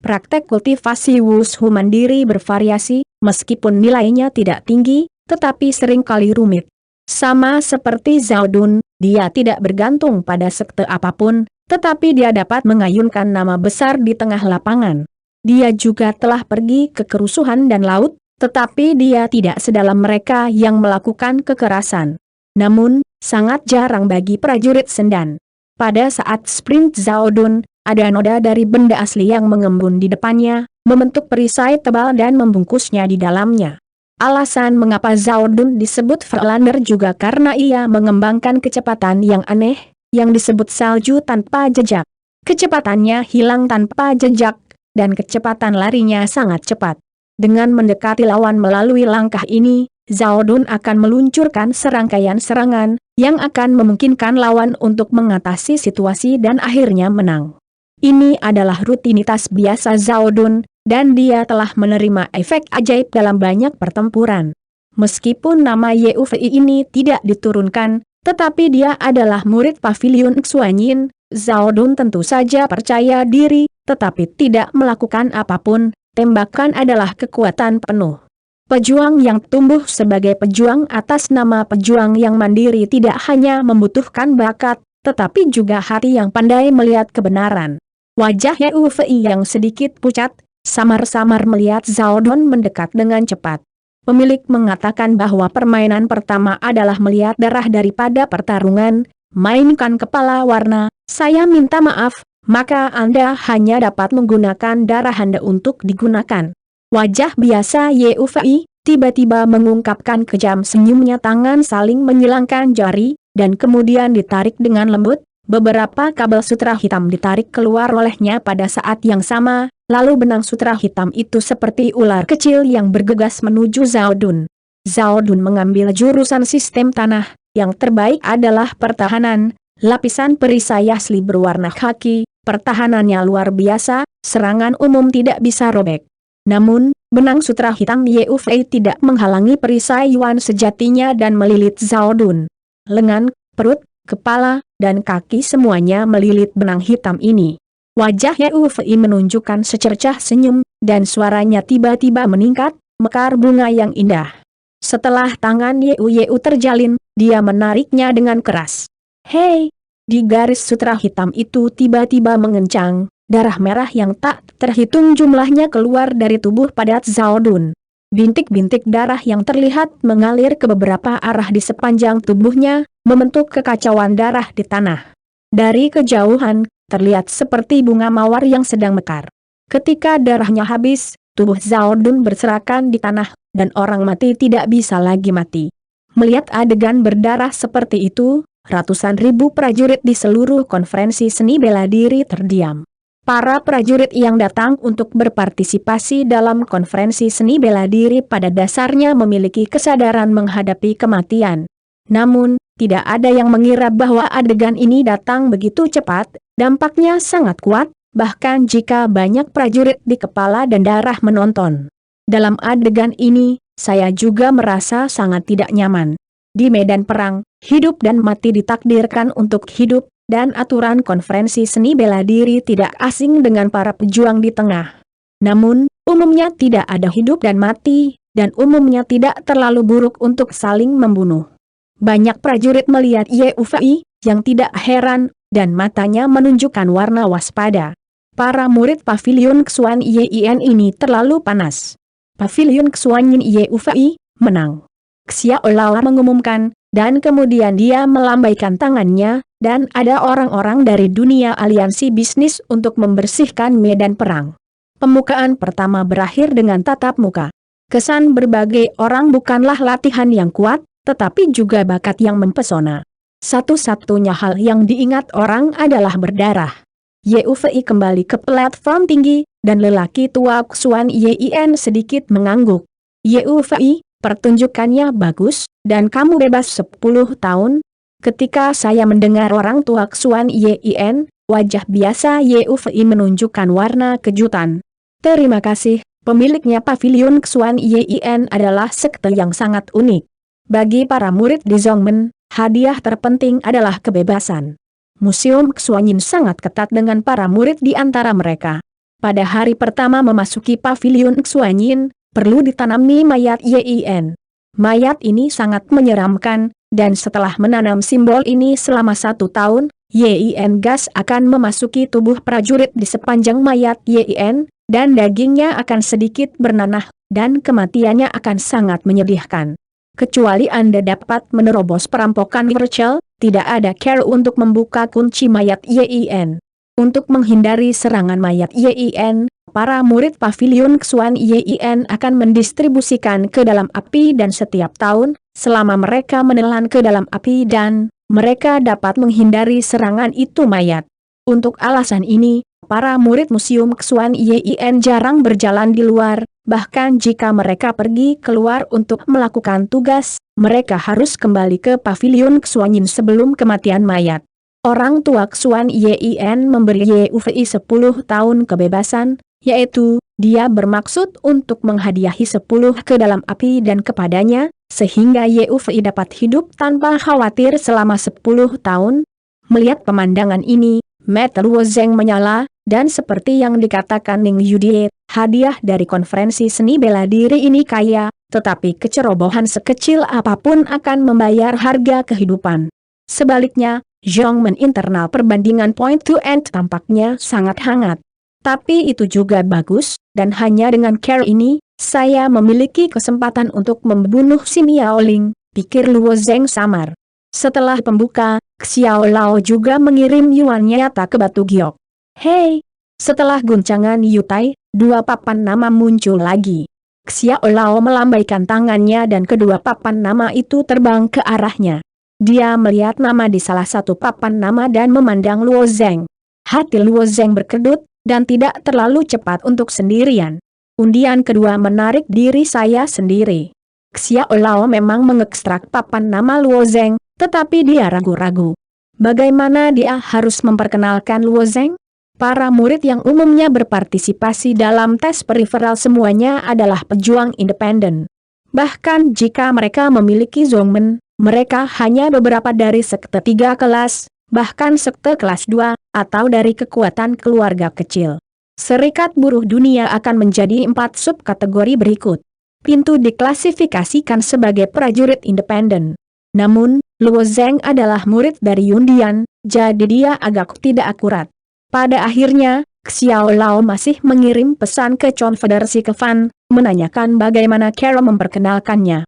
Praktek kultivasi wushu mandiri bervariasi, meskipun nilainya tidak tinggi, tetapi seringkali rumit. Sama seperti Zhao Dun, dia tidak bergantung pada sekte apapun, tetapi dia dapat mengayunkan nama besar di tengah lapangan. Dia juga telah pergi ke kerusuhan dan laut, tetapi dia tidak sedalam mereka yang melakukan kekerasan. Namun, sangat jarang bagi prajurit Sendan. Pada saat sprint Zhao Dun, ada noda dari benda asli yang mengembun di depannya, membentuk perisai tebal dan membungkusnya di dalamnya. Alasan mengapa Zhao Dun disebut Verlander juga karena ia mengembangkan kecepatan yang aneh, yang disebut salju tanpa jejak. Kecepatannya hilang tanpa jejak, dan kecepatan larinya sangat cepat. Dengan mendekati lawan melalui langkah ini, Zhao Dun akan meluncurkan serangkaian serangan, yang akan memungkinkan lawan untuk mengatasi situasi dan akhirnya menang. Ini adalah rutinitas biasa Zhao Dun, dan dia telah menerima efek ajaib dalam banyak pertempuran. Meskipun nama Yue Fei ini tidak diturunkan, tetapi dia adalah murid Pavilion Xuanyin, Zhao Dun tentu saja percaya diri, tetapi tidak melakukan apapun, tembakan adalah kekuatan penuh. Pejuang yang tumbuh sebagai pejuang atas nama pejuang yang mandiri tidak hanya membutuhkan bakat, tetapi juga hati yang pandai melihat kebenaran. Wajah Yue Fei yang sedikit pucat, samar-samar melihat Zhao Dun mendekat dengan cepat. Pemilik mengatakan bahwa permainan pertama adalah melihat darah daripada pertarungan, mainkan kepala warna, saya minta maaf, maka Anda hanya dapat menggunakan darah Anda untuk digunakan. Wajah biasa Yue Fei tiba-tiba mengungkapkan kejam senyumnya, tangan saling menyilangkan jari, dan kemudian ditarik dengan lembut. Beberapa kabel sutra hitam ditarik keluar olehnya pada saat yang sama, lalu benang sutra hitam itu seperti ular kecil yang bergegas menuju Zhao Dun. Zhao Dun mengambil jurusan sistem tanah, yang terbaik adalah pertahanan, lapisan perisai asli berwarna khaki, pertahanannya luar biasa, serangan umum tidak bisa robek. Namun, benang sutra hitam Yue Fei tidak menghalangi perisai Yuan sejatinya dan melilit Zhao Dun. Lengan, perut, kepala, dan kaki semuanya melilit benang hitam ini. Wajah Yue Fei menunjukkan secercah senyum, dan suaranya tiba-tiba meningkat, mekar bunga yang indah. Setelah tangan Yue terjalin, dia menariknya dengan keras. Hei! Di garis sutra hitam itu tiba-tiba mengencang, darah merah yang tak terhitung jumlahnya keluar dari tubuh padat Zhao Dun. Bintik-bintik darah yang terlihat mengalir ke beberapa arah di sepanjang tubuhnya, membentuk kekacauan darah di tanah. Dari kejauhan, terlihat seperti bunga mawar yang sedang mekar. Ketika darahnya habis, tubuh Zhao Dun berserakan di tanah, dan orang mati tidak bisa lagi mati. Melihat adegan berdarah seperti itu, ratusan ribu prajurit di seluruh konferensi seni bela diri terdiam. Para prajurit yang datang untuk berpartisipasi dalam konferensi seni bela diri pada dasarnya memiliki kesadaran menghadapi kematian. Namun, tidak ada yang mengira bahwa adegan ini datang begitu cepat, dampaknya sangat kuat, bahkan jika banyak prajurit di kepala dan darah menonton. Dalam adegan ini, saya juga merasa sangat tidak nyaman. Di medan perang, hidup dan mati ditakdirkan untuk hidup, dan aturan konferensi seni bela diri tidak asing dengan para pejuang di tengah. Namun, umumnya tidak ada hidup dan mati, dan umumnya tidak terlalu buruk untuk saling membunuh. Banyak prajurit melihat Yue Fei, yang tidak heran, dan matanya menunjukkan warna waspada. Para murid Pavilion Xuanyin ini terlalu panas. Pavilion Xuanyin Yue Fei menang. Xiao Lao mengumumkan, dan kemudian dia melambaikan tangannya, dan ada orang-orang dari dunia aliansi bisnis untuk membersihkan medan perang. Pembukaan pertama berakhir dengan tatap muka. Kesan berbagai orang bukanlah latihan yang kuat, tetapi juga bakat yang mempesona. Satu-satunya hal yang diingat orang adalah berdarah. Yue Fei kembali ke platform tinggi, dan lelaki tua Xuanyin sedikit mengangguk. Yue Fei, pertunjukannya bagus, dan kamu bebas 10 tahun. Ketika saya mendengar orang tua Xuanyin, wajah biasa Yue Fei menunjukkan warna kejutan. Terima kasih, pemiliknya Pavilion Xuanyin adalah sekte yang sangat unik. Bagi para murid di Zhongmen, hadiah terpenting adalah kebebasan. Museum Xuanyin sangat ketat dengan para murid di antara mereka. pada hari pertama memasuki pavilion Xuanyin, perlu ditanami mayat Yin. Mayat ini sangat menyeramkan, dan setelah menanam simbol ini selama 1 tahun, Yin gas akan memasuki tubuh prajurit di sepanjang mayat Yin, dan dagingnya akan sedikit bernanah, dan kematiannya akan sangat menyedihkan. Kecuali Anda dapat menerobos perampokan virtual, tidak ada cara untuk membuka kunci mayat Yin. Untuk menghindari serangan mayat Yin, para murid pavilion Xuan Yin akan mendistribusikan ke dalam api dan setiap tahun, selama mereka menelan ke dalam api dan mereka dapat menghindari serangan itu mayat. Untuk alasan ini, para murid museum Xuan Yin jarang berjalan di luar, bahkan jika mereka pergi keluar untuk melakukan tugas, mereka harus kembali ke pavilion Xuanyin sebelum kematian mayat. Orang tua Xuan Yin memberi Yufei 10 tahun kebebasan, yaitu, dia bermaksud untuk menghadiahi 10 ke dalam api dan kepadanya, sehingga Yufei dapat hidup tanpa khawatir selama 10 tahun. Melihat pemandangan ini, mata Luo Zeng menyala, dan seperti yang dikatakan Ning Yudie, hadiah dari konferensi seni bela diri ini kaya, tetapi kecerobohan sekecil apapun akan membayar harga kehidupan. Sebaliknya, Zhongmen internal perbandingan point to end tampaknya sangat hangat. Tapi itu juga bagus, dan hanya dengan cara ini, saya memiliki kesempatan untuk membunuh si Miao Ling, pikir Luo Zeng samar. Setelah pembuka, Xiao Lao juga mengirim Yuan nyata ke Batu Giok. Hei! Setelah guncangan Yutai, 2 papan nama muncul lagi. Xiao Lao melambaikan tangannya dan kedua papan nama itu terbang ke arahnya. Dia melihat nama di salah satu papan nama dan memandang Luo Zeng. Hati Luo Zeng berkedut, dan tidak terlalu cepat untuk sendirian. Undian kedua menarik diri saya sendiri. Xiao Lao memang mengekstrak papan nama Luo Zeng, tetapi dia ragu-ragu. Bagaimana dia harus memperkenalkan Luo Zeng? Para murid yang umumnya berpartisipasi dalam tes periferal semuanya adalah pejuang independen. Bahkan jika mereka memiliki Zhongmen, mereka hanya beberapa dari sekte 3 kelas, bahkan sekte kelas 2, atau dari kekuatan keluarga kecil. Serikat Buruh Dunia akan menjadi 4 subkategori berikut. Pintu diklasifikasikan sebagai prajurit independen. Namun, Luo Zeng adalah murid dari Yundian, jadi dia agak tidak akurat. Pada akhirnya, Xiao Lao masih mengirim pesan ke Konfederasi Kefan, menanyakan bagaimana cara memperkenalkannya.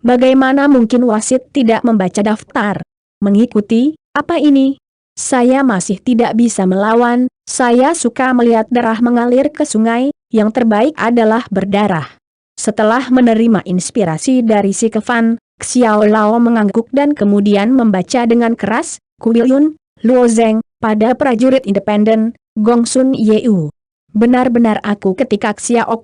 Bagaimana mungkin wasit tidak membaca daftar? Mengikuti, apa ini? Saya masih tidak bisa melawan, saya suka melihat darah mengalir ke sungai, yang terbaik adalah berdarah. Setelah menerima inspirasi dari si Kefan, Xiao Lao mengangguk dan kemudian membaca dengan keras, Kuil-yun, Luo Zeng, pada prajurit independen, Gongsun Yeu. Benar-benar aku ketika Xiao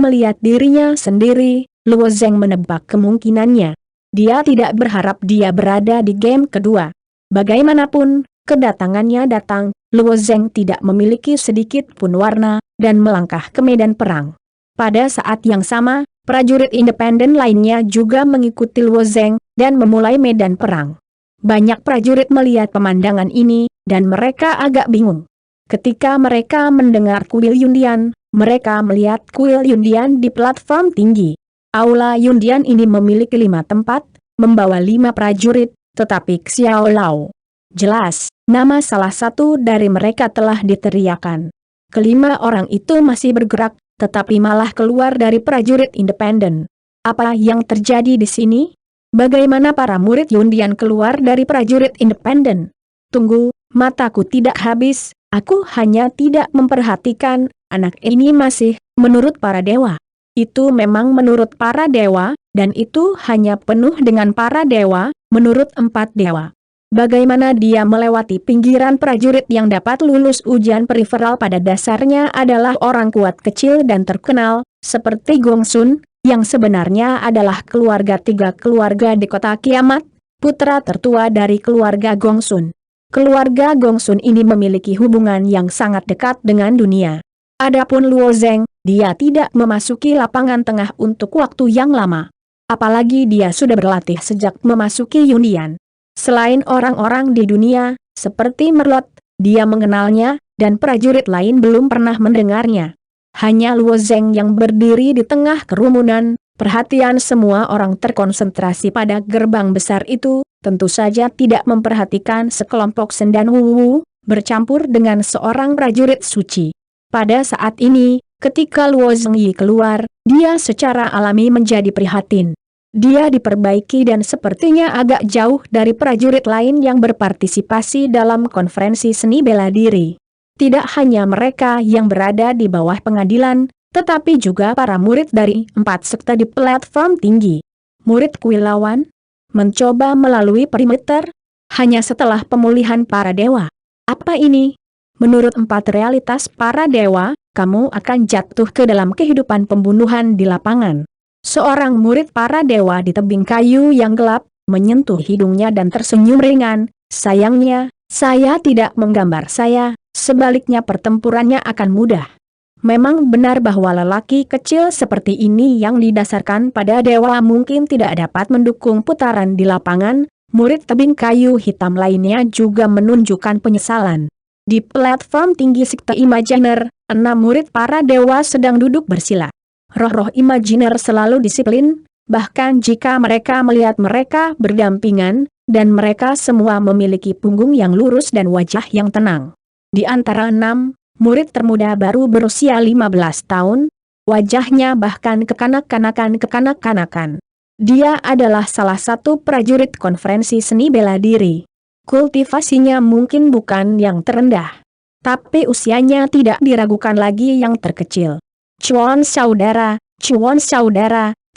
melihat dirinya sendiri, Luo Zeng menebak kemungkinannya. Dia tidak berharap dia berada di game kedua. Bagaimanapun, kedatangannya datang, Luo Zeng tidak memiliki sedikit pun warna, dan melangkah ke medan perang. Pada saat yang sama, prajurit independen lainnya juga mengikuti Luo Zeng, dan memulai medan perang. Banyak prajurit melihat pemandangan ini, dan mereka agak bingung. Ketika mereka mendengar kuil Yundian, mereka melihat kuil Yundian di platform tinggi. Aula Yundian ini memiliki 5 tempat, membawa 5 prajurit, tetapi Xiao Lao. Jelas, nama salah satu dari mereka telah diteriakan. Kelima orang itu masih bergerak, tetapi malah keluar dari prajurit independen. Apa yang terjadi di sini? Bagaimana para murid Yundian keluar dari prajurit independen? Tunggu, mataku tidak habis, aku hanya tidak memperhatikan, anak ini masih, menurut para dewa. Itu memang menurut para dewa, dan itu hanya penuh dengan para dewa, menurut 4 dewa. Bagaimana dia melewati pinggiran prajurit yang dapat lulus ujian periferal pada dasarnya adalah orang kuat kecil dan terkenal, seperti Gongsun, yang sebenarnya adalah keluarga 3 keluarga di kota kiamat, putra tertua dari keluarga Gongsun. Keluarga Gongsun ini memiliki hubungan yang sangat dekat dengan dunia. Adapun Luo Zeng, dia tidak memasuki lapangan tengah untuk waktu yang lama. Apalagi dia sudah berlatih sejak memasuki Yundian. Selain orang-orang di dunia, seperti Merlot, dia mengenalnya, dan prajurit lain belum pernah mendengarnya. Hanya Luo Zeng yang berdiri di tengah kerumunan. Perhatian semua orang terkonsentrasi pada gerbang besar itu, tentu saja tidak memperhatikan sekelompok sendan Wu bercampur dengan seorang prajurit suci. Pada saat ini, ketika Luo Zengyi keluar, dia secara alami menjadi prihatin. Dia diperbaiki dan sepertinya agak jauh dari prajurit lain yang berpartisipasi dalam konferensi seni bela diri. Tidak hanya mereka yang berada di bawah pengadilan, tetapi juga para murid dari 4 sekte di platform tinggi. Murid Kuilawan mencoba melalui perimeter hanya setelah pemulihan para dewa. Apa ini? Menurut 4 realitas para dewa, kamu akan jatuh ke dalam kehidupan pembunuhan di lapangan. Seorang murid para dewa di tebing kayu yang gelap, menyentuh hidungnya dan tersenyum ringan. Sayangnya, saya tidak menggambar saya, sebaliknya pertempurannya akan mudah. Memang benar bahwa lelaki kecil seperti ini yang didasarkan pada dewa mungkin tidak dapat mendukung putaran di lapangan. Murid tebing kayu hitam lainnya juga menunjukkan penyesalan. Di platform tinggi sekte Imajiner, 6 murid para dewa sedang duduk bersila. Roh-roh Imajiner selalu disiplin, bahkan jika mereka melihat mereka berdampingan, dan mereka semua memiliki punggung yang lurus dan wajah yang tenang. Di antara 6 murid termuda baru berusia 15 tahun, wajahnya bahkan kekanak-kanakan. Dia adalah salah satu prajurit konferensi seni bela diri. Kultivasinya mungkin bukan yang terendah, tapi usianya tidak diragukan lagi yang terkecil. Chuan saudara,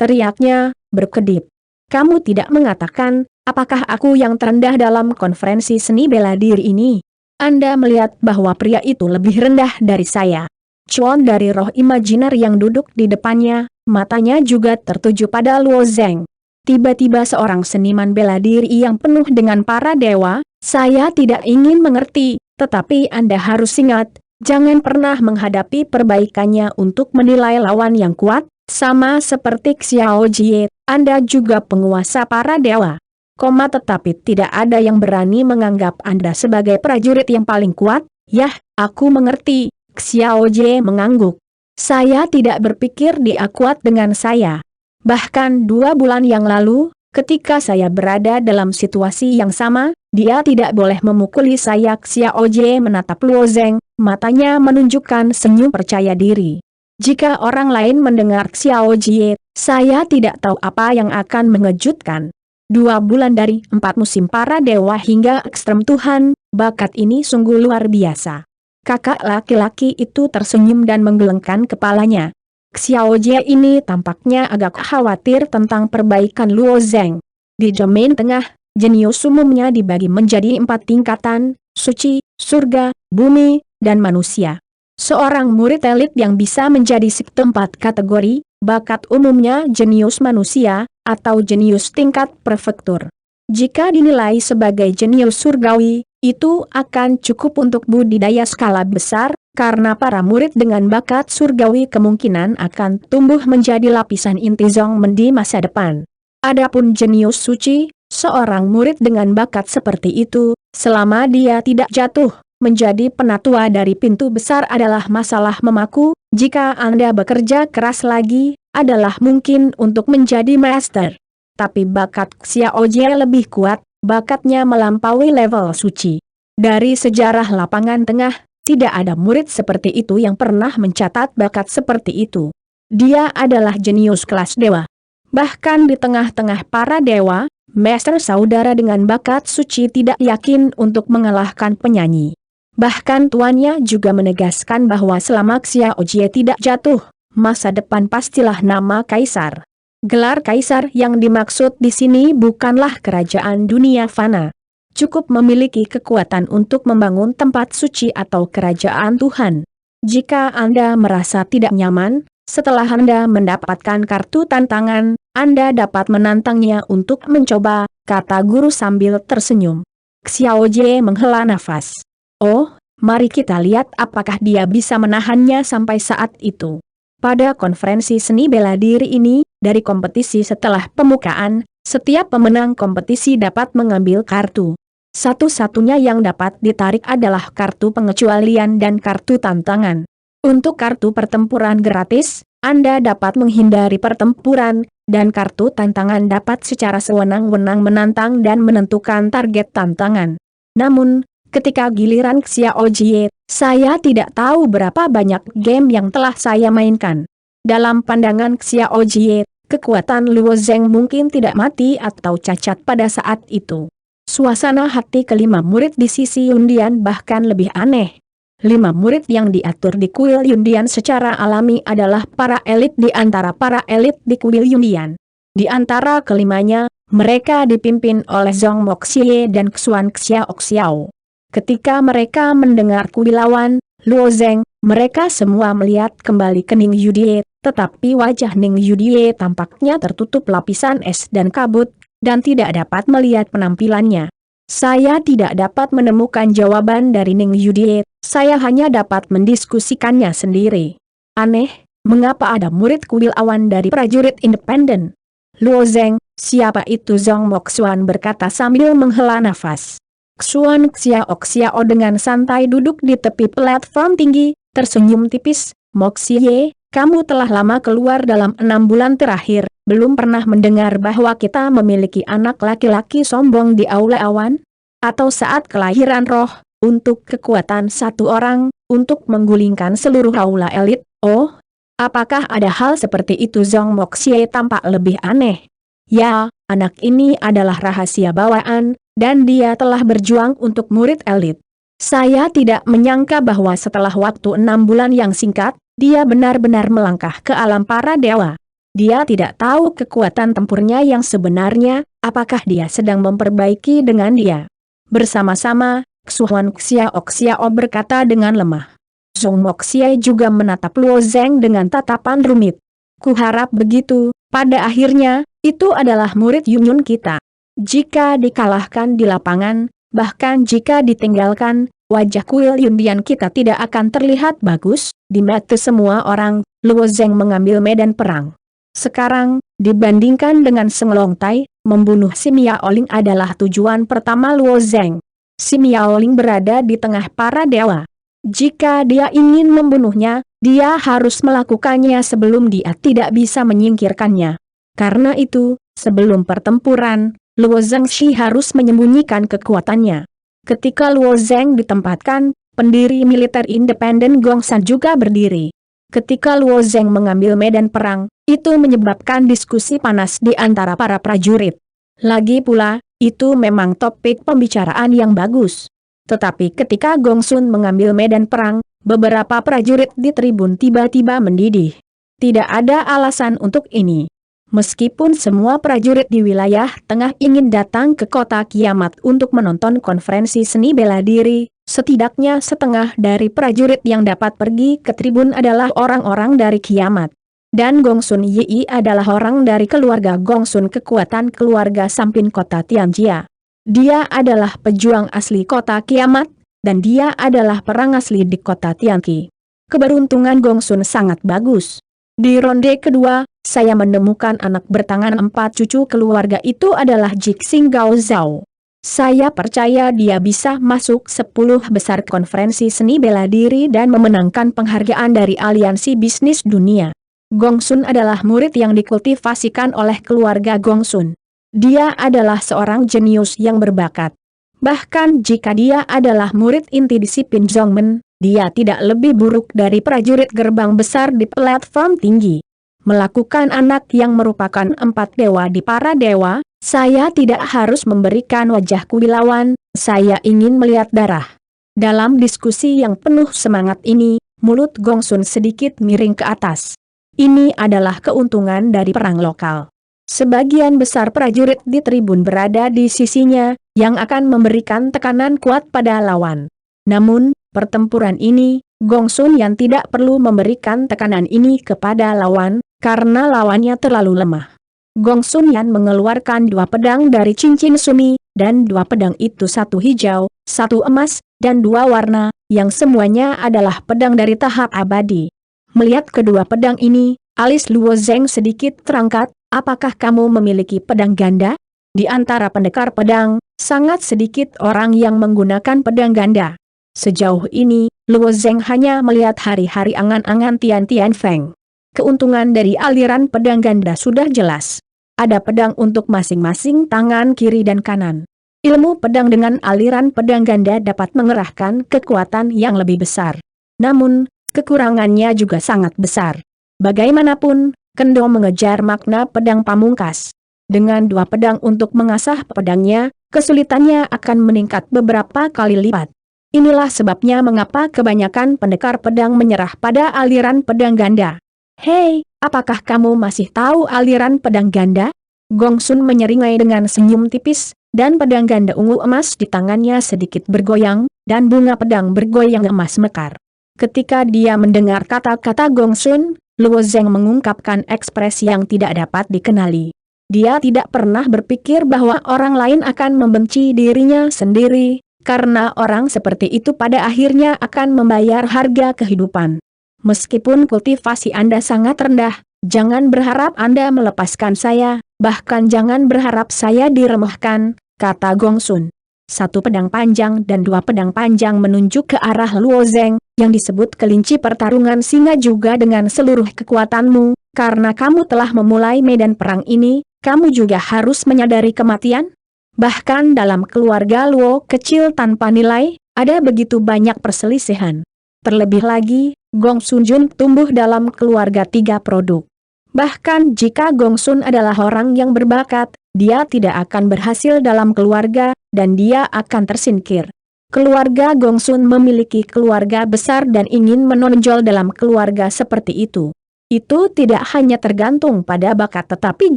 teriaknya, berkedip. Kamu tidak mengatakan, apakah aku yang terendah dalam konferensi seni bela diri ini? Anda melihat bahwa pria itu lebih rendah dari saya. Chuan dari roh Imajiner yang duduk di depannya, matanya juga tertuju pada Luo Zeng. Tiba-tiba seorang seniman bela diri yang penuh dengan para dewa, saya tidak ingin mengerti, tetapi Anda harus ingat, jangan pernah menghadapi perbaikannya untuk menilai lawan yang kuat, sama seperti Xiao Jie, Anda juga penguasa para dewa. Tetapi tidak ada yang berani menganggap Anda sebagai prajurit yang paling kuat. Yah, aku mengerti, Xiao Jie mengangguk. Saya tidak berpikir dia kuat dengan saya. Bahkan 2 bulan yang lalu, ketika saya berada dalam situasi yang sama, dia tidak boleh memukuli saya. Xiao Jie menatap Luo Zeng, matanya menunjukkan senyum percaya diri. Jika orang lain mendengar Xiao Jie, saya tidak tahu apa yang akan mengejutkan. 2 bulan dari 4 musim para dewa hingga ekstrem Tuhan, bakat ini sungguh luar biasa. Kakak laki-laki itu tersenyum dan menggelengkan kepalanya. Xiao Jie ini tampaknya agak khawatir tentang perbaikan Luo Zeng. Di domain tengah, jenius umumnya dibagi menjadi 4 tingkatan, suci, surga, bumi, dan manusia. Seorang murid elit yang bisa menjadi sekte 4 kategori, bakat umumnya jenius manusia, atau jenius tingkat prefektur. Jika dinilai sebagai jenius surgawi, itu akan cukup untuk budidaya skala besar, karena para murid dengan bakat surgawi kemungkinan akan tumbuh menjadi lapisan inti Zongmen di masa depan. Adapun jenius suci, seorang murid dengan bakat seperti itu, selama dia tidak jatuh menjadi penatua dari pintu besar adalah masalah memaku. Jika Anda bekerja keras lagi, adalah mungkin untuk menjadi master. Tapi bakat Xiao Jie lebih kuat, bakatnya melampaui level suci. Dari sejarah lapangan tengah, tidak ada murid seperti itu yang pernah mencatat bakat seperti itu. Dia adalah jenius kelas dewa. Bahkan di tengah-tengah para dewa, master saudara dengan bakat suci tidak yakin untuk mengalahkan penyanyi. Bahkan tuannya juga menegaskan bahwa selama Xiao Jie tidak jatuh, masa depan pastilah nama kaisar. Gelar kaisar yang dimaksud di sini bukanlah kerajaan dunia fana. Cukup memiliki kekuatan untuk membangun tempat suci atau kerajaan Tuhan. Jika Anda merasa tidak nyaman, setelah Anda mendapatkan kartu tantangan, Anda dapat menantangnya untuk mencoba, kata guru sambil tersenyum. Xiao Jie menghela nafas. Oh, mari kita lihat apakah dia bisa menahannya sampai saat itu. Pada konferensi seni bela diri ini, dari kompetisi setelah pembukaan, setiap pemenang kompetisi dapat mengambil kartu. Satu-satunya yang dapat ditarik adalah kartu pengecualian dan kartu tantangan. Untuk kartu pertempuran gratis, Anda dapat menghindari pertempuran, dan kartu tantangan dapat secara sewenang-wenang menantang dan menentukan target tantangan. Namun, ketika giliran Xiao Jie, saya tidak tahu berapa banyak game yang telah saya mainkan. Dalam pandangan Xiao Jie, kekuatan Luo Zeng mungkin tidak mati atau cacat pada saat itu. Suasana hati kelima murid di sisi undian bahkan lebih aneh. 5 murid yang diatur di kuil undian secara alami adalah para elit di antara para elit di kuil undian. Di antara kelimanya, mereka dipimpin oleh Zhong Moxie dan Xuan Xiao. Ketika mereka mendengar kuilawan Luo Zeng, mereka semua melihat kembali ke Ning Yudie, tetapi wajah Ning Yudie tampaknya tertutup lapisan es dan kabut, dan tidak dapat melihat penampilannya. Saya tidak dapat menemukan jawaban dari Ning Yudie, saya hanya dapat mendiskusikannya sendiri. Aneh, mengapa ada murid kuil awan dari prajurit independen? Luo Zeng, siapa itu? Zhong Moxuan berkata sambil menghela nafas. Xuan Xiao dengan santai duduk di tepi platform tinggi, tersenyum tipis. Moxie, kamu telah lama keluar dalam 6 bulan terakhir, belum pernah mendengar bahwa kita memiliki anak laki-laki sombong di aula awan? Atau saat kelahiran roh, untuk kekuatan satu orang, untuk menggulingkan seluruh aula elit? Oh, apakah ada hal seperti itu? Zhong Moxie tampak lebih aneh. Ya, anak ini adalah rahasia bawaan, dan dia telah berjuang untuk murid elit. Saya tidak menyangka bahwa setelah waktu 6 bulan yang singkat, dia benar-benar melangkah ke alam para dewa. Dia tidak tahu kekuatan tempurnya yang sebenarnya, apakah dia sedang memperbaiki dengan dia. Bersama-sama, Xuan Xiao berkata dengan lemah. Zhong Moxie juga menatap Luo Zeng dengan tatapan rumit. Kuharap begitu, pada akhirnya, itu adalah murid Yunyun kita. Jika dikalahkan di lapangan, bahkan jika ditinggalkan, wajah kuil undian kita tidak akan terlihat bagus di mata semua orang. Luo Zeng mengambil medan perang. Sekarang, dibandingkan dengan Seng Long Tai, membunuh Si Miaoling adalah tujuan pertama Luo Zeng. Si Miaoling berada di tengah para dewa. Jika dia ingin membunuhnya, dia harus melakukannya sebelum dia tidak bisa menyingkirkannya. Karena itu, sebelum pertempuran, Luo Zengxi harus menyembunyikan kekuatannya. Ketika Luo Zeng ditempatkan, pendiri militer independen Gongsan juga berdiri. Ketika Luo Zeng mengambil medan perang, itu menyebabkan diskusi panas di antara para prajurit. Lagi pula, itu memang topik pembicaraan yang bagus. Tetapi ketika Gongsun mengambil medan perang, beberapa prajurit di tribun tiba-tiba mendidih. Tidak ada alasan untuk ini. Meskipun semua prajurit di wilayah tengah ingin datang ke kota kiamat untuk menonton konferensi seni bela diri, setidaknya setengah dari prajurit yang dapat pergi ke tribun adalah orang-orang dari kiamat. Dan Gongsun Yi adalah orang dari keluarga Gongsun, kekuatan keluarga samping kota Tianjia. Dia adalah pejuang asli kota kiamat, dan dia adalah perang asli di kota Tianqi. Keberuntungan Gongsun sangat bagus. Di ronde kedua, saya menemukan anak bertangan 4 cucu keluarga itu adalah Jixing Gao Zhao. Saya percaya dia bisa masuk 10 besar konferensi seni bela diri dan memenangkan penghargaan dari aliansi bisnis dunia. Gongsun adalah murid yang dikultivasikan oleh keluarga Gongsun. Dia adalah seorang jenius yang berbakat. Bahkan jika dia adalah murid inti disiplin Zhongmen, dia tidak lebih buruk dari prajurit gerbang besar di platform tinggi. Melakukan anak yang merupakan 4 dewa di para dewa, saya tidak harus memberikan wajah kuilawan, saya ingin melihat darah. Dalam diskusi yang penuh semangat ini, mulut Gongsun sedikit miring ke atas. Ini adalah keuntungan dari perang lokal. Sebagian besar prajurit di tribun berada di sisinya, yang akan memberikan tekanan kuat pada lawan. Namun, pertempuran ini, Gongsun yang tidak perlu memberikan tekanan ini kepada lawan, karena lawannya terlalu lemah. Gongsun Yan mengeluarkan 2 pedang dari cincin sumi, dan 2 pedang itu 1 hijau, 1 emas, dan 2 warna, yang semuanya adalah pedang dari tahap abadi. Melihat kedua pedang ini, alis Luo Zeng sedikit terangkat. Apakah kamu memiliki pedang ganda? Di antara pendekar pedang, Sangat sedikit orang yang menggunakan pedang ganda. Sejauh ini, Luo Zeng hanya melihat hari-hari angan-angan Tian Tian Feng. Keuntungan dari aliran pedang ganda sudah jelas. Ada pedang untuk masing-masing tangan kiri dan kanan. Ilmu pedang dengan aliran pedang ganda dapat mengerahkan kekuatan yang lebih besar. Namun, kekurangannya juga sangat besar. Bagaimanapun, Kendo mengejar makna pedang pamungkas. Dengan 2 pedang untuk mengasah pedangnya, kesulitannya akan meningkat beberapa kali lipat. Inilah sebabnya mengapa kebanyakan pendekar pedang menyerah pada aliran pedang ganda. Hei, apakah kamu masih tahu aliran pedang ganda? Gong Sun menyeringai dengan senyum tipis, dan pedang ganda ungu emas di tangannya sedikit bergoyang, dan bunga pedang bergoyang emas mekar. Ketika dia mendengar kata-kata Gong Sun, Luo Zeng mengungkapkan ekspresi yang tidak dapat dikenali. Dia tidak pernah berpikir bahwa orang lain akan membenci dirinya sendiri, karena orang seperti itu pada akhirnya akan membayar harga kehidupan. Meskipun kultivasi Anda sangat rendah, jangan berharap Anda melepaskan saya, bahkan jangan berharap saya diremehkan, kata Gong Sun. 1 pedang panjang dan 2 pedang panjang menunjuk ke arah Luo Zeng, yang disebut kelinci pertarungan singa juga dengan seluruh kekuatanmu, karena kamu telah memulai medan perang ini, kamu juga harus menyadari kematian? Bahkan dalam keluarga Luo kecil tanpa nilai, ada begitu banyak perselisihan. Terlebih lagi, Gong Sun Jun tumbuh dalam keluarga 3 produk. Bahkan jika Gong Sun adalah orang yang berbakat, dia tidak akan berhasil dalam keluarga, dan dia akan tersingkir. Keluarga Gong Sun memiliki keluarga besar dan ingin menonjol dalam keluarga seperti itu. Itu tidak hanya tergantung pada bakat tetapi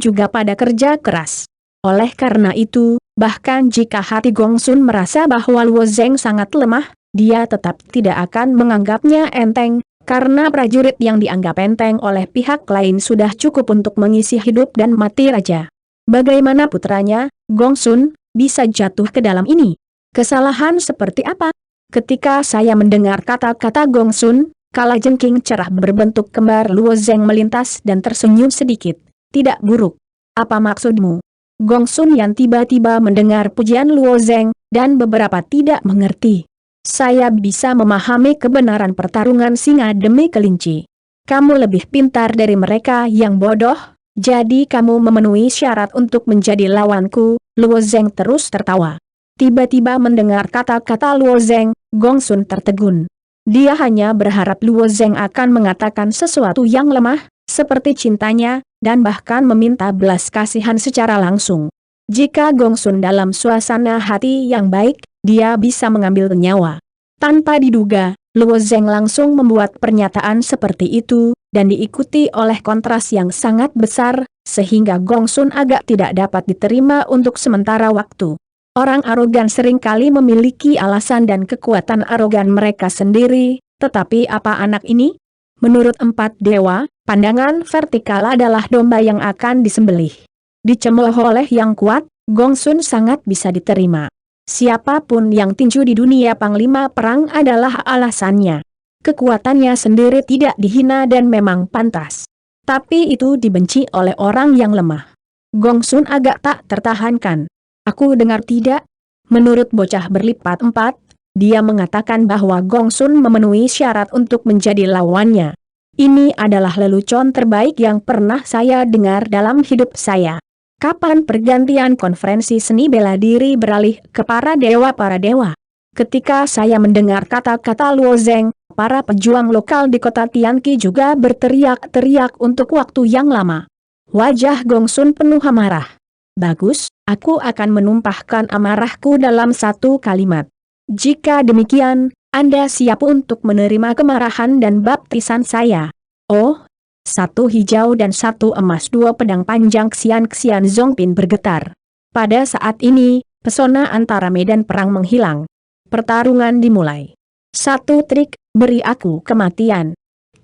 juga pada kerja keras. Oleh karena itu, bahkan jika hati Gong Sun merasa bahwa Luo Zeng sangat lemah, dia tetap tidak akan menganggapnya enteng, karena prajurit yang dianggap enteng oleh pihak lain sudah cukup untuk mengisi hidup dan mati raja. Bagaimana putranya, Gong Sun, bisa jatuh ke dalam ini? Kesalahan seperti apa? Ketika saya mendengar kata-kata Gong Sun, kalajengking cerah berbentuk kembar Luo Zeng melintas dan tersenyum sedikit. Tidak buruk. Apa maksudmu? Gong Sun yang tiba-tiba mendengar pujian Luo Zeng, dan beberapa tidak mengerti. Saya bisa memahami kebenaran pertarungan singa demi kelinci. Kamu lebih pintar dari mereka yang bodoh, jadi kamu memenuhi syarat untuk menjadi lawanku. Luo Zeng terus tertawa. Tiba-tiba mendengar kata-kata Luo Zeng, Gong Sun tertegun. Dia hanya berharap Luo Zeng akan mengatakan sesuatu yang lemah, seperti cintanya, dan bahkan meminta belas kasihan secara langsung. Jika Gong Sun dalam suasana hati yang baik, dia bisa mengambil nyawa. Tanpa diduga, Luo Zeng langsung membuat pernyataan seperti itu, dan diikuti oleh kontras yang sangat besar, sehingga Gong Sun agak tidak dapat diterima untuk sementara waktu. Orang arogan seringkali memiliki alasan dan kekuatan arogan mereka sendiri, tetapi apa anak ini? Menurut 4 dewa, pandangan vertikal adalah domba yang akan disembelih. Dicemooh oleh yang kuat, Gong Sun sangat bisa diterima. Siapapun yang tinju di dunia panglima perang adalah alasannya. Kekuatannya sendiri tidak dihina dan memang pantas. Tapi itu dibenci oleh orang yang lemah. Gong Sun agak tak tertahankan. Aku dengar tidak? Menurut bocah berlipat 4, dia mengatakan bahwa Gong Sun memenuhi syarat untuk menjadi lawannya. Ini adalah lelucon terbaik yang pernah saya dengar dalam hidup saya. Kapan pergantian konferensi seni bela diri beralih ke para dewa? Ketika saya mendengar kata-kata Luo Zeng, para pejuang lokal di kota Tianqi juga berteriak-teriak untuk waktu yang lama. Wajah Gong Sun penuh amarah. Bagus, aku akan menumpahkan amarahku dalam 1 kalimat. Jika demikian, Anda siap untuk menerima kemarahan dan baptisan saya? Oh, 1 hijau dan 1 emas 2 pedang panjang. Xian Zongpin bergetar. Pada saat ini, pesona antara medan perang menghilang. Pertarungan dimulai. 1 trik, beri aku kematian.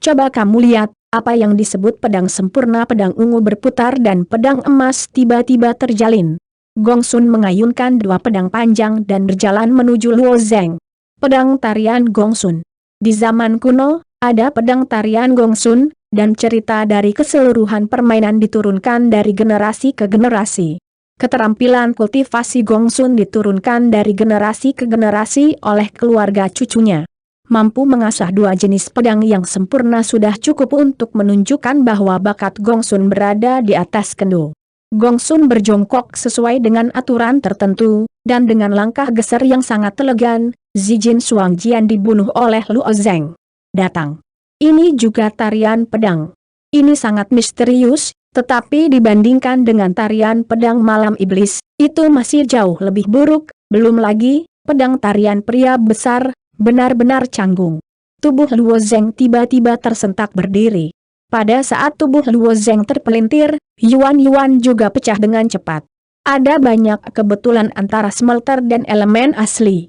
Coba kamu lihat. Apa yang disebut pedang sempurna, pedang ungu berputar dan pedang emas tiba-tiba terjalin. Gong Sun mengayunkan 2 pedang panjang dan berjalan menuju Luo Zeng. Pedang tarian Gong Sun. Di zaman kuno, ada pedang tarian Gong Sun, dan cerita dari keseluruhan permainan diturunkan dari generasi ke generasi. Keterampilan kultivasi Gongsun diturunkan dari generasi ke generasi oleh keluarga cucunya. Mampu mengasah dua jenis pedang yang sempurna sudah cukup untuk menunjukkan bahwa bakat Gongsun berada di atas kendo. Gongsun berjongkok sesuai dengan aturan tertentu, dan dengan langkah geser yang sangat elegan, Zijin Suangjian dibunuh oleh Luo Zheng. Datang. Ini juga tarian pedang. Ini sangat misterius, tetapi dibandingkan dengan tarian pedang malam iblis, itu masih jauh lebih buruk. Belum lagi, pedang tarian pria besar, benar-benar canggung. Tubuh Luo Zheng tiba-tiba tersentak berdiri. Pada saat tubuh Luo Zheng terpelintir, Yuan juga pecah dengan cepat. Ada banyak kebetulan antara smelter dan elemen asli.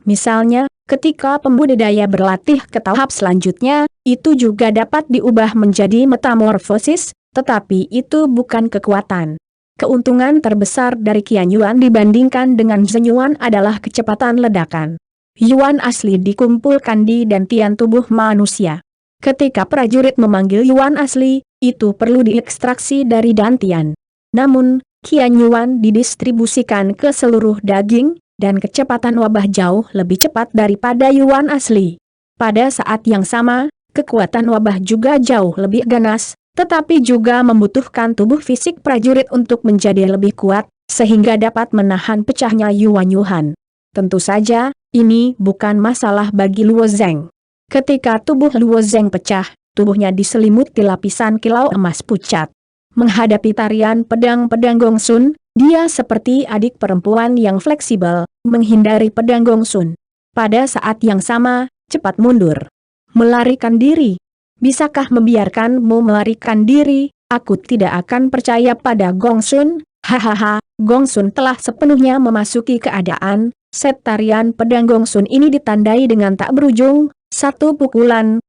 Misalnya, ketika pembudidaya berlatih ke tahap selanjutnya, itu juga dapat diubah menjadi metamorfosis, tetapi itu bukan kekuatan. Keuntungan terbesar dari Qian Yuan dibandingkan dengan Zhen Yuan adalah kecepatan ledakan. Yuan asli dikumpulkan di dantian tubuh manusia. Ketika prajurit memanggil Yuan asli, itu perlu diekstraksi dari dantian. Namun, Qian Yuan didistribusikan ke seluruh daging, dan kecepatan wabah jauh lebih cepat daripada Yuan asli. Pada saat yang sama, kekuatan wabah juga jauh lebih ganas, tetapi juga membutuhkan tubuh fisik prajurit untuk menjadi lebih kuat, sehingga dapat menahan pecahnya Yuan. Tentu saja, ini bukan masalah bagi Luo Zheng. Ketika tubuh Luo Zheng pecah, tubuhnya diselimuti lapisan kilau emas pucat. Menghadapi tarian pedang-pedang Gongsun, dia seperti adik perempuan yang fleksibel, menghindari pedang Gongsun. Pada saat yang sama, cepat mundur. Melarikan diri. Bisakah membiarkanmu melarikan diri? Aku tidak akan percaya pada Gongsun. Hahaha, Gongsun telah sepenuhnya memasuki keadaan. Set tarian pedang Gongsun ini ditandai dengan tak berujung. Satu pukulan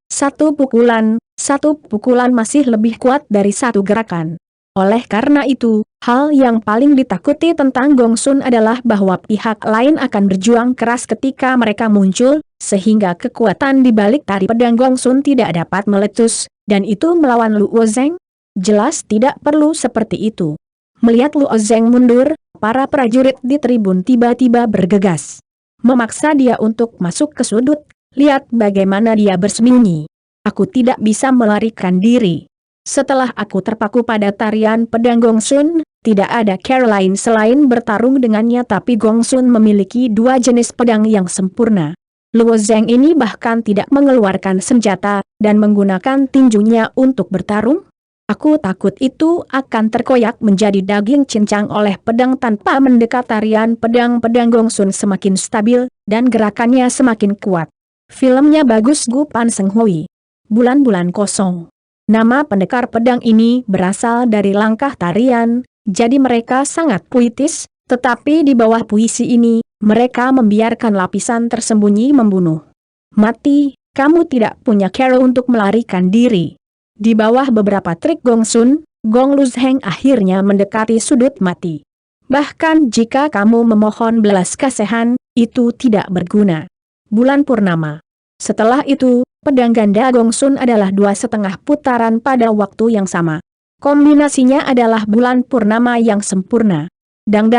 masih lebih kuat dari satu gerakan. Oleh karena itu, hal yang paling ditakuti tentang Gongsun adalah bahwa pihak lain akan berjuang keras ketika mereka muncul, sehingga kekuatan di balik tari pedang Gongsun tidak dapat meletus, dan itu melawan Luo Zheng? Jelas tidak perlu seperti itu. Melihat Luo Zheng mundur, para prajurit di tribun tiba-tiba bergegas. Memaksa dia untuk masuk ke sudut. Lihat bagaimana dia bersembunyi. Aku tidak bisa melarikan diri. Setelah aku terpaku pada tarian pedang Gongsun, tidak ada cara lain selain bertarung dengannya, tapi Gongsun memiliki dua jenis pedang yang sempurna. Luo Zheng ini bahkan tidak mengeluarkan senjata, dan menggunakan tinjunya untuk bertarung. Aku takut itu akan terkoyak menjadi daging cincang oleh pedang tanpa mendekat. Tarian pedang-pedang Gongsun semakin stabil, dan gerakannya semakin kuat. Filmnya bagus. Gu Pan Seng Hui. Bulan-bulan kosong. Nama pendekar pedang ini berasal dari langkah tarian, jadi mereka sangat puitis, tetapi di bawah puisi ini, mereka membiarkan lapisan tersembunyi membunuh. Mati, kamu tidak punya cara untuk melarikan diri. Di bawah beberapa trik Gongsun, Gong Lu Zheng akhirnya mendekati sudut mati. Bahkan jika kamu memohon belas kasihan, itu tidak berguna. Bulan purnama. Setelah itu, pedang ganda Gongsun adalah 2,5 putaran pada waktu yang sama. Kombinasinya adalah bulan purnama yang sempurna. Dang,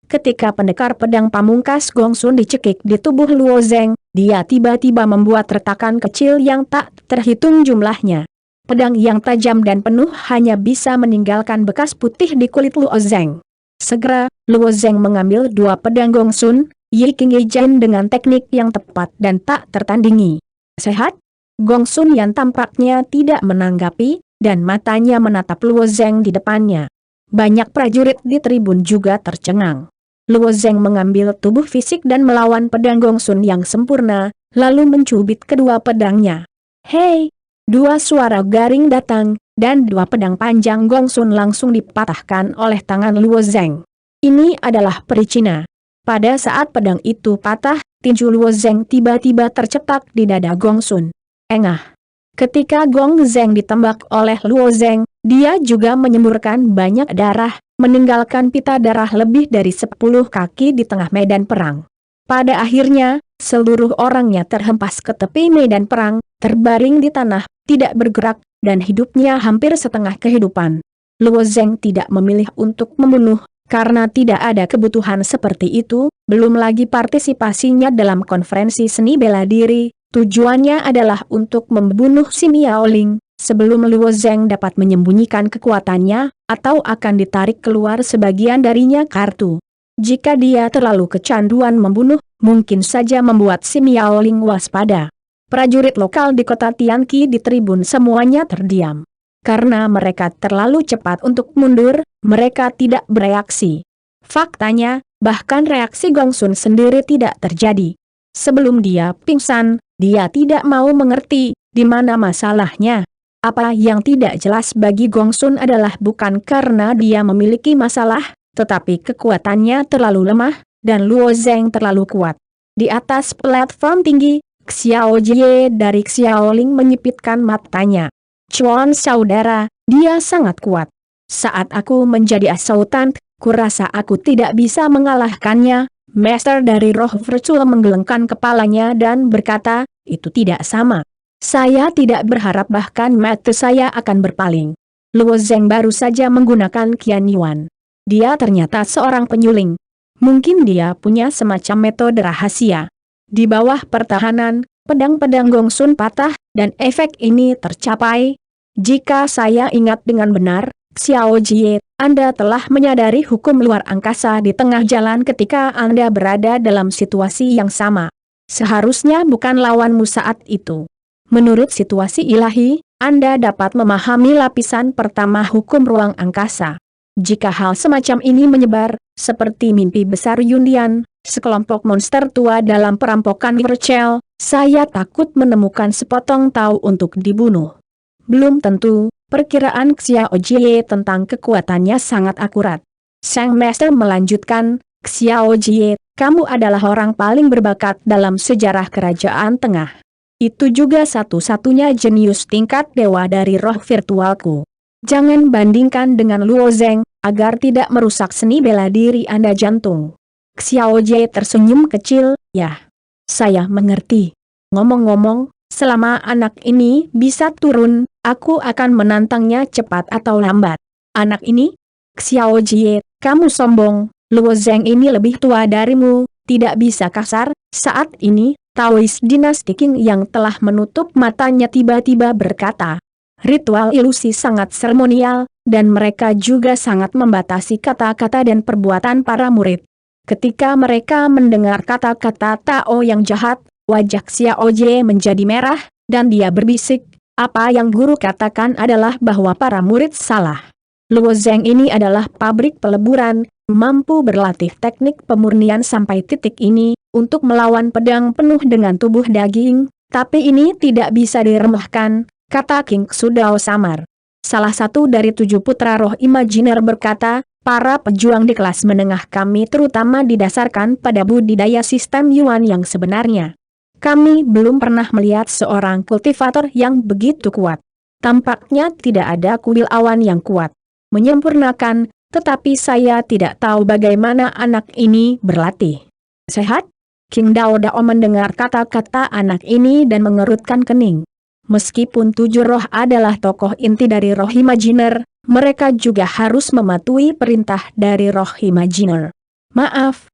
ketika pendekar pedang pamungkas Gongsun dicekik di tubuh Luo Zheng, dia tiba-tiba membuat retakan kecil yang tak terhitung jumlahnya. Pedang yang tajam dan penuh hanya bisa meninggalkan bekas putih di kulit Luo Zheng. Segera, Luo Zheng mengambil dua pedang Gongsun, Yi King Ye Jian dengan teknik yang tepat dan tak tertandingi. Sehat? Gongsun yang tampaknya tidak menanggapi, dan matanya menatap Luo Zheng di depannya. Banyak prajurit di tribun juga tercengang. Luo Zheng mengambil tubuh fisik dan melawan pedang Gongsun yang sempurna, lalu mencubit kedua pedangnya. Hei! Dua suara garing datang, dan dua pedang panjang Gongsun langsung dipatahkan oleh tangan Luo Zheng. Ini adalah peri Cina. Pada saat pedang itu patah, tinju Luo Zheng tiba-tiba tercetak di dada Gongsun. Engah! Ketika Gong Zheng ditembak oleh Luo Zheng, dia juga menyemburkan banyak darah, meninggalkan pita darah lebih dari 10 kaki di tengah medan perang. Pada akhirnya, seluruh orangnya terhempas ke tepi medan perang, terbaring di tanah, tidak bergerak, dan hidupnya hampir setengah kehidupan. Luo Zheng tidak memilih untuk membunuh, Karena tidak ada kebutuhan seperti itu, belum lagi partisipasinya dalam konferensi seni bela diri, tujuannya adalah untuk membunuh si Miaoling, sebelum Luo Zheng dapat menyembunyikan kekuatannya, atau akan ditarik keluar sebagian darinya kartu. Jika dia terlalu kecanduan membunuh, mungkin saja membuat si Miaoling waspada. Prajurit lokal di kota Tianqi di tribun semuanya terdiam. Karena mereka terlalu cepat untuk mundur, mereka tidak bereaksi. Faktanya, bahkan reaksi Gong Sun sendiri tidak terjadi. Sebelum dia pingsan, dia tidak mau mengerti di mana masalahnya. Apa yang tidak jelas bagi Gong Sun adalah bukan karena dia memiliki masalah, tetapi kekuatannya terlalu lemah, dan Luo Zheng terlalu kuat. Di atas platform tinggi, Xiao Jie dari Xiaoling menyipitkan matanya. Chuan saudara, dia sangat kuat. Saat aku menjadi asultan, kurasa aku tidak bisa mengalahkannya. Master dari roh virtual menggelengkan kepalanya dan berkata, itu tidak sama. Saya tidak berharap bahkan mata saya akan berpaling. Luo Zheng baru saja menggunakan Qian Yuan. Dia ternyata seorang penyuling. Mungkin dia punya semacam metode rahasia. Di bawah pertahanan, pedang-pedang Gong Sun patah, dan efek ini tercapai. Jika saya ingat dengan benar, Xiao Jie, Anda telah menyadari hukum luar angkasa di tengah jalan ketika Anda berada dalam situasi yang sama. Seharusnya bukan lawanmu saat itu. Menurut situasi ilahi, Anda dapat memahami lapisan pertama hukum ruang angkasa. Jika hal semacam ini menyebar, seperti mimpi besar Yundian, sekelompok monster tua dalam perampokan virtual, saya takut menemukan sepotong tahu untuk dibunuh. Belum tentu, perkiraan Xiao Jie tentang kekuatannya sangat akurat. Sang Master melanjutkan, Xiao Jie, kamu adalah orang paling berbakat dalam sejarah kerajaan tengah. Itu juga satu-satunya jenius tingkat dewa dari roh virtualku. Jangan bandingkan dengan Luo Zheng, agar tidak merusak seni bela diri Anda jantung. Xiao Jie tersenyum kecil, ya. Saya mengerti. Ngomong-ngomong, selama anak ini bisa turun, aku akan menantangnya cepat atau lambat. Anak ini? Xiao Jie, kamu sombong. Luo Zheng ini lebih tua darimu, tidak bisa kasar. Saat ini, Taoist Dynasty King yang telah menutup matanya tiba-tiba berkata, ritual ilusi sangat seremonial, dan mereka juga sangat membatasi kata-kata dan perbuatan para murid. Ketika mereka mendengar kata-kata Tao yang jahat, wajah Xiao Jie menjadi merah, dan dia berbisik, apa yang guru katakan adalah bahwa para murid salah. Luo Zheng ini adalah pabrik peleburan, mampu berlatih teknik pemurnian sampai titik ini, untuk melawan pedang penuh dengan tubuh daging, tapi ini tidak bisa diremehkan, kata King Sudao samar. Salah satu dari 7 putra roh imajiner berkata, para pejuang di kelas menengah kami terutama didasarkan pada budidaya sistem Yuan yang sebenarnya. Kami belum pernah melihat seorang kultivator yang begitu kuat. Tampaknya tidak ada kuil awan yang kuat. Menyempurnakan, tetapi saya tidak tahu bagaimana anak ini berlatih. Sehat? King Dao Dao mendengar kata-kata anak ini dan mengerutkan kening. Meskipun 7 roh adalah tokoh inti dari roh imajiner, mereka juga harus mematuhi perintah dari roh imajiner. Maaf,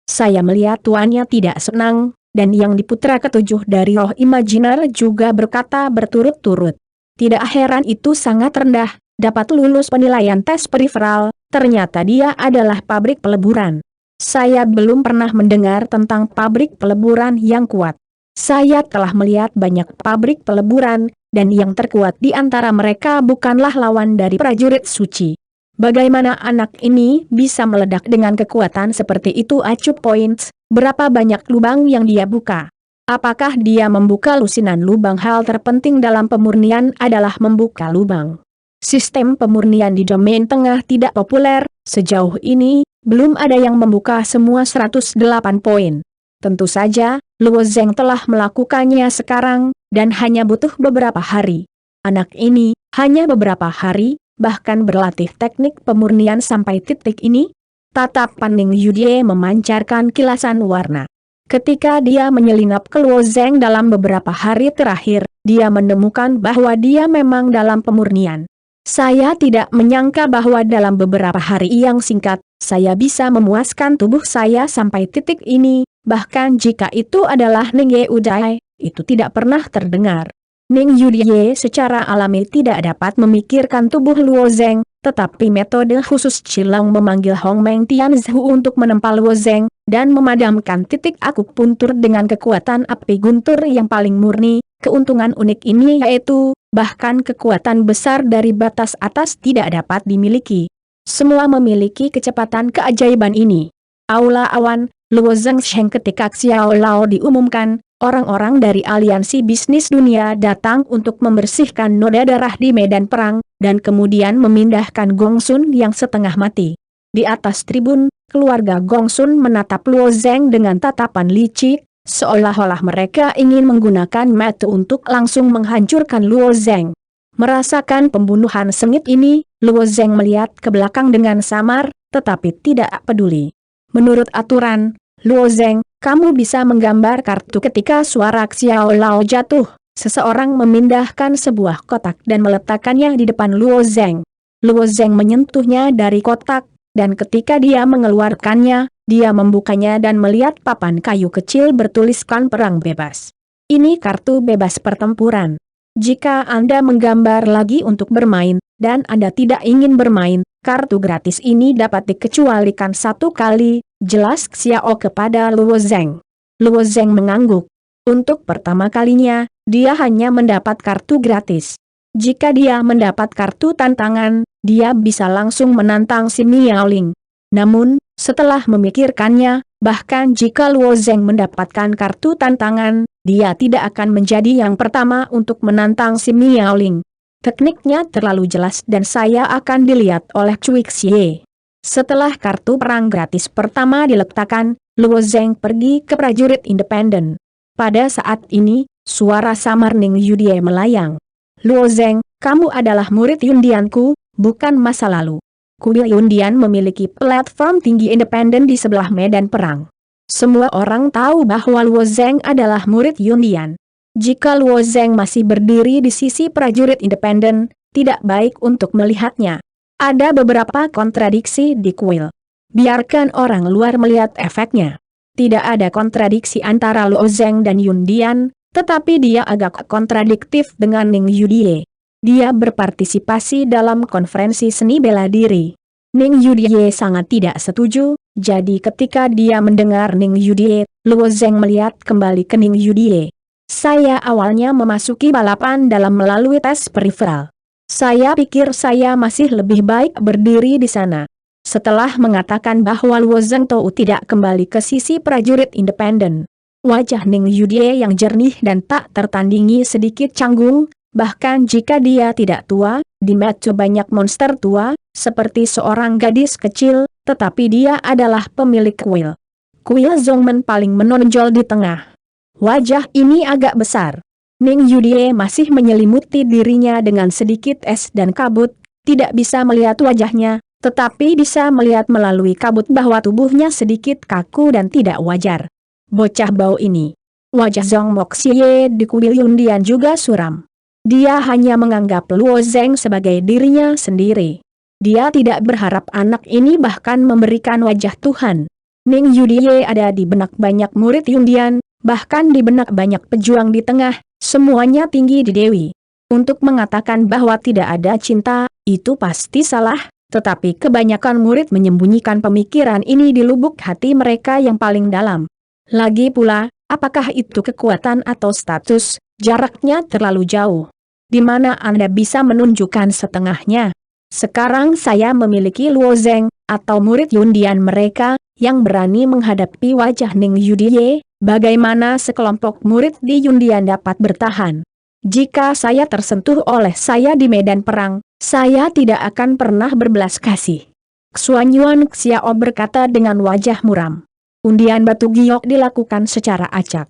saya melihat tuannya tidak senang, dan yang di putra ketujuh dari roh imajiner juga berkata berturut-turut. Tidak heran itu sangat rendah, dapat lulus penilaian tes periferal, ternyata dia adalah pabrik peleburan. Saya belum pernah mendengar tentang pabrik peleburan yang kuat. Saya telah melihat banyak pabrik peleburan, dan yang terkuat di antara mereka bukanlah lawan dari prajurit suci. Bagaimana anak ini bisa meledak dengan kekuatan seperti itu? Acuh points, berapa banyak lubang yang dia buka? Apakah dia membuka lusinan lubang? Hal terpenting dalam pemurnian adalah membuka lubang. Sistem pemurnian di domain tengah tidak populer, sejauh ini, belum ada yang membuka semua 108 poin. Tentu saja, Luo Zheng telah melakukannya sekarang, dan hanya butuh beberapa hari. Anak ini, hanya beberapa hari, bahkan berlatih teknik pemurnian sampai titik ini. Tatapan Ning Yudie memancarkan kilasan warna. Ketika dia menyelinap ke Luo Zheng dalam beberapa hari terakhir, dia menemukan bahwa dia memang dalam pemurnian. Saya tidak menyangka bahwa dalam beberapa hari yang singkat, saya bisa memuaskan tubuh saya sampai titik ini, bahkan jika itu adalah Ning Ye Udai, itu tidak pernah terdengar. Ning Yudie secara alami tidak dapat memikirkan tubuh Luo Zeng, tetapi metode khusus Cilong memanggil Hong Meng Tianzhu untuk menempa Luo Zeng, dan memadamkan titik akupuntur dengan kekuatan api guntur yang paling murni, keuntungan unik ini yaitu, bahkan kekuatan besar dari batas atas tidak dapat dimiliki. Semua memiliki kecepatan keajaiban ini. Aula awan, Luo Zeng Sheng ketika Xiao Lao diumumkan, orang-orang dari aliansi bisnis dunia datang untuk membersihkan noda darah di medan perang, dan kemudian memindahkan Gong Sun yang setengah mati. Di atas tribun, keluarga Gong Sun menatap Luo Zeng dengan tatapan licik, seolah-olah mereka ingin menggunakan mata untuk langsung menghancurkan Luo Zeng. Merasakan pembunuhan sengit ini, Luo Zeng melihat ke belakang dengan samar, tetapi tidak peduli. Menurut aturan, Luo Zeng, kamu bisa menggambar kartu ketika suara Xiao Lao jatuh. Seseorang memindahkan sebuah kotak dan meletakkannya di depan Luo Zeng. Luo Zeng menyentuhnya dari kotak, dan ketika dia mengeluarkannya, dia membukanya dan melihat papan kayu kecil bertuliskan perang bebas. Ini kartu bebas pertempuran. Jika Anda menggambar lagi untuk bermain, dan Anda tidak ingin bermain, kartu gratis ini dapat dikecualikan satu kali, jelas Xiao kepada Luo Zeng. Luo Zeng mengangguk. Untuk pertama kalinya, dia hanya mendapat kartu gratis. Jika dia mendapat kartu tantangan, dia bisa langsung menantang si Miaoling. Namun, setelah memikirkannya, bahkan jika Luo Zeng mendapatkan kartu tantangan, dia tidak akan menjadi yang pertama untuk menantang si Miaoling. Tekniknya terlalu jelas dan saya akan dilihat oleh Cui Xie. Setelah kartu perang gratis pertama diletakkan, Luo Zeng pergi ke prajurit independen. Pada saat ini, suara samar Ning Yudie melayang. Luo Zeng, kamu adalah murid Yundianku, bukan masa lalu. Kuil Yundian memiliki platform tinggi independen di sebelah medan perang. Semua orang tahu bahwa Luo Zeng adalah murid Yundian. Jika Luo Zeng masih berdiri di sisi prajurit independen, tidak baik untuk melihatnya. Ada beberapa kontradiksi di kuil. Biarkan orang luar melihat efeknya. Tidak ada kontradiksi antara Luo Zeng dan Yundian, tetapi dia agak kontradiktif dengan Ning Yudie. Dia berpartisipasi dalam konferensi seni bela diri. Ning Yudie sangat tidak setuju, jadi ketika dia mendengar Ning Yudie, Luo Zeng melihat kembali ke Ning Yudie. Saya awalnya memasuki balapan dalam melalui tes periferal. Saya pikir saya masih lebih baik berdiri di sana. Setelah mengatakan bahwa Luo Zeng Tou tidak kembali ke sisi prajurit independen, wajah Ning Yudie yang jernih dan tak tertandingi sedikit canggung, bahkan jika dia tidak tua, di mata banyak monster tua, seperti seorang gadis kecil, tetapi dia adalah pemilik kuil. Kuil Zongmen paling menonjol di tengah. Wajah ini agak besar. Ning Yudie masih menyelimuti dirinya dengan sedikit es dan kabut, tidak bisa melihat wajahnya, tetapi bisa melihat melalui kabut bahwa tubuhnya sedikit kaku dan tidak wajar. Bocah bau ini. Wajah Zong Moxie di kuil Yundian juga suram. Dia hanya menganggap Luo Zeng sebagai dirinya sendiri. Dia tidak berharap anak ini bahkan memberikan wajah Tuhan. Ning Yudie ada di benak banyak murid Yundian, bahkan di benak banyak pejuang di tengah, semuanya tinggi di Dewi. Untuk mengatakan bahwa tidak ada cinta, itu pasti salah. Tetapi kebanyakan murid menyembunyikan pemikiran ini di lubuk hati mereka yang paling dalam. Lagi pula, apakah itu kekuatan atau status, jaraknya terlalu jauh. Di mana Anda bisa menunjukkan setengahnya? Sekarang saya memiliki Luo Zeng, atau murid Yundian mereka, yang berani menghadapi wajah Ning Yudie, bagaimana sekelompok murid di Yundian dapat bertahan? Jika saya tersentuh oleh saya di medan perang, saya tidak akan pernah berbelas kasih. Xuan Yuan Xiao berkata dengan wajah muram. Undian batu giok dilakukan secara acak.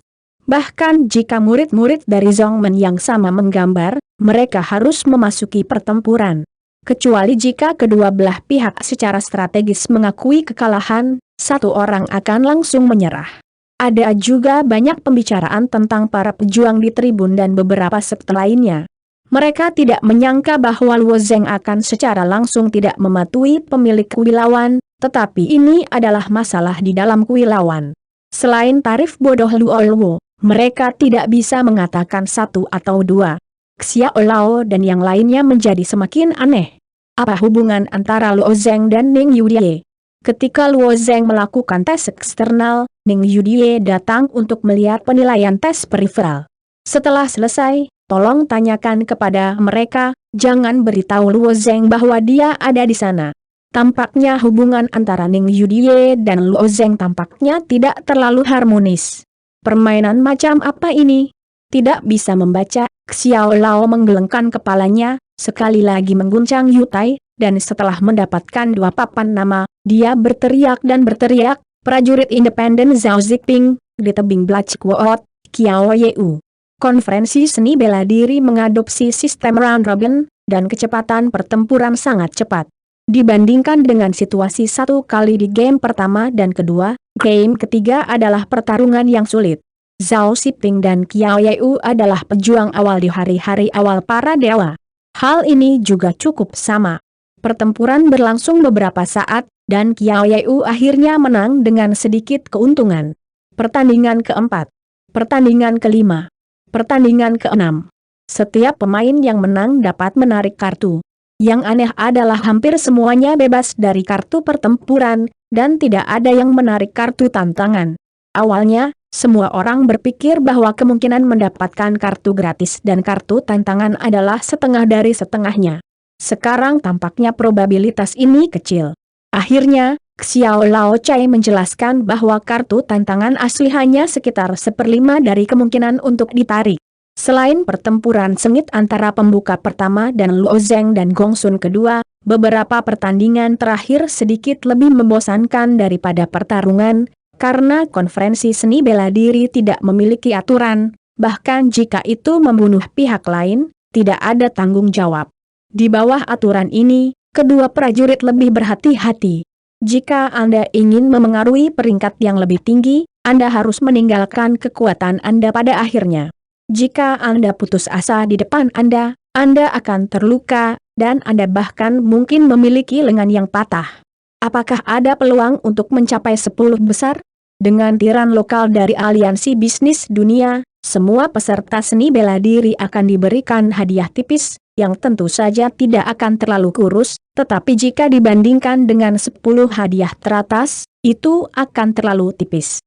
Bahkan jika murid-murid dari Zongmen yang sama menggambar, mereka harus memasuki pertempuran. Kecuali jika kedua belah pihak secara strategis mengakui kekalahan, satu orang akan langsung menyerah. Ada juga banyak pembicaraan tentang para pejuang di tribun dan beberapa sekte lainnya. Mereka tidak menyangka bahwa Luo Zheng akan secara langsung tidak mematuhi pemilik kuilawan, tetapi ini adalah masalah di dalam kuilawan. Selain tarif bodoh Luo Luo, mereka tidak bisa mengatakan satu atau dua. Xiao Lao dan yang lainnya menjadi semakin aneh. Apa hubungan antara Luo Zheng dan Ning Yudie? Ketika Luo Zheng melakukan tes eksternal, Ning Yudie datang untuk melihat penilaian tes periferal. Setelah selesai, tolong tanyakan kepada mereka, jangan beritahu Luo Zheng bahwa dia ada di sana. Tampaknya hubungan antara Ning Yudie dan Luo Zheng tampaknya tidak terlalu harmonis. Permainan macam apa ini? Tidak bisa membaca, Xiao Lao menggelengkan kepalanya, sekali lagi mengguncang Yutai, dan setelah mendapatkan 2 papan nama, dia berteriak dan berteriak, prajurit independen Zhao Ziping, di tebing Blach Kuot, Kiao Yeu. Konferensi seni bela diri mengadopsi sistem round robin, dan kecepatan pertempuran sangat cepat. Dibandingkan dengan situasi satu kali di game pertama dan kedua, game ketiga adalah pertarungan yang sulit. Zhao Ziping dan Kiao Yeu adalah pejuang awal di hari-hari awal para dewa. Hal ini juga cukup sama. Pertempuran berlangsung beberapa saat, dan Kiao Yeu akhirnya menang dengan sedikit keuntungan. Pertandingan keempat. Pertandingan kelima. Pertandingan keenam. Setiap pemain yang menang dapat menarik kartu. Yang aneh adalah hampir semuanya bebas dari kartu pertempuran, dan tidak ada yang menarik kartu tantangan. Awalnya, semua orang berpikir bahwa kemungkinan mendapatkan kartu gratis dan kartu tantangan adalah setengah dari setengahnya. Sekarang tampaknya probabilitas ini kecil. Akhirnya, Xiao Lao Chai menjelaskan bahwa kartu tantangan asli hanya sekitar 1/5 dari kemungkinan untuk ditarik. Selain pertempuran sengit antara pembuka pertama dan Luo Zheng dan Gong Sun kedua, beberapa pertandingan terakhir sedikit lebih membosankan daripada pertarungan, karena konferensi seni bela diri tidak memiliki aturan, bahkan jika itu membunuh pihak lain, tidak ada tanggung jawab. Di bawah aturan ini, kedua prajurit lebih berhati-hati. Jika Anda ingin memengaruhi peringkat yang lebih tinggi, Anda harus meninggalkan kekuatan Anda pada akhirnya. Jika Anda putus asa di depan Anda akan terluka, dan Anda bahkan mungkin memiliki lengan yang patah. Apakah ada peluang untuk mencapai 10 besar? Dengan tiran lokal dari aliansi bisnis dunia, semua peserta seni bela diri akan diberikan hadiah tipis, yang tentu saja tidak akan terlalu kurus, tetapi jika dibandingkan dengan 10 hadiah teratas, itu akan terlalu tipis.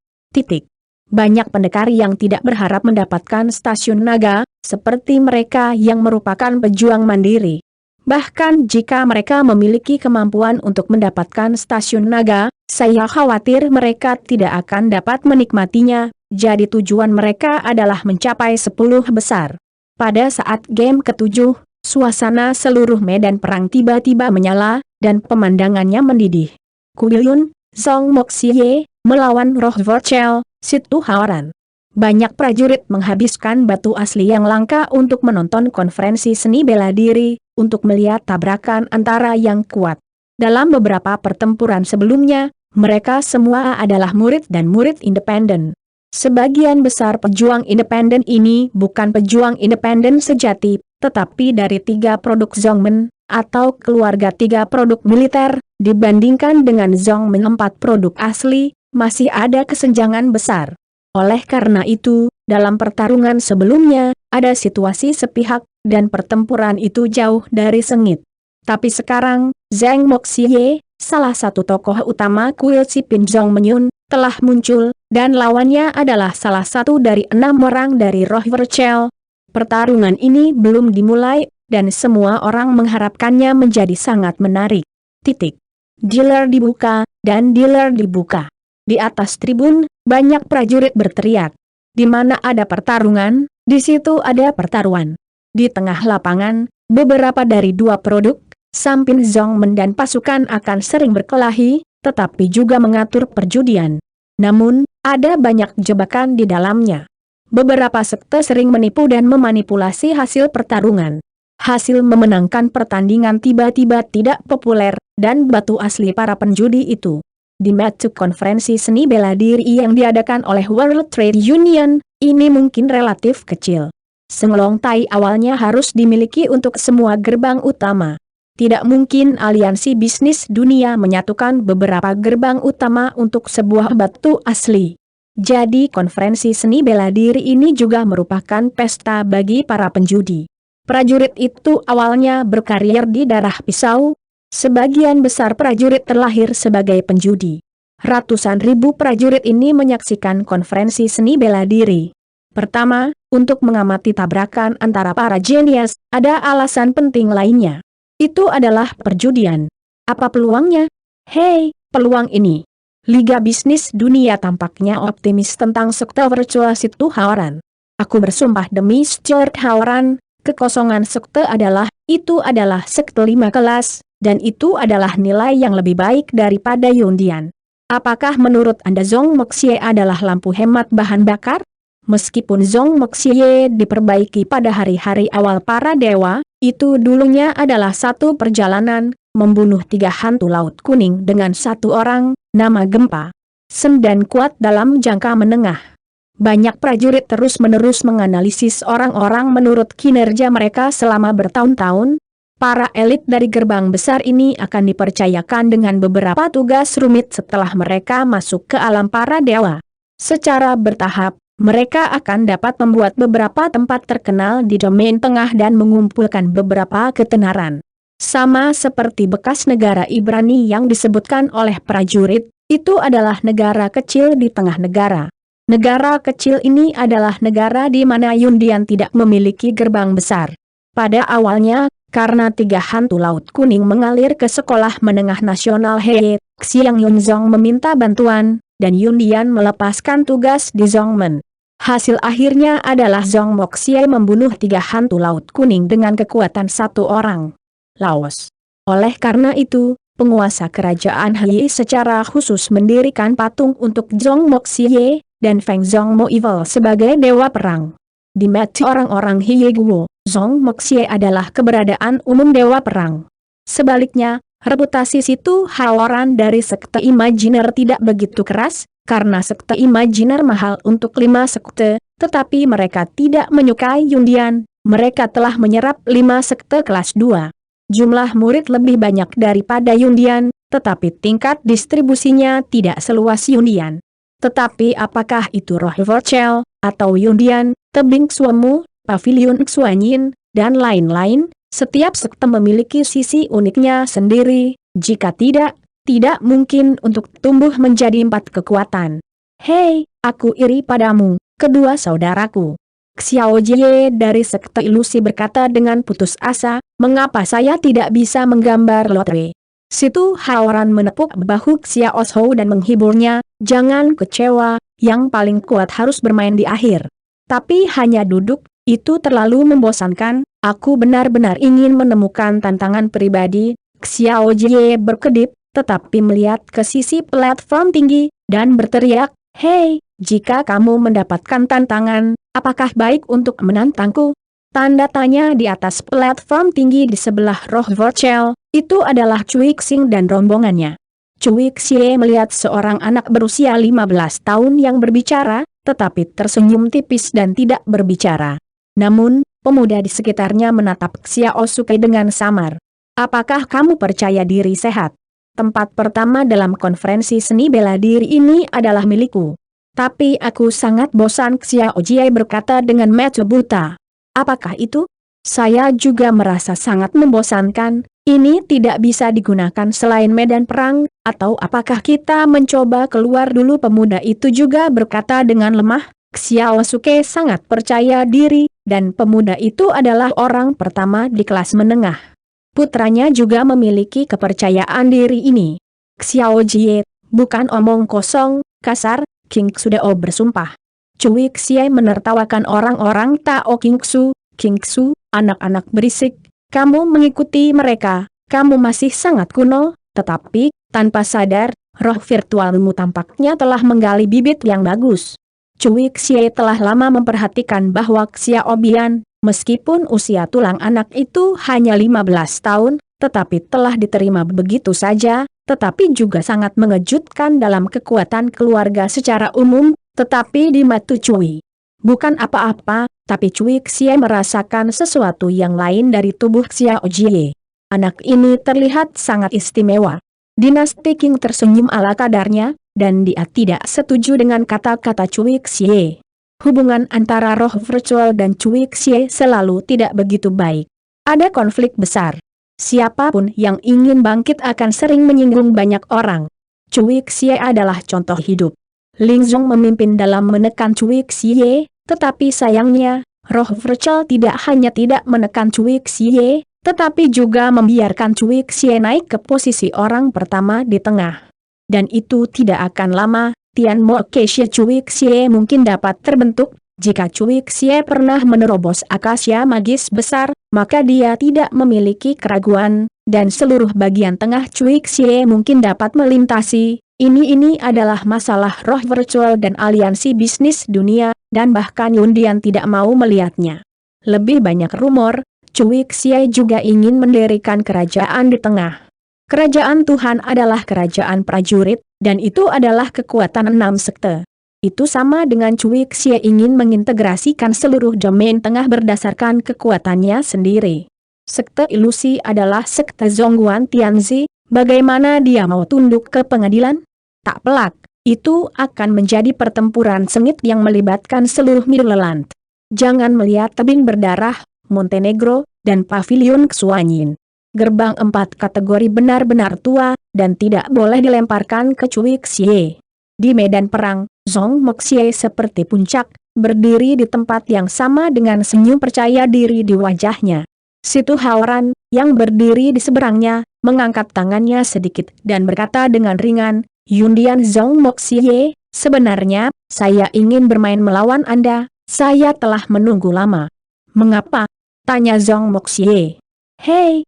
Banyak pendekar yang tidak berharap mendapatkan stasiun naga, seperti mereka yang merupakan pejuang mandiri. Bahkan jika mereka memiliki kemampuan untuk mendapatkan stasiun naga, saya khawatir mereka tidak akan dapat menikmatinya, jadi tujuan mereka adalah mencapai 10 besar. Pada saat game ke-7, suasana seluruh medan perang tiba-tiba menyala, dan pemandangannya mendidih. Kuilun, Zhong Moxie, melawan Roh Vorchel, Situ Haoran. Banyak prajurit menghabiskan batu asli yang langka untuk menonton konferensi seni bela diri, untuk melihat tabrakan antara yang kuat. Dalam beberapa pertempuran sebelumnya, mereka semua adalah murid dan murid independen. Sebagian besar pejuang independen ini bukan pejuang independen sejati, tetapi dari 3 produk Zhongmen, atau keluarga 3 produk militer, dibandingkan dengan Zhongmen 4 produk asli, masih ada kesenjangan besar. Oleh karena itu, dalam pertarungan sebelumnya, ada situasi sepihak, dan pertempuran itu jauh dari sengit. Tapi sekarang, Zheng Moxie, salah satu tokoh utama kuil Cipin Zhongmenyun, telah muncul, dan lawannya adalah salah satu dari 6 orang dari Roh Vorchel. Pertarungan ini belum dimulai, dan semua orang mengharapkannya menjadi sangat menarik. Dealer dibuka, dan dealer dibuka. Di atas tribun, banyak prajurit berteriak. Di mana ada pertarungan, di situ ada pertaruhan. Di tengah lapangan, beberapa dari 2 produk, Sampin Zhongmen dan pasukan akan sering berkelahi, tetapi juga mengatur perjudian. Namun, ada banyak jebakan di dalamnya. Beberapa sekte sering menipu dan memanipulasi hasil pertarungan. Hasil memenangkan pertandingan tiba-tiba tidak populer, dan batu asli para penjudi itu. Di matu konferensi seni bela diri yang diadakan oleh World Trade Union, ini mungkin relatif kecil. Senglong Tai awalnya harus dimiliki untuk semua gerbang utama. Tidak mungkin aliansi bisnis dunia menyatukan beberapa gerbang utama untuk sebuah batu asli. Jadi konferensi seni bela diri ini juga merupakan pesta bagi para penjudi. Prajurit itu awalnya berkarier di darah pisau. Sebagian besar prajurit terlahir sebagai penjudi. Ratusan ribu prajurit ini menyaksikan konferensi seni bela diri. Pertama, untuk mengamati tabrakan antara para jenius, ada alasan penting lainnya. Itu adalah perjudian. Apa peluangnya? Hei, peluang ini. Liga Bisnis Dunia tampaknya optimis tentang sekte virtual Situ Haoran. Aku bersumpah demi Stuart Haoran, kekosongan sekte itu adalah sekte 5 kelas, dan itu adalah nilai yang lebih baik daripada Yundian. Apakah menurut Anda Zhong Moxie adalah lampu hemat bahan bakar? Meskipun Zhong Moxie diperbaiki pada hari-hari awal para dewa, itu dulunya adalah satu perjalanan, membunuh 3 hantu laut kuning dengan 1 orang, nama Gempa. Sen dan kuat dalam jangka menengah. Banyak prajurit terus-menerus menganalisis orang-orang menurut kinerja mereka selama bertahun-tahun. Para elit dari gerbang besar ini akan dipercayakan dengan beberapa tugas rumit setelah mereka masuk ke alam para dewa. Secara bertahap, mereka akan dapat membuat beberapa tempat terkenal di domain tengah dan mengumpulkan beberapa ketenaran. Sama seperti bekas negara Ibrani yang disebutkan oleh prajurit, itu adalah negara kecil di tengah negara. Negara kecil ini adalah negara di mana Yundian tidak memiliki gerbang besar. Pada awalnya, karena 3 hantu laut kuning mengalir ke sekolah menengah nasional Heye, Xiang Yunzong meminta bantuan, dan Yundian melepaskan tugas di Zhongmen. Hasil akhirnya adalah Zhong Moxie membunuh 3 hantu laut kuning dengan kekuatan 1 orang. Laos. Oleh karena itu, penguasa kerajaan Heye secara khusus mendirikan patung untuk Zhong Moxie dan Feng Zhongmo Evil sebagai dewa perang. Di mata orang-orang Heye Guo, Zhong Moxie adalah keberadaan umum dewa perang. Sebaliknya, reputasi Situ Haoran dari sekte imajiner tidak begitu keras, karena sekte imajiner mahal untuk 5 sekte, tetapi mereka tidak menyukai Yundian. Mereka telah menyerap 5 sekte kelas 2. Jumlah murid lebih banyak daripada Yundian, tetapi tingkat distribusinya tidak seluas Yundian. Tetapi apakah itu roh virtual, atau Yundian, tebing Suemu, pavilion Xuanyin, dan lain-lain? Setiap sekte memiliki sisi uniknya sendiri. Jika tidak mungkin untuk tumbuh menjadi 4 kekuatan. Hei, aku iri padamu, kedua saudaraku. Xiao Jie dari sekte ilusi berkata dengan putus asa, mengapa saya tidak bisa menggambar lotre? Situ Haoran menepuk bahu Xiao Shou dan menghiburnya, jangan kecewa, yang paling kuat harus bermain di akhir. Tapi hanya duduk, itu terlalu membosankan, aku benar-benar ingin menemukan tantangan pribadi. Xiao Jie berkedip, tetapi melihat ke sisi platform tinggi, dan berteriak, hei, jika kamu mendapatkan tantangan, apakah baik untuk menantangku? Tanda tanya di atas platform tinggi di sebelah roh virtual, itu adalah Cui Xing dan rombongannya. Cui Xie melihat seorang anak berusia 15 tahun yang berbicara, tetapi tersenyum tipis dan tidak berbicara. Namun, pemuda di sekitarnya menatap Xiao Suke dengan samar. Apakah kamu percaya diri sehat? Tempat pertama dalam konferensi seni bela diri ini adalah milikku. Tapi aku sangat bosan, Xiao Jie berkata dengan mata buta. Apakah itu? Saya juga merasa sangat membosankan, ini tidak bisa digunakan selain medan perang, atau apakah kita mencoba keluar dulu? Pemuda itu juga berkata dengan lemah. Xiao Suke sangat percaya diri, dan pemuda itu adalah orang pertama di kelas menengah. Putranya juga memiliki kepercayaan diri ini. Xiao Jie, bukan omong kosong, kasar, King Xudao bersumpah. Cui Xie menertawakan orang-orang Tao King Xu, anak-anak berisik, kamu mengikuti mereka, kamu masih sangat kuno, tetapi, tanpa sadar, roh virtualmu tampaknya telah menggali bibit yang bagus. Cui Xie telah lama memperhatikan bahwa Xiao Bian, meskipun usia tulang anak itu hanya 15 tahun, tetapi telah diterima begitu saja, tetapi juga sangat mengejutkan dalam kekuatan keluarga secara umum, tetapi di mata Cui Bukan apa-apa, tapi Cui Xie merasakan sesuatu yang lain dari tubuh Xiao Jie. Anak ini terlihat sangat istimewa. Dinasti Qing tersenyum ala kadarnya, dan dia tidak setuju dengan kata-kata Cui Xie. Hubungan antara roh virtual dan Cui Xie selalu tidak begitu baik. Ada konflik besar. Siapapun yang ingin bangkit akan sering menyinggung banyak orang. Cui Xie adalah contoh hidup. Ling Zhong memimpin dalam menekan Cui Xie, tetapi sayangnya, roh virtual tidak hanya tidak menekan Cui Xie, tetapi juga membiarkan Cui Xie naik ke posisi orang pertama di tengah. Dan itu tidak akan lama, Tian Mo Keisha Cui Xie mungkin dapat terbentuk. Jika Cui Xie pernah menerobos akasia magis besar, maka dia tidak memiliki keraguan, dan seluruh bagian tengah Cui Xie mungkin dapat melintasi. Ini adalah masalah roh virtual dan aliansi bisnis dunia, dan bahkan Yundian tidak mau melihatnya. Lebih banyak rumor, Cui Xie juga ingin mendirikan kerajaan di tengah. Kerajaan Tuhan adalah kerajaan prajurit, dan itu adalah kekuatan 6 sekte. Itu sama dengan Cui Xie ingin mengintegrasikan seluruh domain tengah berdasarkan kekuatannya sendiri. Sekte ilusi adalah sekte Zhongguan Tianzi, bagaimana dia mau tunduk ke pengadilan? Tak pelak, itu akan menjadi pertempuran sengit yang melibatkan seluruh Midland. Jangan melihat tebing berdarah, Montenegro, dan Pavilion Xuanyin. Gerbang 4 kategori benar-benar tua, dan tidak boleh dilemparkan ke Cui Xie. Di medan perang, Zhong Moxie seperti puncak, berdiri di tempat yang sama dengan senyum percaya diri di wajahnya. Situ Haoran, yang berdiri di seberangnya, mengangkat tangannya sedikit dan berkata dengan ringan, Yundian Zhong Moxie, sebenarnya, saya ingin bermain melawan Anda, saya telah menunggu lama. Mengapa? Tanya Zhong Moxie. Hei,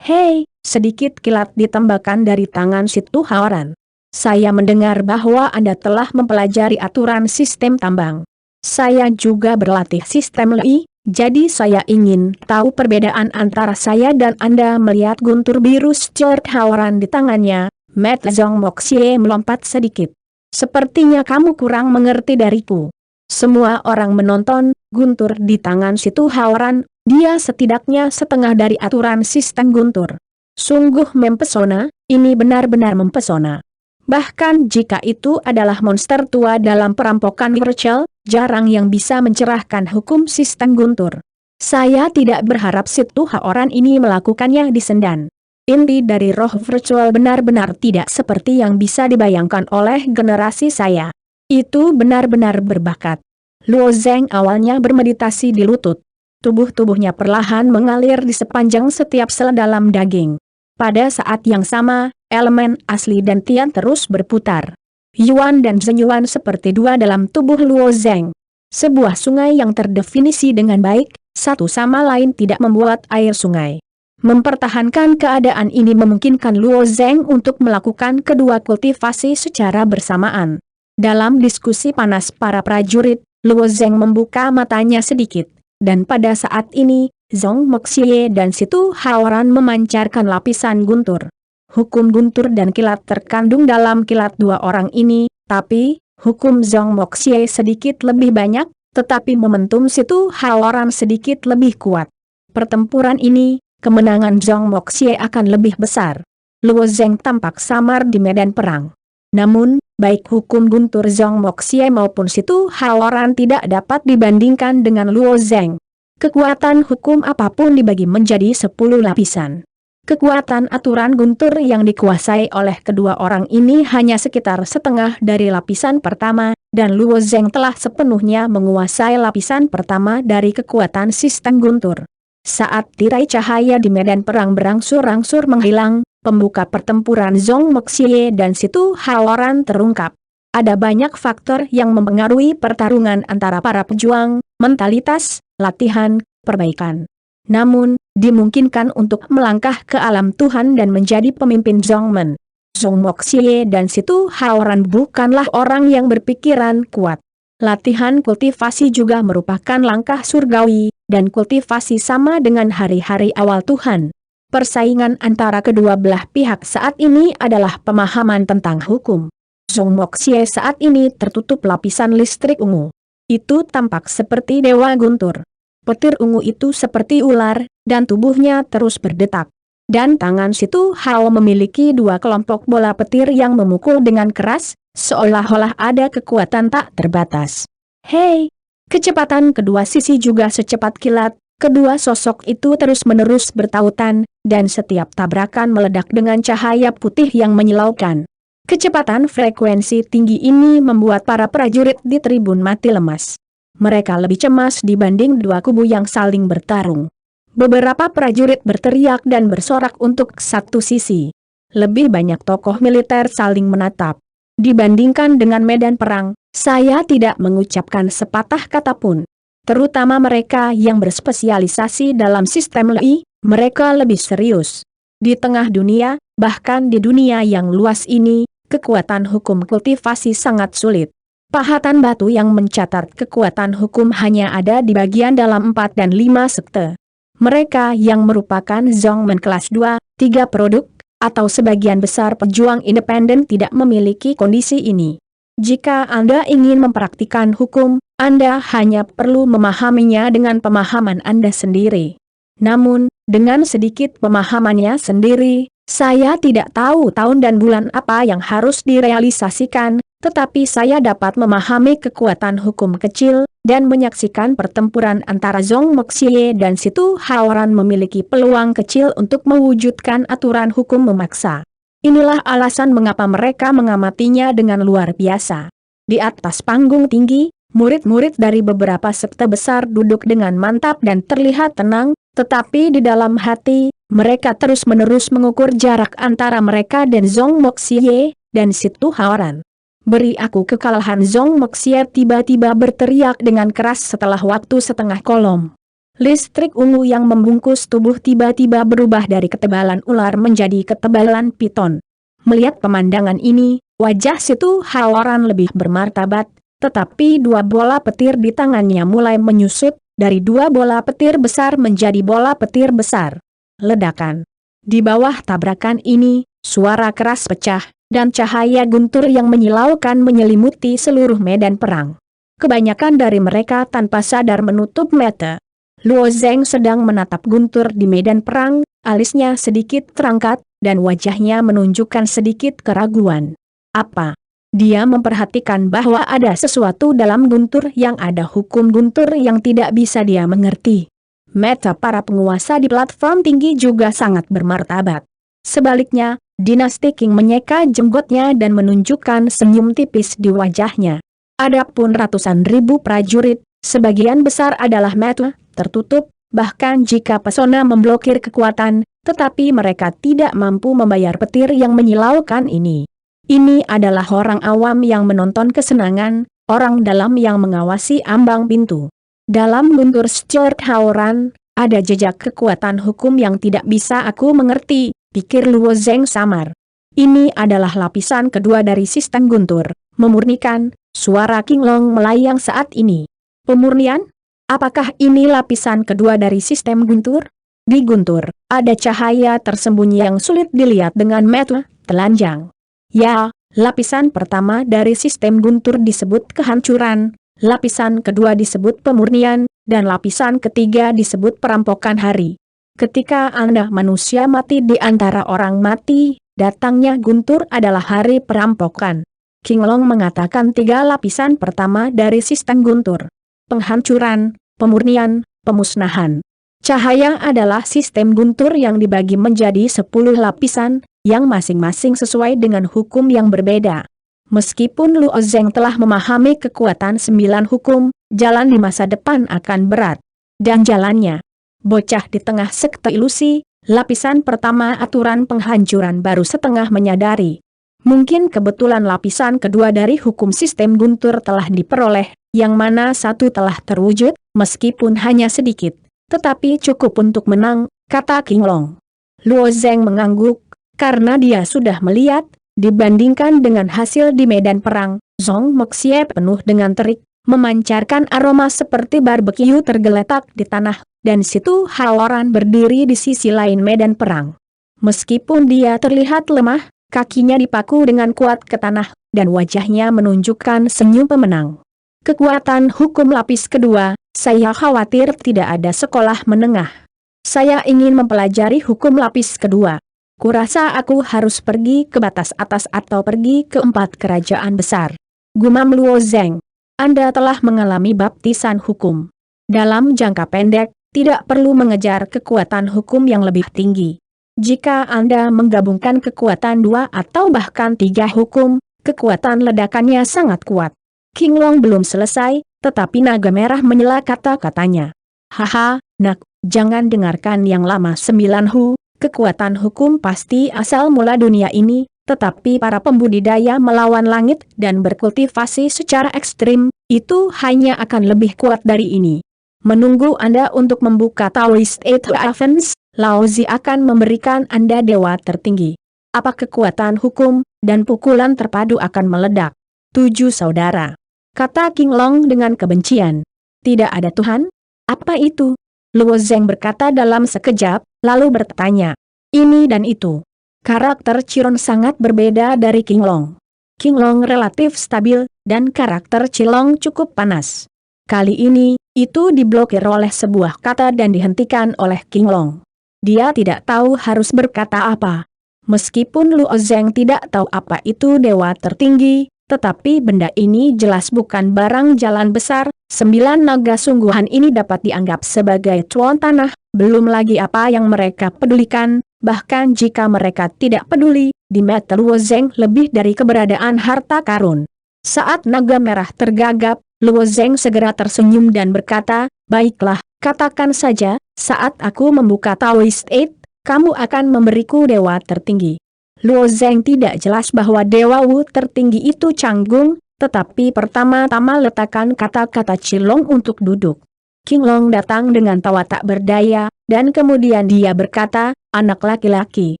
sedikit kilat ditembakkan dari tangan Situ Haoran. Saya mendengar bahwa Anda telah mempelajari aturan sistem tambang. Saya juga berlatih sistem Lei, jadi saya ingin tahu perbedaan antara saya dan Anda. Melihat guntur biru Stuart Haoran di tangannya, mata Zhong Moxie melompat sedikit. Sepertinya kamu kurang mengerti dariku. Semua orang menonton guntur di tangan Situ Haoran, dia setidaknya setengah dari aturan sistem guntur. Sungguh mempesona, ini benar-benar mempesona. Bahkan jika itu adalah monster tua dalam perampokan virtual, jarang yang bisa mencerahkan hukum sistem guntur. Saya tidak berharap Situ Haoran ini melakukannya di Sendan. Inti dari roh virtual benar-benar tidak seperti yang bisa dibayangkan oleh generasi saya. Itu benar-benar berbakat. Luo Zheng awalnya bermeditasi di lutut. Tubuh-tubuhnya perlahan mengalir di sepanjang setiap sel dalam daging. Pada saat yang sama, elemen asli dan Tian terus berputar. Yuan dan Zhenyuan seperti dua dalam tubuh Luo Zheng. Sebuah sungai yang terdefinisi dengan baik, satu sama lain tidak membuat air sungai. Mempertahankan keadaan ini memungkinkan Luo Zheng untuk melakukan kedua kultivasi secara bersamaan. Dalam diskusi panas para prajurit, Luo Zheng membuka matanya sedikit. Dan pada saat ini, Zhong Moxie dan Situ Haoran memancarkan lapisan guntur. Hukum guntur dan kilat terkandung dalam kilat dua orang ini, tapi, hukum Zhong Moxie sedikit lebih banyak, tetapi momentum Situ Haoran sedikit lebih kuat. Pertempuran ini, kemenangan Zhong Moxie akan lebih besar. Luo Zheng tampak samar di medan perang. Namun, baik hukum guntur Zhong Moxie maupun Situ Haoran tidak dapat dibandingkan dengan Luo Zheng. Kekuatan hukum apapun dibagi menjadi 10 lapisan. Kekuatan aturan guntur yang dikuasai oleh kedua orang ini hanya sekitar setengah dari lapisan pertama, dan Luo Zheng telah sepenuhnya menguasai lapisan pertama dari kekuatan sistem guntur. Saat tirai cahaya di medan perang berangsur-angsur menghilang, pembuka pertempuran Zhong Moxie dan Situ Haoran terungkap. Ada banyak faktor yang mempengaruhi pertarungan antara para pejuang, mentalitas, latihan, perbaikan. Namun, dimungkinkan untuk melangkah ke alam Tuhan dan menjadi pemimpin Zhongmen. Zhong Moxie dan Situ Haoran bukanlah orang yang berpikiran kuat. Latihan kultivasi juga merupakan langkah surgawi, dan kultivasi sama dengan hari-hari awal Tuhan. Persaingan antara kedua belah pihak saat ini adalah pemahaman tentang hukum. Zhong Moxie saat ini tertutup lapisan listrik ungu. Itu tampak seperti Dewa Guntur. Petir ungu itu seperti ular, dan tubuhnya terus berdetak. Dan tangan Situ Hao memiliki dua kelompok bola petir yang memukul dengan keras, seolah-olah ada kekuatan tak terbatas. Hei! Kecepatan kedua sisi juga secepat kilat. Kedua sosok itu terus-menerus bertautan, dan setiap tabrakan meledak dengan cahaya putih yang menyilaukan. Kecepatan frekuensi tinggi ini membuat para prajurit di tribun mati lemas. Mereka lebih cemas dibanding dua kubu yang saling bertarung. Beberapa prajurit berteriak dan bersorak untuk satu sisi. Lebih banyak tokoh militer saling menatap. Dibandingkan dengan medan perang, saya tidak mengucapkan sepatah kata pun. Terutama mereka yang berspesialisasi dalam sistem LI, mereka lebih serius. Di tengah dunia, bahkan di dunia yang luas ini, kekuatan hukum kultivasi sangat sulit. Pahatan batu yang mencatat kekuatan hukum hanya ada di bagian dalam 4 dan 5 sekte. Mereka yang merupakan Zongmen kelas 2, 3 produk, atau sebagian besar pejuang independen tidak memiliki kondisi ini. Jika Anda ingin mempraktikkan hukum, Anda hanya perlu memahaminya dengan pemahaman Anda sendiri. Namun, dengan sedikit pemahamannya sendiri, saya tidak tahu tahun dan bulan apa yang harus direalisasikan, tetapi saya dapat memahami kekuatan hukum kecil, dan menyaksikan pertempuran antara Zong Moxie dan Situ Haoran memiliki peluang kecil untuk mewujudkan aturan hukum memaksa. Inilah alasan mengapa mereka mengamatinya dengan luar biasa. Di atas panggung tinggi, murid-murid dari beberapa sekte besar duduk dengan mantap dan terlihat tenang, tetapi di dalam hati, mereka terus-menerus mengukur jarak antara mereka dan Zong Moxie dan Situ Haoran. Beri aku kekalahan! Zong Moxie tiba-tiba berteriak dengan keras setelah waktu setengah kolom. Listrik ungu yang membungkus tubuh tiba-tiba berubah dari ketebalan ular menjadi ketebalan piton. Melihat pemandangan ini, wajah Situ Haoran lebih bermartabat, tetapi dua bola petir di tangannya mulai menyusut, dari dua bola petir besar menjadi bola petir besar. Ledakan. Di bawah tabrakan ini, suara keras pecah, dan cahaya guntur yang menyilaukan menyelimuti seluruh medan perang. Kebanyakan dari mereka tanpa sadar menutup mata. Luo Zeng sedang menatap guntur di medan perang, alisnya sedikit terangkat, dan wajahnya menunjukkan sedikit keraguan. Apa? Dia memperhatikan bahwa ada sesuatu dalam guntur yang ada hukum guntur yang tidak bisa dia mengerti. Mata para penguasa di platform tinggi juga sangat bermartabat. Sebaliknya, Dinasti King menyeka jenggotnya dan menunjukkan senyum tipis di wajahnya. Adapun ratusan ribu prajurit, sebagian besar adalah mata tertutup, bahkan jika pesona memblokir kekuatan, tetapi mereka tidak mampu membayar petir yang menyilaukan ini. Ini adalah orang awam yang menonton kesenangan, orang dalam yang mengawasi ambang pintu. Dalam guntur Stuart Haoran, ada jejak kekuatan hukum yang tidak bisa aku mengerti, pikir Luo Zeng samar. Ini adalah lapisan kedua dari sistem guntur, memurnikan. Suara King Long melayang saat ini. Pemurnian? Apakah ini lapisan kedua dari sistem guntur? Di guntur, ada cahaya tersembunyi yang sulit dilihat dengan mata telanjang. Ya, lapisan pertama dari sistem guntur disebut kehancuran, lapisan kedua disebut pemurnian, dan lapisan ketiga disebut perampokan hari. Ketika Anda manusia mati di antara orang mati, datangnya guntur adalah hari perampokan. King Long mengatakan tiga lapisan pertama dari sistem guntur. Penghancuran, pemurnian, pemusnahan. Cahaya adalah sistem guntur yang dibagi menjadi 10 lapisan, yang masing-masing sesuai dengan hukum yang berbeda. Meskipun Luo Zeng telah memahami kekuatan 9 hukum, jalan di masa depan akan berat. Dan jalannya. Bocah di tengah sekte ilusi, lapisan pertama aturan penghancuran baru setengah menyadari. Mungkin kebetulan lapisan kedua dari hukum sistem guntur telah diperoleh, yang mana satu telah terwujud, meskipun hanya sedikit, tetapi cukup untuk menang, kata King Long. Luo Zeng mengangguk, karena dia sudah melihat, dibandingkan dengan hasil di medan perang, Zong Moxie penuh dengan terik, memancarkan aroma seperti barbeque tergeletak di tanah, dan Situ Haoran berdiri di sisi lain medan perang. Meskipun dia terlihat lemah, kakinya dipaku dengan kuat ke tanah, dan wajahnya menunjukkan senyum pemenang. Kekuatan hukum lapis kedua, saya khawatir tidak ada sekolah menengah. Saya ingin mempelajari hukum lapis kedua. Kurasa aku harus pergi ke batas atas atau pergi ke 4 kerajaan besar. Gumam Luo Zeng. Anda telah mengalami baptisan hukum. Dalam jangka pendek, tidak perlu mengejar kekuatan hukum yang lebih tinggi. Jika Anda menggabungkan kekuatan 2 atau bahkan 3 hukum, kekuatan ledakannya sangat kuat. King Long belum selesai, tetapi naga merah menyela kata-katanya. Haha, nak, jangan dengarkan yang lama 9 hu, kekuatan hukum pasti asal mula dunia ini, tetapi para pembudidaya melawan langit dan berkultivasi secara ekstrim, itu hanya akan lebih kuat dari ini. Menunggu Anda untuk membuka Taoist Eight Heavens, Lao Zi akan memberikan Anda dewa tertinggi. Apa kekuatan hukum dan pukulan terpadu akan meledak? 7 saudara. Kata King Long dengan kebencian. Tidak ada Tuhan? Apa itu? Luo Zeng berkata dalam sekejap, lalu bertanya. Ini dan itu. Karakter Chiron sangat berbeda dari King Long. King Long relatif stabil, dan karakter Chilong cukup panas. Kali ini, itu diblokir oleh sebuah kata dan dihentikan oleh King Long. Dia tidak tahu harus berkata apa. Meskipun Luo Zeng tidak tahu apa itu dewa tertinggi, tetapi benda ini jelas bukan barang jalan besar. 9 naga sungguhan ini dapat dianggap sebagai tuan tanah, belum lagi apa yang mereka pedulikan. Bahkan jika mereka tidak peduli, di mata Luo Zeng lebih dari keberadaan harta karun. Saat naga merah tergagap, Luo Zeng segera tersenyum dan berkata, baiklah, katakan saja, saat aku membuka Taoist Eight, kamu akan memberiku dewa tertinggi. Luo Zeng tidak jelas bahwa dewa Wu tertinggi itu canggung, tetapi pertama-tama letakkan kata-kata Chilong untuk duduk. King Long datang dengan tawa tak berdaya, dan kemudian dia berkata, anak laki-laki.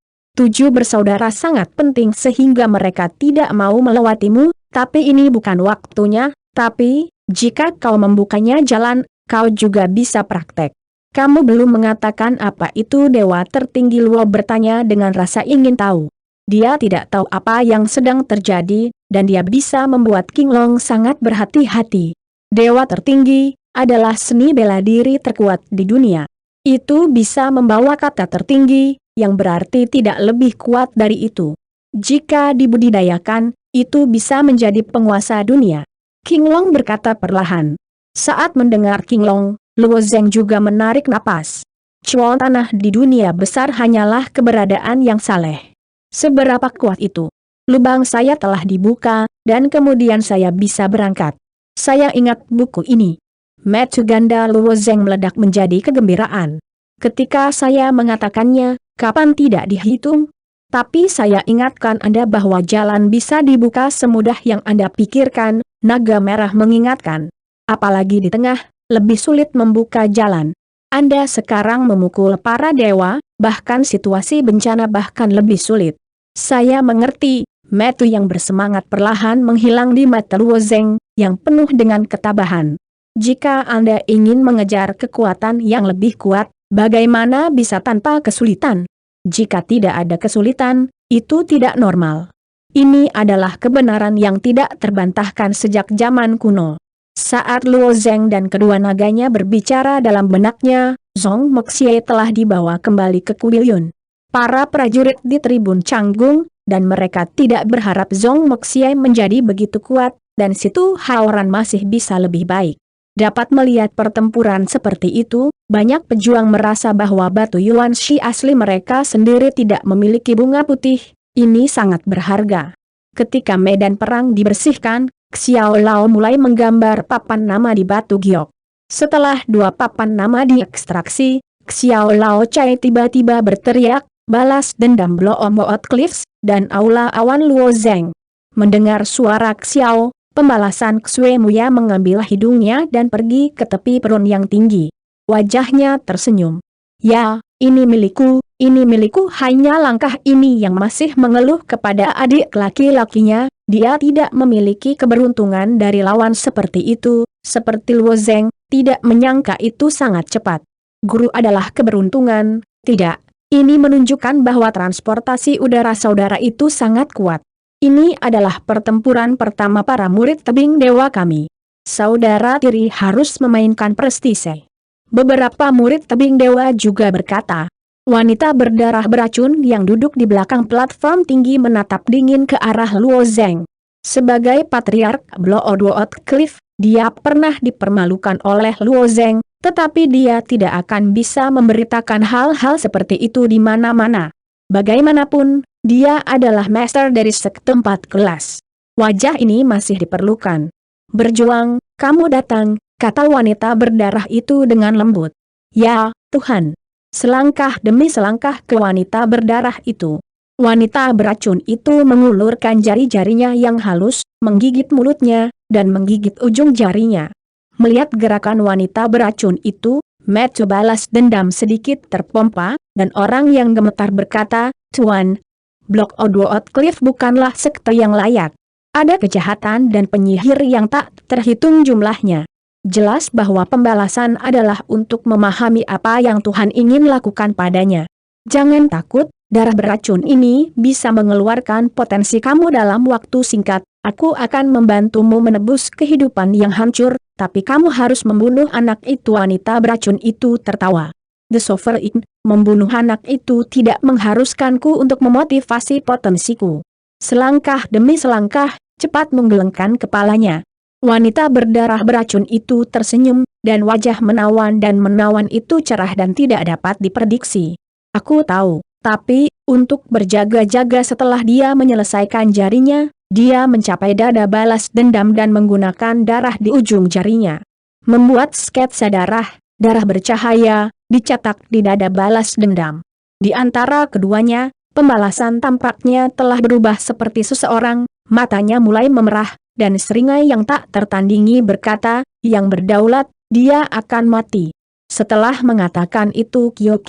7 bersaudara sangat penting sehingga mereka tidak mau melewatimu, tapi ini bukan waktunya, tapi, jika kau membukanya jalan, kau juga bisa praktek. Kamu belum mengatakan apa itu dewa tertinggi, Luo bertanya dengan rasa ingin tahu. Dia tidak tahu apa yang sedang terjadi, dan dia bisa membuat King Long sangat berhati-hati. Dewa tertinggi adalah seni bela diri terkuat di dunia. Itu bisa membawa kata tertinggi, yang berarti tidak lebih kuat dari itu. Jika dibudidayakan, itu bisa menjadi penguasa dunia. King Long berkata perlahan. Saat mendengar King Long, Luo Zeng juga menarik napas. Cuan tanah di dunia besar hanyalah keberadaan yang saleh. Seberapa kuat itu? Lubang saya telah dibuka, dan kemudian saya bisa berangkat. Saya ingat buku ini. Mata ganda Luo Zeng meledak menjadi kegembiraan. Ketika saya mengatakannya, kapan tidak dihitung? Tapi saya ingatkan Anda bahwa jalan bisa dibuka semudah yang Anda pikirkan, naga merah mengingatkan. Apalagi di tengah, lebih sulit membuka jalan. Anda sekarang memukul para dewa, bahkan situasi bencana bahkan lebih sulit. Saya mengerti. Mata yang bersemangat perlahan menghilang di mata Luo Zeng, yang penuh dengan ketabahan. Jika Anda ingin mengejar kekuatan yang lebih kuat, bagaimana bisa tanpa kesulitan? Jika tidak ada kesulitan, itu tidak normal. Ini adalah kebenaran yang tidak terbantahkan sejak zaman kuno. Saat Luo Zeng dan kedua naganya berbicara dalam benaknya, Zhong Moxie telah dibawa kembali ke Kuilun. Para prajurit di tribun canggung, dan mereka tidak berharap Zhong Moxie menjadi begitu kuat, dan situ Haoran masih bisa lebih baik. Dapat melihat pertempuran seperti itu, banyak pejuang merasa bahwa batu Yuan Shi asli mereka sendiri tidak memiliki bunga putih, ini sangat berharga. Ketika medan perang dibersihkan, Xiao Lao mulai menggambar papan nama di batu giok. Setelah 2 papan nama diekstraksi, Xiao Lao Chai tiba-tiba berteriak, balas dendam Blow Moot Cliffs, dan aula awan Luo Zeng. Mendengar suara Xiao, pembalasan Xue Muya mengambil hidungnya dan pergi ke tepi perun yang tinggi. Wajahnya tersenyum. Ya, ini milikku, hanya langkah ini yang masih mengeluh kepada adik laki-lakinya, dia tidak memiliki keberuntungan dari lawan seperti itu, seperti Luo Zeng, tidak menyangka itu sangat cepat. Guru adalah keberuntungan, tidak. Ini menunjukkan bahwa transportasi udara saudara itu sangat kuat. Ini adalah pertempuran pertama para murid tebing dewa kami. saudara tiri harus memainkan prestise. Beberapa murid tebing dewa juga berkata. Wanita berdarah beracun yang duduk di belakang platform tinggi menatap dingin ke arah Luo Zeng. Sebagai patriark Bloodwood Cliff, dia pernah dipermalukan oleh Luo Zeng, tetapi dia tidak akan bisa memberitakan hal-hal seperti itu di mana-mana. Bagaimanapun, dia adalah master dari sekte 4 kelas. Wajah ini masih diperlukan. Berjuang, kamu datang, kata wanita berdarah itu dengan lembut. Ya, Tuhan. Selangkah demi selangkah ke wanita berdarah itu. Wanita beracun itu mengulurkan jari-jarinya yang halus, menggigit mulutnya, dan menggigit ujung jarinya. Melihat gerakan wanita beracun itu, mata balas dendam sedikit terpompa, dan orang yang gemetar berkata, Tuan, Bloodwood Cliff bukanlah sekte yang layak. Ada kejahatan dan penyihir yang tak terhitung jumlahnya. Jelas bahwa pembalasan adalah untuk memahami apa yang Tuhan ingin lakukan padanya. Jangan takut, darah beracun ini bisa mengeluarkan potensi kamu dalam waktu singkat. Aku akan membantumu menebus kehidupan yang hancur, tapi kamu harus membunuh anak itu. Wanita beracun itu tertawa. The Sovereign, membunuh anak itu tidak mengharuskanku untuk memotivasi potensiku. Selangkah demi selangkah, cepat menggelengkan kepalanya. Wanita berdarah beracun itu tersenyum, dan wajah menawan itu cerah dan tidak dapat diprediksi. Aku tahu, tapi, untuk berjaga-jaga setelah dia menyelesaikan jarinya, dia mencapai dada balas dendam dan menggunakan darah di ujung jarinya. Membuat sketsa darah bercahaya, dicetak di dada balas dendam. Di antara keduanya, pembalasan tampaknya telah berubah seperti seseorang, matanya mulai memerah, dan seringai yang tak tertandingi berkata, yang berdaulat, dia akan mati. Setelah mengatakan itu Kyo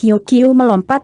melompat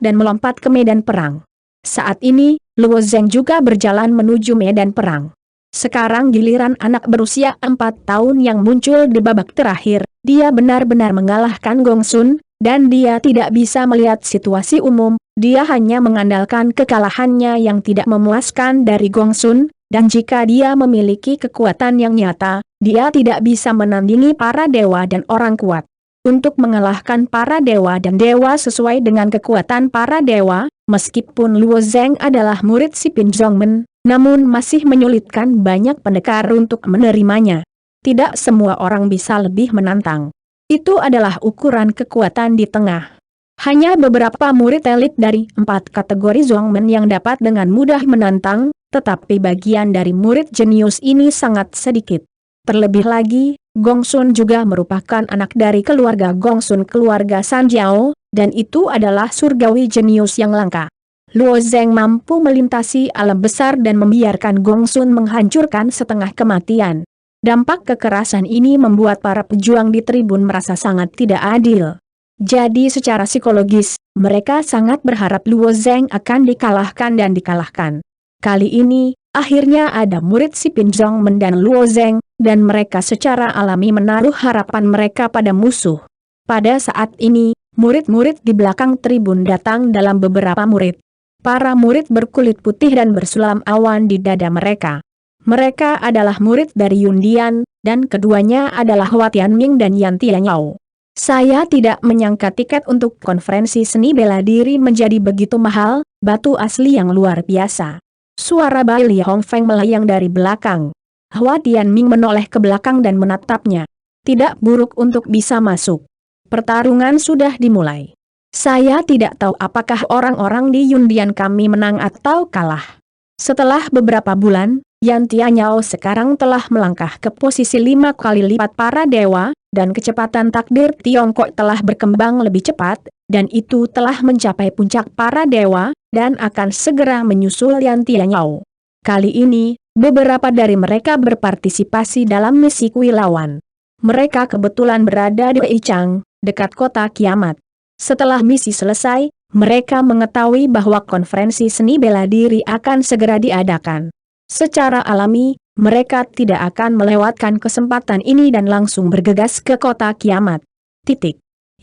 ke medan perang. Saat ini, Luo Zeng juga berjalan menuju medan perang. Sekarang giliran anak berusia 4 tahun yang muncul di babak terakhir, dia benar-benar mengalahkan Gong Sun, dan dia tidak bisa melihat situasi umum, dia hanya mengandalkan kekalahannya yang tidak memuaskan dari Gong Sun. Dan jika dia memiliki kekuatan yang nyata, dia tidak bisa menandingi para dewa dan orang kuat. Untuk mengalahkan para dewa dan dewa sesuai dengan kekuatan para dewa, meskipun Luo Zeng adalah murid si Pin Zongmen, namun masih menyulitkan banyak pendekar untuk menerimanya. Tidak semua orang bisa lebih menantang. Itu adalah ukuran kekuatan di tengah. Hanya beberapa murid elit dari 4 kategori Zongmen yang dapat dengan mudah menantang, tetapi bagian dari murid jenius ini sangat sedikit. Terlebih lagi, Gong Sun juga merupakan anak dari keluarga Gong Sun keluarga San Jiao, dan itu adalah surgawi jenius yang langka. Luo Zeng mampu melintasi alam besar dan membiarkan Gong Sun menghancurkan setengah kematian. Dampak kekerasan ini membuat para pejuang di tribun merasa sangat tidak adil. Jadi secara psikologis, mereka sangat berharap Luo Zeng akan dikalahkan. Kali ini, akhirnya ada murid si Pin Zongmen dan Luo Zeng, dan mereka secara alami menaruh harapan mereka pada musuh. Pada saat ini, murid-murid di belakang tribun datang dalam beberapa murid. Para murid berkulit putih dan bersulam awan di dada mereka. Mereka adalah murid dari Yundian, dan keduanya adalah Hua Tianming dan Yan Tianyao. Saya tidak menyangka tiket untuk konferensi seni bela diri menjadi begitu mahal, batu asli yang luar biasa. Suara Bai Li Hongfeng melayang dari belakang. Hua Tianming menoleh ke belakang dan menatapnya. Tidak buruk untuk bisa masuk. Pertarungan sudah dimulai. Saya tidak tahu apakah orang-orang di Yundian kami menang atau kalah. Setelah beberapa bulan, Yan Tianyao sekarang telah melangkah ke posisi 5 kali lipat para dewa, dan kecepatan takdir Tiongkok telah berkembang lebih cepat, dan itu telah mencapai puncak para dewa, dan akan segera menyusul Yan Tianyao. Kali ini, beberapa dari mereka berpartisipasi dalam misi Kuilawan. Mereka kebetulan berada di Weichang, dekat kota kiamat. Setelah misi selesai, mereka mengetahui bahwa konferensi seni bela diri akan segera diadakan. Secara alami, mereka tidak akan melewatkan kesempatan ini dan langsung bergegas ke kota kiamat.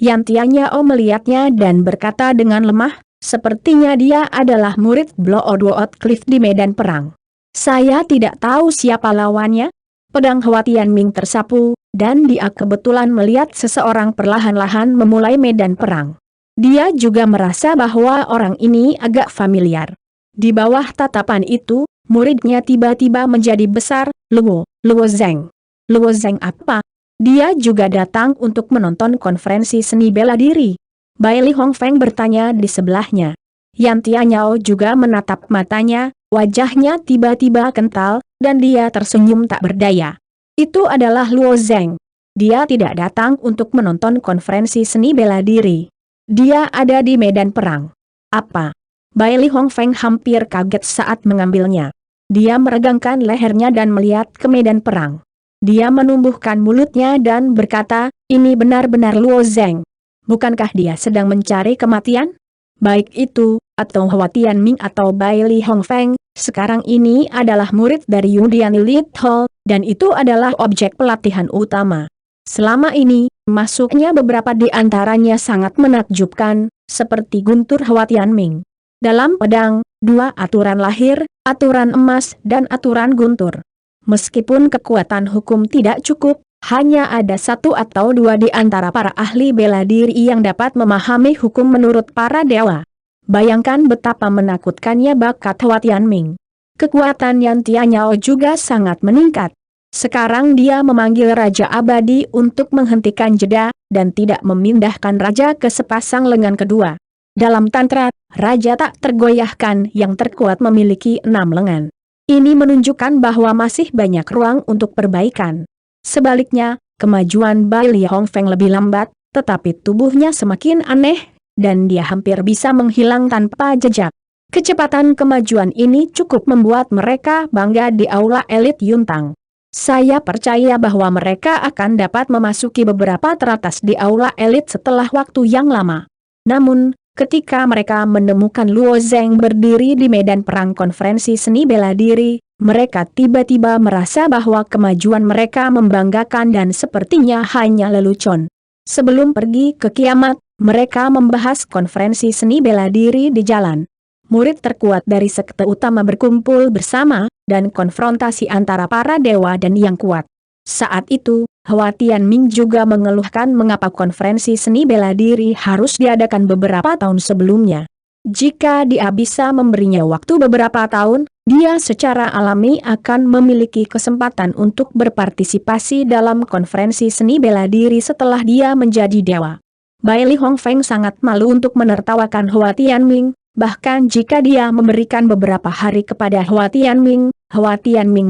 Yan Tianyao melihatnya dan berkata dengan lemah, sepertinya dia adalah murid Bloodwood Cliff di medan perang. Saya tidak tahu siapa lawannya. Pedang Hua Tianming tersapu, dan dia kebetulan melihat seseorang perlahan-lahan memulai medan perang. Dia juga merasa bahwa orang ini agak familiar. Di bawah tatapan itu, muridnya tiba-tiba menjadi besar. Luo Zeng. Luo Zeng apa? Dia juga datang untuk menonton konferensi seni bela diri. Bai Li Hongfeng bertanya di sebelahnya. Yan Tianyao juga menatap matanya, wajahnya tiba-tiba kental, dan dia tersenyum tak berdaya. Itu adalah Luo Zeng. Dia tidak datang untuk menonton konferensi seni bela diri. Dia ada di medan perang. Apa? Bai Li Hongfeng hampir kaget saat mengambilnya. Dia meregangkan lehernya dan melihat ke medan perang. Dia menumbuhkan mulutnya dan berkata, ini benar-benar Luo Zeng. Bukankah dia sedang mencari kematian? Baik itu, atau Hua Tianming atau Bai Li Hongfeng, sekarang ini adalah murid dari Yundian Elite Hall, dan itu adalah objek pelatihan utama. Selama ini, masuknya beberapa di antaranya sangat menakjubkan, seperti guntur Hua Tianming. Dalam pedang, 2 aturan lahir, aturan emas dan aturan guntur. Meskipun kekuatan hukum tidak cukup, hanya ada 1 atau 2 di antara para ahli bela diri yang dapat memahami hukum menurut para dewa. Bayangkan betapa menakutkannya bakat Hua Tianming. Kekuatan Yan Tianyao juga sangat meningkat. Sekarang dia memanggil Raja Abadi untuk menghentikan jeda, dan tidak memindahkan Raja ke sepasang lengan kedua. Dalam tantra, Raja tak tergoyahkan yang terkuat memiliki 6 lengan. Ini menunjukkan bahwa masih banyak ruang untuk perbaikan. Sebaliknya, kemajuan Bai Li Hongfeng lebih lambat, tetapi tubuhnya semakin aneh, dan dia hampir bisa menghilang tanpa jejak. Kecepatan kemajuan ini cukup membuat mereka bangga di aula elit Yuntang. Saya percaya bahwa mereka akan dapat memasuki beberapa teratas di aula elit setelah waktu yang lama. Namun, ketika mereka menemukan Luo Zeng berdiri di medan perang konferensi seni bela diri, mereka tiba-tiba merasa bahwa kemajuan mereka membanggakan dan sepertinya hanya lelucon. Sebelum pergi ke kiamat, mereka membahas konferensi seni bela diri di jalan. Murid terkuat dari sekte utama berkumpul bersama, dan konfrontasi antara para dewa dan yang kuat. Saat itu, Hua Tianming juga mengeluhkan mengapa konferensi seni bela diri harus diadakan beberapa tahun sebelumnya. Jika dia bisa memberinya waktu beberapa tahun, dia secara alami akan memiliki kesempatan untuk berpartisipasi dalam konferensi seni bela diri setelah dia menjadi dewa. Bai Li Hongfeng sangat malu untuk menertawakan Hua Tianming, bahkan jika dia memberikan beberapa hari kepada Hua Tianming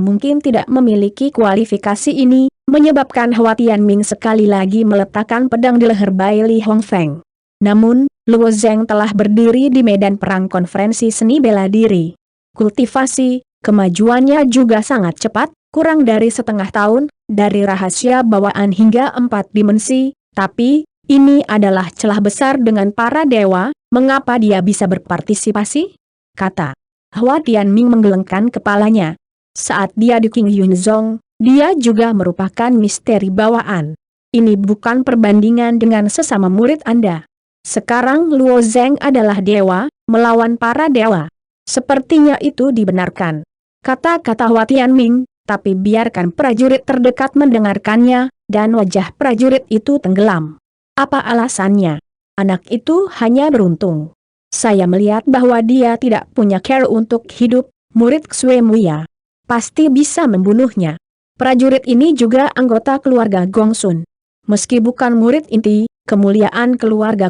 mungkin tidak memiliki kualifikasi ini, menyebabkan Hua Tianming sekali lagi meletakkan pedang di leher Bai Li Hongfeng. Namun, Luo Zeng telah berdiri di medan perang konferensi seni bela diri. Kultivasi, kemajuannya juga sangat cepat, kurang dari setengah tahun, dari rahasia bawaan hingga 4 dimensi, tapi, ini adalah celah besar dengan para dewa, mengapa dia bisa berpartisipasi? Kata Hua Tianming menggelengkan kepalanya. Saat dia di King Yunzong, dia juga merupakan misteri bawaan. Ini bukan perbandingan dengan sesama murid Anda. Sekarang Luo Zeng adalah dewa, melawan para dewa. Sepertinya itu dibenarkan. Kata-kata Hua Tianming, tapi biarkan prajurit terdekat mendengarkannya, dan wajah prajurit itu tenggelam. Apa alasannya? Anak itu hanya beruntung. Saya melihat bahwa dia tidak punya care untuk hidup, murid Xue Muya. Pasti bisa membunuhnya. Prajurit ini juga anggota keluarga Gongsun. Meski bukan murid inti, kemuliaan keluarga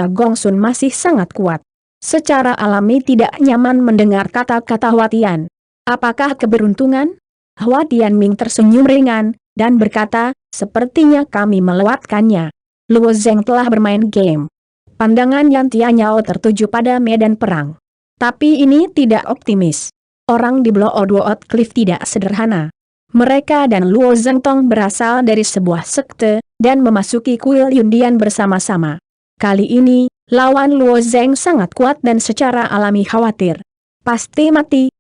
Gongsun masih sangat kuat. Secara alami tidak nyaman mendengar kata-kata Hua Tian. Apakah keberuntungan? Hua Tianming tersenyum ringan, dan berkata, sepertinya kami melewatkannya. Luo Zeng telah bermain game. Pandangan Yan Tianyao tertuju pada medan perang. Tapi ini tidak optimis. Orang di Bloodwood Cliff tidak sederhana. Mereka dan Luo Zengtong berasal dari sebuah sekte, dan memasuki kuil Yundian bersama-sama. Kali ini, lawan Luo Zeng sangat kuat dan secara alami khawatir. Pasti mati.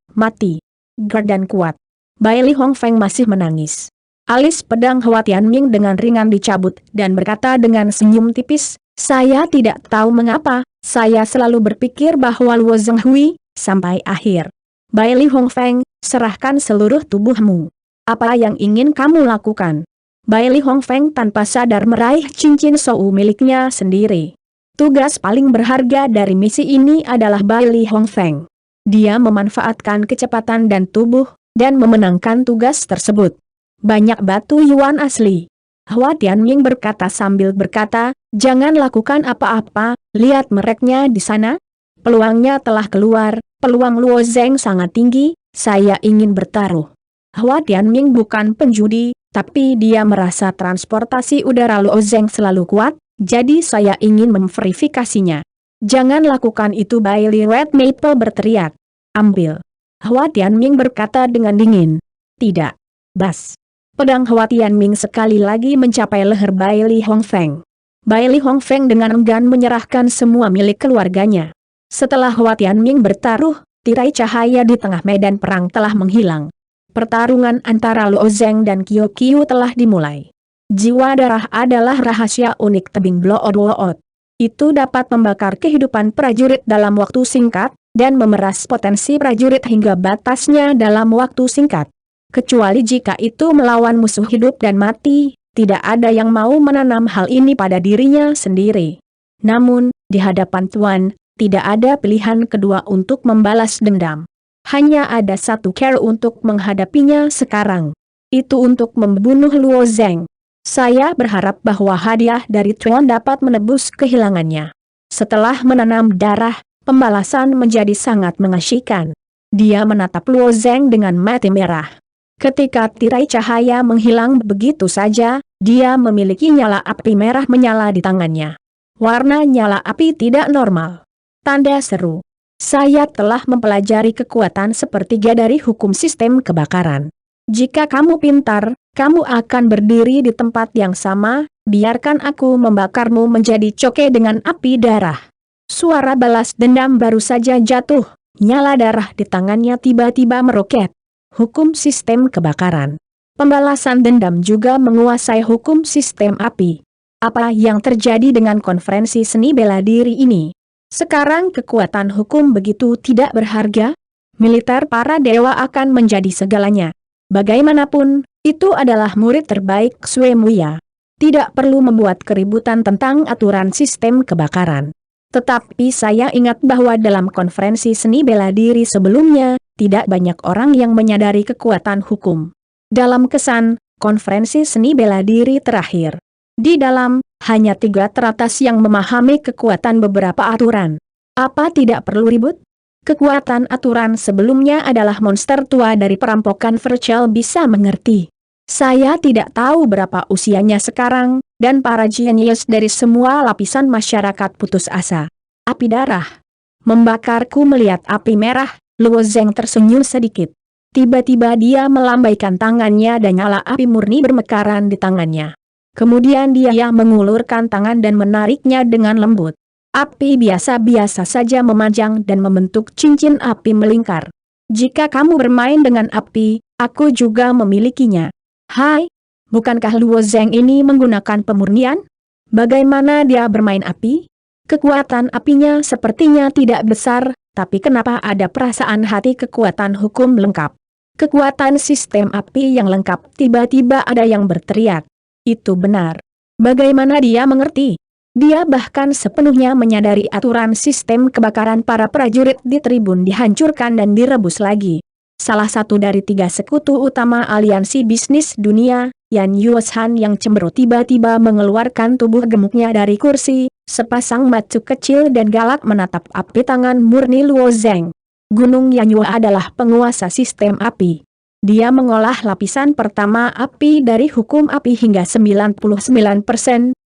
Gerd dan kuat. Bai Li Hongfeng masih menangis. Alis pedang Hua Tianming dengan ringan dicabut, dan berkata dengan senyum tipis, saya tidak tahu mengapa, saya selalu berpikir bahwa Luo Zeng Hui, sampai akhir. Bai Li Hongfeng, serahkan seluruh tubuhmu. Apa yang ingin kamu lakukan? Bai Li Hongfeng tanpa sadar meraih cincin Shou miliknya sendiri. Tugas paling berharga dari misi ini adalah Bai Li Hongfeng. Dia memanfaatkan kecepatan dan tubuh, dan memenangkan tugas tersebut. Banyak batu yuan asli. Hua Tianming berkata sambil berkata, jangan lakukan apa-apa, lihat mereknya di sana. Peluangnya telah keluar, peluang Luo Zeng sangat tinggi, saya ingin bertaruh. Hua Tianming bukan penjudi, tapi dia merasa transportasi udara Luo Zeng selalu kuat, jadi saya ingin memverifikasinya. Jangan lakukan itu, Bai Li Red Maple berteriak. Ambil. Hua Tianming berkata dengan dingin. Tidak. Bas. Pedang Hua Tianming sekali lagi mencapai leher Bai Li Hongfeng. Bai Li Hongfeng dengan enggan menyerahkan semua milik keluarganya. Setelah Hua Tianming bertaruh, tirai cahaya di tengah medan perang telah menghilang. Pertarungan antara Luo Zeng dan Kyo Kiu telah dimulai. Jiwa darah adalah rahasia unik tebing blood. Itu dapat membakar kehidupan prajurit dalam waktu singkat, dan memeras potensi prajurit hingga batasnya dalam waktu singkat. Kecuali jika itu melawan musuh hidup dan mati, tidak ada yang mau menanam hal ini pada dirinya sendiri. Namun, di hadapan Tuan, tidak ada pilihan kedua untuk membalas dendam. Hanya ada satu cara untuk menghadapinya sekarang. Itu untuk membunuh Luo Zeng. Saya berharap bahwa hadiah dari Tuan dapat menebus kehilangannya. Setelah menanam darah, pembalasan menjadi sangat mengasyikan. Dia menatap Luo Zeng dengan mata merah. Ketika tirai cahaya menghilang begitu saja, dia memiliki nyala api merah menyala di tangannya. Warna nyala api tidak normal. Tanda seru. Saya telah mempelajari kekuatan sepertiga dari hukum sistem kebakaran. Jika kamu pintar, kamu akan berdiri di tempat yang sama, biarkan aku membakarmu menjadi coke dengan api darah. Suara balas dendam baru saja jatuh, nyala darah di tangannya tiba-tiba meroket. Hukum sistem kebakaran. Pembalasan dendam juga menguasai hukum sistem api. Apa yang terjadi dengan konferensi seni bela diri ini? Sekarang kekuatan hukum begitu tidak berharga? Militer para dewa akan menjadi segalanya. Bagaimanapun, itu adalah murid terbaik Xue Muya. Tidak perlu membuat keributan tentang aturan sistem kebakaran. Tetapi saya ingat bahwa dalam konferensi seni bela diri sebelumnya, tidak banyak orang yang menyadari kekuatan hukum. Dalam kesan, konferensi seni bela diri terakhir. Di dalam, hanya 3 teratas yang memahami kekuatan beberapa aturan. Apa tidak perlu ribut? Kekuatan aturan sebelumnya adalah monster tua dari perampokan virtual bisa mengerti. Saya tidak tahu berapa usianya sekarang, dan para jenius dari semua lapisan masyarakat putus asa. Api darah. Membakarku melihat api merah, Luo Zeng tersenyum sedikit. Tiba-tiba dia melambaikan tangannya dan nyala api murni bermekaran di tangannya. Kemudian dia mengulurkan tangan dan menariknya dengan lembut. Api biasa-biasa saja memanjang dan membentuk cincin api melingkar. Jika kamu bermain dengan api, aku juga memilikinya. Hai, bukankah Luo Zeng ini menggunakan pemurnian? Bagaimana dia bermain api? Kekuatan apinya sepertinya tidak besar, tapi kenapa ada perasaan hati kekuatan hukum lengkap? Kekuatan sistem api yang lengkap, tiba-tiba ada yang berteriak. Itu benar. Bagaimana dia mengerti? Dia bahkan sepenuhnya menyadari aturan sistem kebakaran para prajurit di tribun dihancurkan dan direbus lagi. Salah satu dari 3 sekutu utama aliansi bisnis dunia, Yan Yuoshan yang cemberut tiba-tiba mengeluarkan tubuh gemuknya dari kursi, sepasang mata kecil dan galak menatap api tangan murni Luo Zeng. Gunung Yanyue adalah penguasa sistem api. Dia mengolah lapisan pertama api dari hukum api hingga 99%,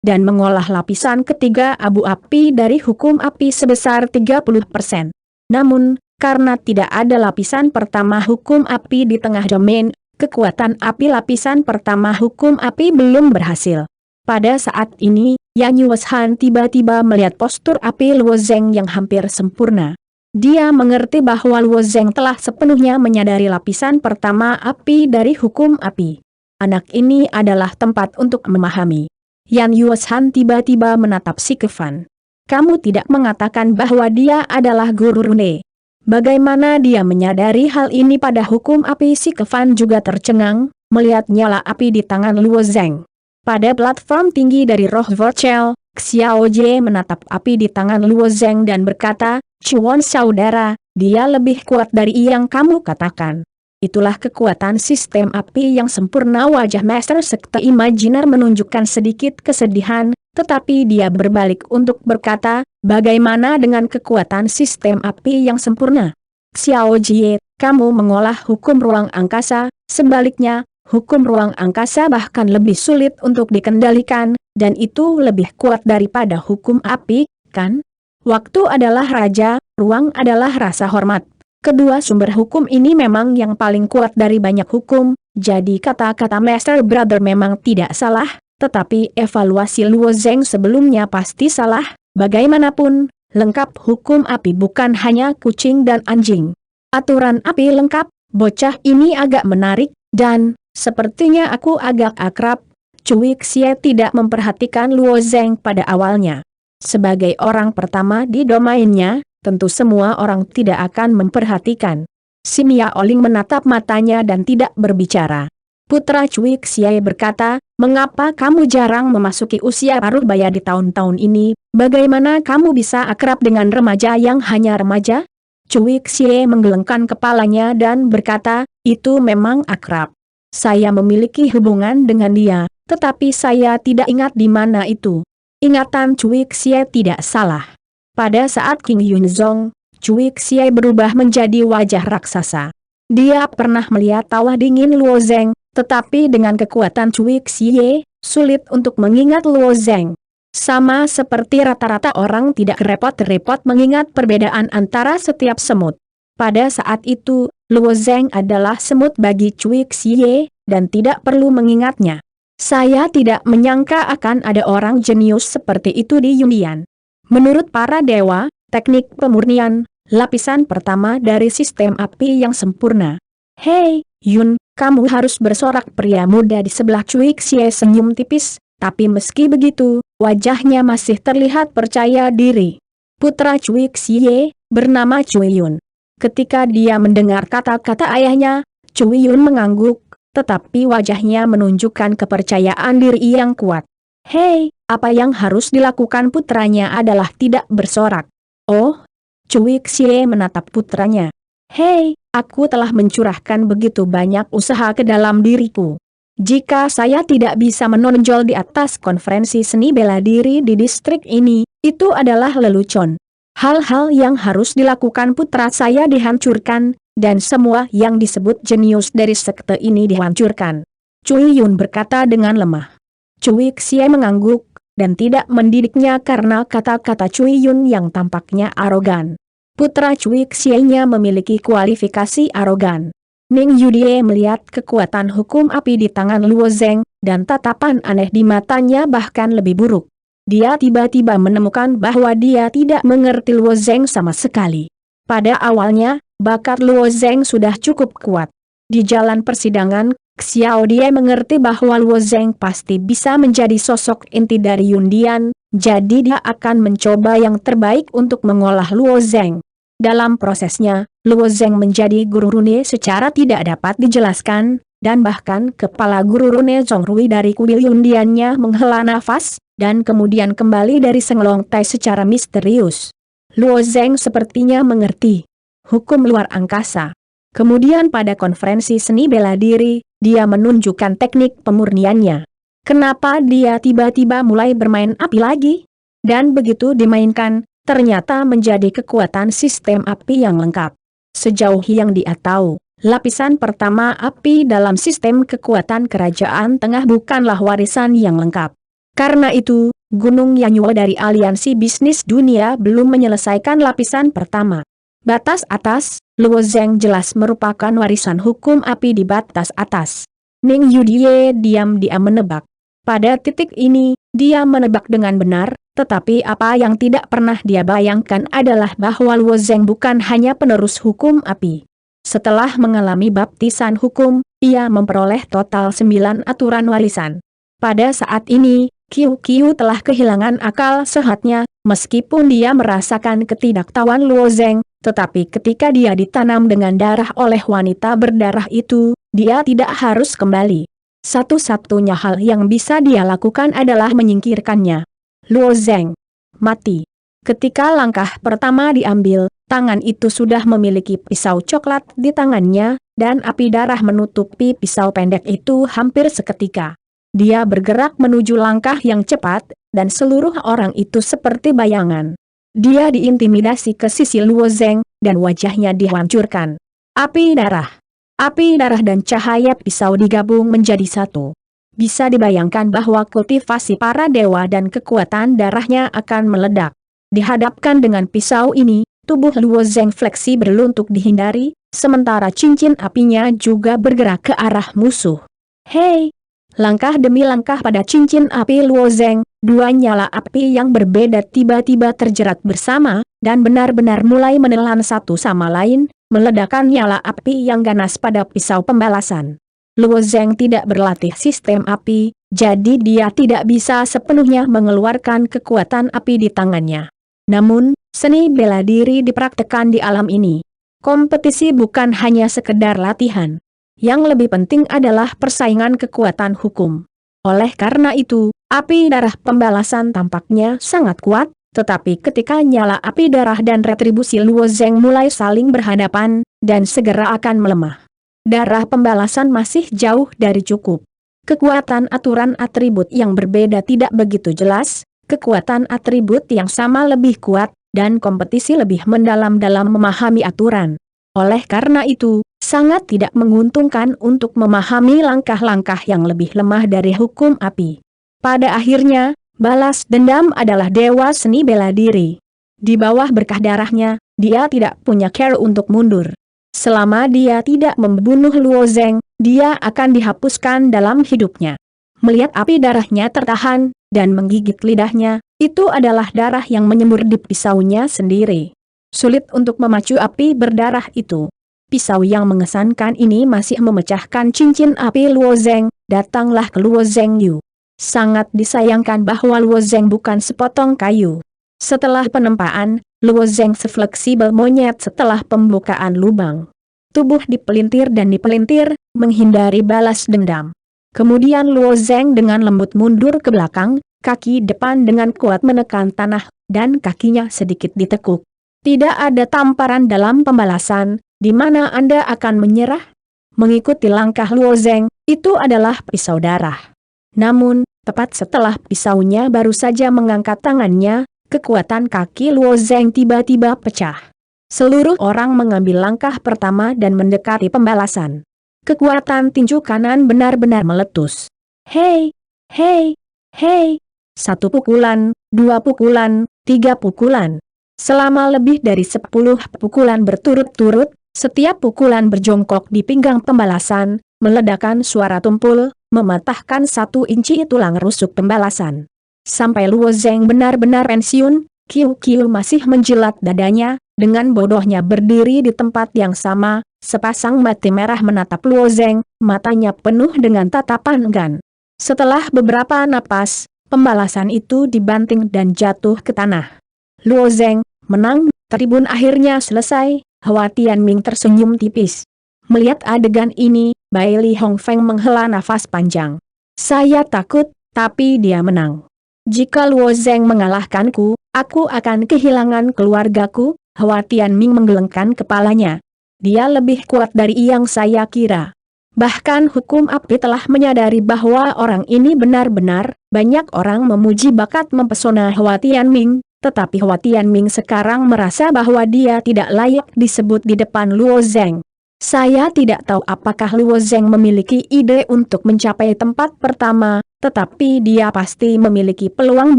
dan mengolah lapisan ketiga abu api dari hukum api sebesar 30%. Namun, karena tidak ada lapisan pertama hukum api di tengah domain, kekuatan api lapisan pertama hukum api belum berhasil. Pada saat ini, Yan Yuoshan tiba-tiba melihat postur api Luo Zeng yang hampir sempurna. Dia mengerti bahwa Luo Zeng telah sepenuhnya menyadari lapisan pertama api dari hukum api. Anak ini adalah tempat untuk memahami. Yan Yuoshan tiba-tiba menatap si Kefan. Kamu tidak mengatakan bahwa dia adalah guru rune. Bagaimana dia menyadari hal ini pada hukum api? Si Kefan juga tercengang, melihat nyala api di tangan Luo Zheng. Pada platform tinggi dari roh virtual, Xiao Jie menatap api di tangan Luo Zheng dan berkata, "Chuan saudara, dia lebih kuat dari yang kamu katakan." Itulah kekuatan sistem api yang sempurna. Wajah Master Sekte Imajiner menunjukkan sedikit kesedihan, tetapi dia berbalik untuk berkata, "Bagaimana dengan kekuatan sistem api yang sempurna? Xiao Jie, kamu mengolah hukum ruang angkasa, sebaliknya, hukum ruang angkasa bahkan lebih sulit untuk dikendalikan, dan itu lebih kuat daripada hukum api, kan? Waktu adalah raja, ruang adalah rasa hormat. Kedua sumber hukum ini memang yang paling kuat dari banyak hukum, jadi kata-kata Master Brother memang tidak salah, tetapi evaluasi Luo Zheng sebelumnya pasti salah. Bagaimanapun, lengkap hukum api bukan hanya kucing dan anjing. Aturan api lengkap, bocah ini agak menarik, dan, sepertinya aku agak akrab." Cui Xie tidak memperhatikan Luo Zheng pada awalnya. Sebagai orang pertama di domainnya, tentu semua orang tidak akan memperhatikan. Si Mia Oling menatap matanya dan tidak berbicara. Putra Cui Xie berkata, "Mengapa kamu jarang memasuki usia paruh baya di tahun-tahun ini? Bagaimana kamu bisa akrab dengan remaja yang hanya remaja?" Cui Xie menggelengkan kepalanya dan berkata, "Itu memang akrab. Saya memiliki hubungan dengan dia, tetapi saya tidak ingat di mana itu." Ingatan Cui Xie tidak salah. Pada saat King Yunzong, Cui Xie berubah menjadi wajah raksasa. Dia pernah melihat tawa dingin Luo Zheng, tetapi dengan kekuatan Cui Xie, sulit untuk mengingat Luo Zheng. Sama seperti rata-rata orang tidak repot-repot mengingat perbedaan antara setiap semut. Pada saat itu, Luo Zheng adalah semut bagi Cui Xie, dan tidak perlu mengingatnya. Saya tidak menyangka akan ada orang jenius seperti itu di Yundian. Menurut para dewa, teknik pemurnian, lapisan pertama dari sistem api yang sempurna. "Hei, Yun, kamu harus bersorak." Pria muda di sebelah Cui Xie senyum tipis, tapi meski begitu, wajahnya masih terlihat percaya diri. Putra Cui Xie, bernama Cui Yun. Ketika dia mendengar kata-kata ayahnya, Cui Yun mengangguk, tetapi wajahnya menunjukkan kepercayaan diri yang kuat. "Hei, apa yang harus dilakukan?" Putranya adalah tidak bersorak. "Oh?" Cui Xie menatap putranya. "Hei, aku telah mencurahkan begitu banyak usaha ke dalam diriku. Jika saya tidak bisa menonjol di atas konferensi seni bela diri di distrik ini, itu adalah lelucon. Hal-hal yang harus dilakukan putra saya dihancurkan, dan semua yang disebut jenius dari sekte ini dihancurkan." Cui Yun berkata dengan lemah. Cui Xie mengangguk, dan tidak mendidiknya karena kata-kata Cui Yun yang tampaknya arogan. Putra Cui Xie-nya memiliki kualifikasi arogan. Ning Yudie melihat kekuatan hukum api di tangan Luo Zheng, dan tatapan aneh di matanya bahkan lebih buruk. Dia tiba-tiba menemukan bahwa dia tidak mengerti Luo Zheng sama sekali. Pada awalnya, bakat Luo Zheng sudah cukup kuat. Di jalan persidangan, Xiao dia mengerti bahwa Luo Zheng pasti bisa menjadi sosok inti dari Yundian, jadi dia akan mencoba yang terbaik untuk mengolah Luo Zheng. Dalam prosesnya, Luo Zheng menjadi guru rune secara tidak dapat dijelaskan, dan bahkan kepala guru rune Zhongrui dari kuil Yundiannya menghela nafas, dan kemudian kembali dari Senglong Tai secara misterius. Luo Zheng sepertinya mengerti hukum luar angkasa. Kemudian pada konferensi seni bela diri, dia menunjukkan teknik pemurniannya. Kenapa dia tiba-tiba mulai bermain api lagi? Dan begitu dimainkan, ternyata menjadi kekuatan sistem api yang lengkap. Sejauh yang dia tahu, lapisan pertama api dalam sistem kekuatan kerajaan tengah bukanlah warisan yang lengkap. Karena itu, Gunung Yanyue dari Aliansi Bisnis Dunia belum menyelesaikan lapisan pertama. Batas atas, Luo Zheng jelas merupakan warisan hukum api di batas atas. Ning Yudie diam-diam menebak. Pada titik ini, dia menebak dengan benar, tetapi apa yang tidak pernah dia bayangkan adalah bahwa Luo Zheng bukan hanya penerus hukum api. Setelah mengalami baptisan hukum, ia memperoleh total 9 aturan warisan. Pada saat ini, Qiu telah kehilangan akal sehatnya, meskipun dia merasakan ketidaktahuan Luo Zheng, tetapi ketika dia ditanam dengan darah oleh wanita berdarah itu, dia tidak harus kembali. Satu-satunya hal yang bisa dia lakukan adalah menyingkirkannya. Luo Zeng mati. Ketika langkah pertama diambil, tangan itu sudah memiliki pisau coklat di tangannya, dan api darah menutupi pisau pendek itu hampir seketika. Dia bergerak menuju langkah yang cepat, dan seluruh orang itu seperti bayangan. Dia diintimidasi ke sisi Luo Zeng, dan wajahnya dihancurkan. Api darah dan cahaya pisau digabung menjadi satu. Bisa dibayangkan bahwa kultivasi para dewa dan kekuatan darahnya akan meledak. Dihadapkan dengan pisau ini, tubuh Luo Zeng fleksibel untuk dihindari, sementara cincin apinya juga bergerak ke arah musuh. Hei! Langkah demi langkah pada cincin api Luo Zeng, dua nyala api yang berbeda tiba-tiba terjerat bersama, dan benar-benar mulai menelan satu sama lain, meledakkan nyala api yang ganas pada pisau pembalasan. Luo Zeng tidak berlatih sistem api, jadi dia tidak bisa sepenuhnya mengeluarkan kekuatan api di tangannya. Namun, seni bela diri dipraktekkan di alam ini. Kompetisi bukan hanya sekedar latihan. Yang lebih penting adalah persaingan kekuatan hukum. Oleh karena itu, api darah pembalasan tampaknya sangat kuat, tetapi ketika nyala api darah dan retribusi Luo Zeng mulai saling berhadapan, dan segera akan melemah. Darah pembalasan masih jauh dari cukup. Kekuatan aturan atribut yang berbeda tidak begitu jelas, kekuatan atribut yang sama lebih kuat, dan kompetisi lebih mendalam dalam memahami aturan. Oleh karena itu, sangat tidak menguntungkan untuk memahami langkah-langkah yang lebih lemah dari hukum api. Pada akhirnya, balas dendam adalah dewa seni bela diri. Di bawah berkah darahnya, dia tidak punya care untuk mundur. Selama dia tidak membunuh Luo Zeng, dia akan dihapuskan dalam hidupnya. Melihat api darahnya tertahan, dan menggigit lidahnya, itu adalah darah yang menyembur di pisaunya sendiri. Sulit untuk memacu api berdarah itu. Pisau yang mengesankan ini masih memecahkan cincin api Luo Zeng, datanglah ke Luo Zeng Yu. Sangat disayangkan bahwa Luo Zeng bukan sepotong kayu. Setelah penempaan, Luo Zeng sefleksibel monyet setelah pembukaan lubang. Tubuh dipelintir dan dipelintir, menghindari balas dendam. Kemudian Luo Zeng dengan lembut mundur ke belakang, kaki depan dengan kuat menekan tanah, dan kakinya sedikit ditekuk. Tidak ada tamparan dalam pembalasan, di mana Anda akan menyerah? Mengikuti langkah Luo Zeng, itu adalah pisau darah. Namun, tepat setelah pisaunya baru saja mengangkat tangannya, kekuatan kaki Luo Zeng tiba-tiba pecah. Seluruh orang mengambil langkah pertama dan mendekati pembalasan. Kekuatan tinju kanan benar-benar meletus. Hei! Hei! Hei! 1 pukulan, 2 pukulan, 3 pukulan. Selama lebih dari 10 pukulan berturut-turut, setiap pukulan berjongkok di pinggang pembalasan, meledakkan suara tumpul, mematahkan 1 inci tulang rusuk pembalasan. Sampai Luo Zeng benar-benar pensiun, Kiu masih menjilat dadanya, dengan bodohnya berdiri di tempat yang sama, sepasang mata merah menatap Luo Zeng, matanya penuh dengan tatapan enggan. Setelah beberapa napas, pembalasan itu dibanting dan jatuh ke tanah. Luo Zeng menang, tribun akhirnya selesai. Hwa Tianming tersenyum tipis. Melihat adegan ini, Bai Li Hongfeng menghela nafas panjang. Saya takut, tapi dia menang. Jika Luo Zeng mengalahkanku, aku akan kehilangan keluargaku. Hwa Tianming menggelengkan kepalanya. Dia lebih kuat dari yang saya kira. Bahkan hukum api telah menyadari bahwa orang ini benar-benar, banyak orang memuji bakat mempesona Hwa Tianming, tetapi Hwa Tianming sekarang merasa bahwa dia tidak layak disebut di depan Luo Zeng. Saya tidak tahu apakah Luo Zeng memiliki ide untuk mencapai tempat pertama, tetapi dia pasti memiliki peluang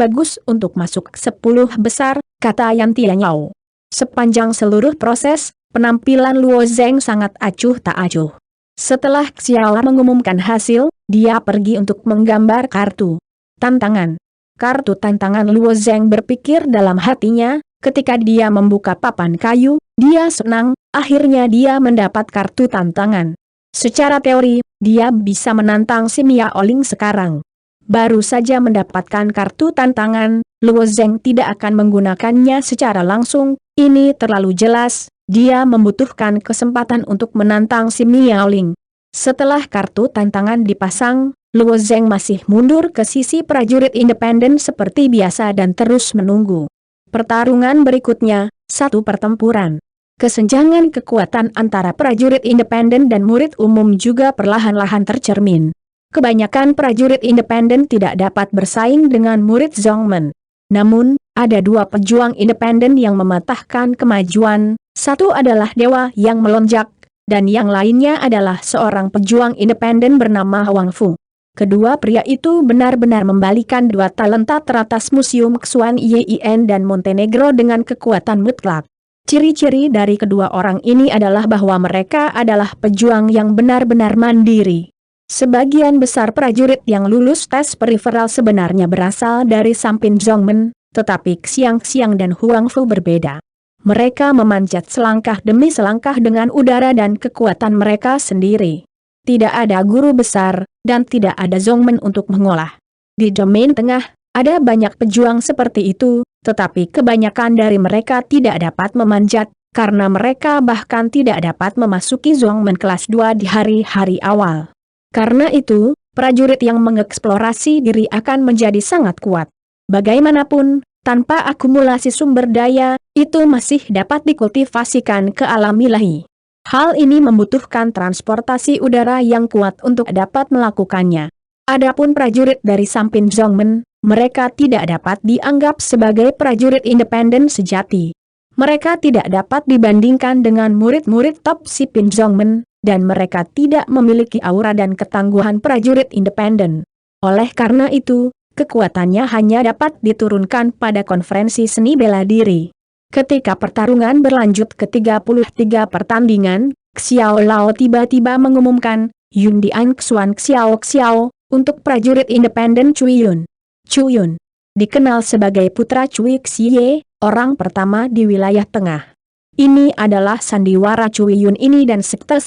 bagus untuk masuk 10 besar, kata Yan Tianyao. Sepanjang seluruh proses, penampilan Luo Zeng sangat acuh tak acuh. Setelah Xiao mengumumkan hasil, dia pergi untuk menggambar kartu tantangan. Kartu tantangan Luo Zeng berpikir dalam hatinya, ketika dia membuka papan kayu, dia senang, akhirnya dia mendapat kartu tantangan. Secara teori, dia bisa menantang si Mia Oling sekarang. Baru saja mendapatkan kartu tantangan, Luo Zeng tidak akan menggunakannya secara langsung, ini terlalu jelas, Dia membutuhkan kesempatan untuk menantang si Miaoling. Setelah kartu tantangan dipasang, Luo Zheng masih mundur ke sisi prajurit independen seperti biasa dan terus menunggu. Pertarungan berikutnya, satu pertempuran. Kesenjangan kekuatan antara prajurit independen dan murid umum juga perlahan-lahan tercermin. Kebanyakan prajurit independen tidak dapat bersaing dengan murid Zhongmen. Namun, ada dua pejuang independen yang mematahkan kemajuan. Satu adalah dewa yang melonjak, dan yang lainnya adalah seorang pejuang independen bernama Wang Fu. Kedua pria itu benar-benar membalikan dua talenta teratas Museum Xuan Yin dan Montenegro dengan kekuatan mutlak. Ciri-ciri dari kedua orang ini adalah bahwa mereka adalah pejuang yang benar-benar mandiri. Sebagian besar prajurit yang lulus tes periferal sebenarnya berasal dari Sampin Zhongmen, tetapi Xiang Xiang dan Huang Fu berbeda. Mereka memanjat selangkah demi selangkah dengan udara dan kekuatan mereka sendiri. Tidak ada guru besar, dan tidak ada Zhongmen untuk mengolah. Di domain tengah, ada banyak pejuang seperti itu, tetapi kebanyakan dari mereka tidak dapat memanjat, karena mereka bahkan tidak dapat memasuki Zhongmen kelas 2 di hari-hari awal. Karena itu, prajurit yang mengeksplorasi diri akan menjadi sangat kuat. Bagaimanapun, tanpa akumulasi sumber daya, itu masih dapat dikultivasikan ke alam ilahi. Hal ini membutuhkan transportasi udara yang kuat untuk dapat melakukannya. Adapun prajurit dari Sampin Zhongmen, mereka tidak dapat dianggap sebagai prajurit independen sejati. Mereka tidak dapat dibandingkan dengan murid-murid top Sipin Zhongmen, dan mereka tidak memiliki aura dan ketangguhan prajurit independen. Oleh karena itu, kekuatannya hanya dapat diturunkan pada konferensi seni bela diri. Ketika pertarungan berlanjut ke 33 pertandingan, Xiao Lao tiba-tiba mengumumkan, Yundian Xuan Xiao Xiao, untuk prajurit independen Cui Yun. Cui Yun dikenal sebagai putra Cui Xie, orang pertama di wilayah tengah. Ini adalah sandiwara Cui Yun ini dan sekte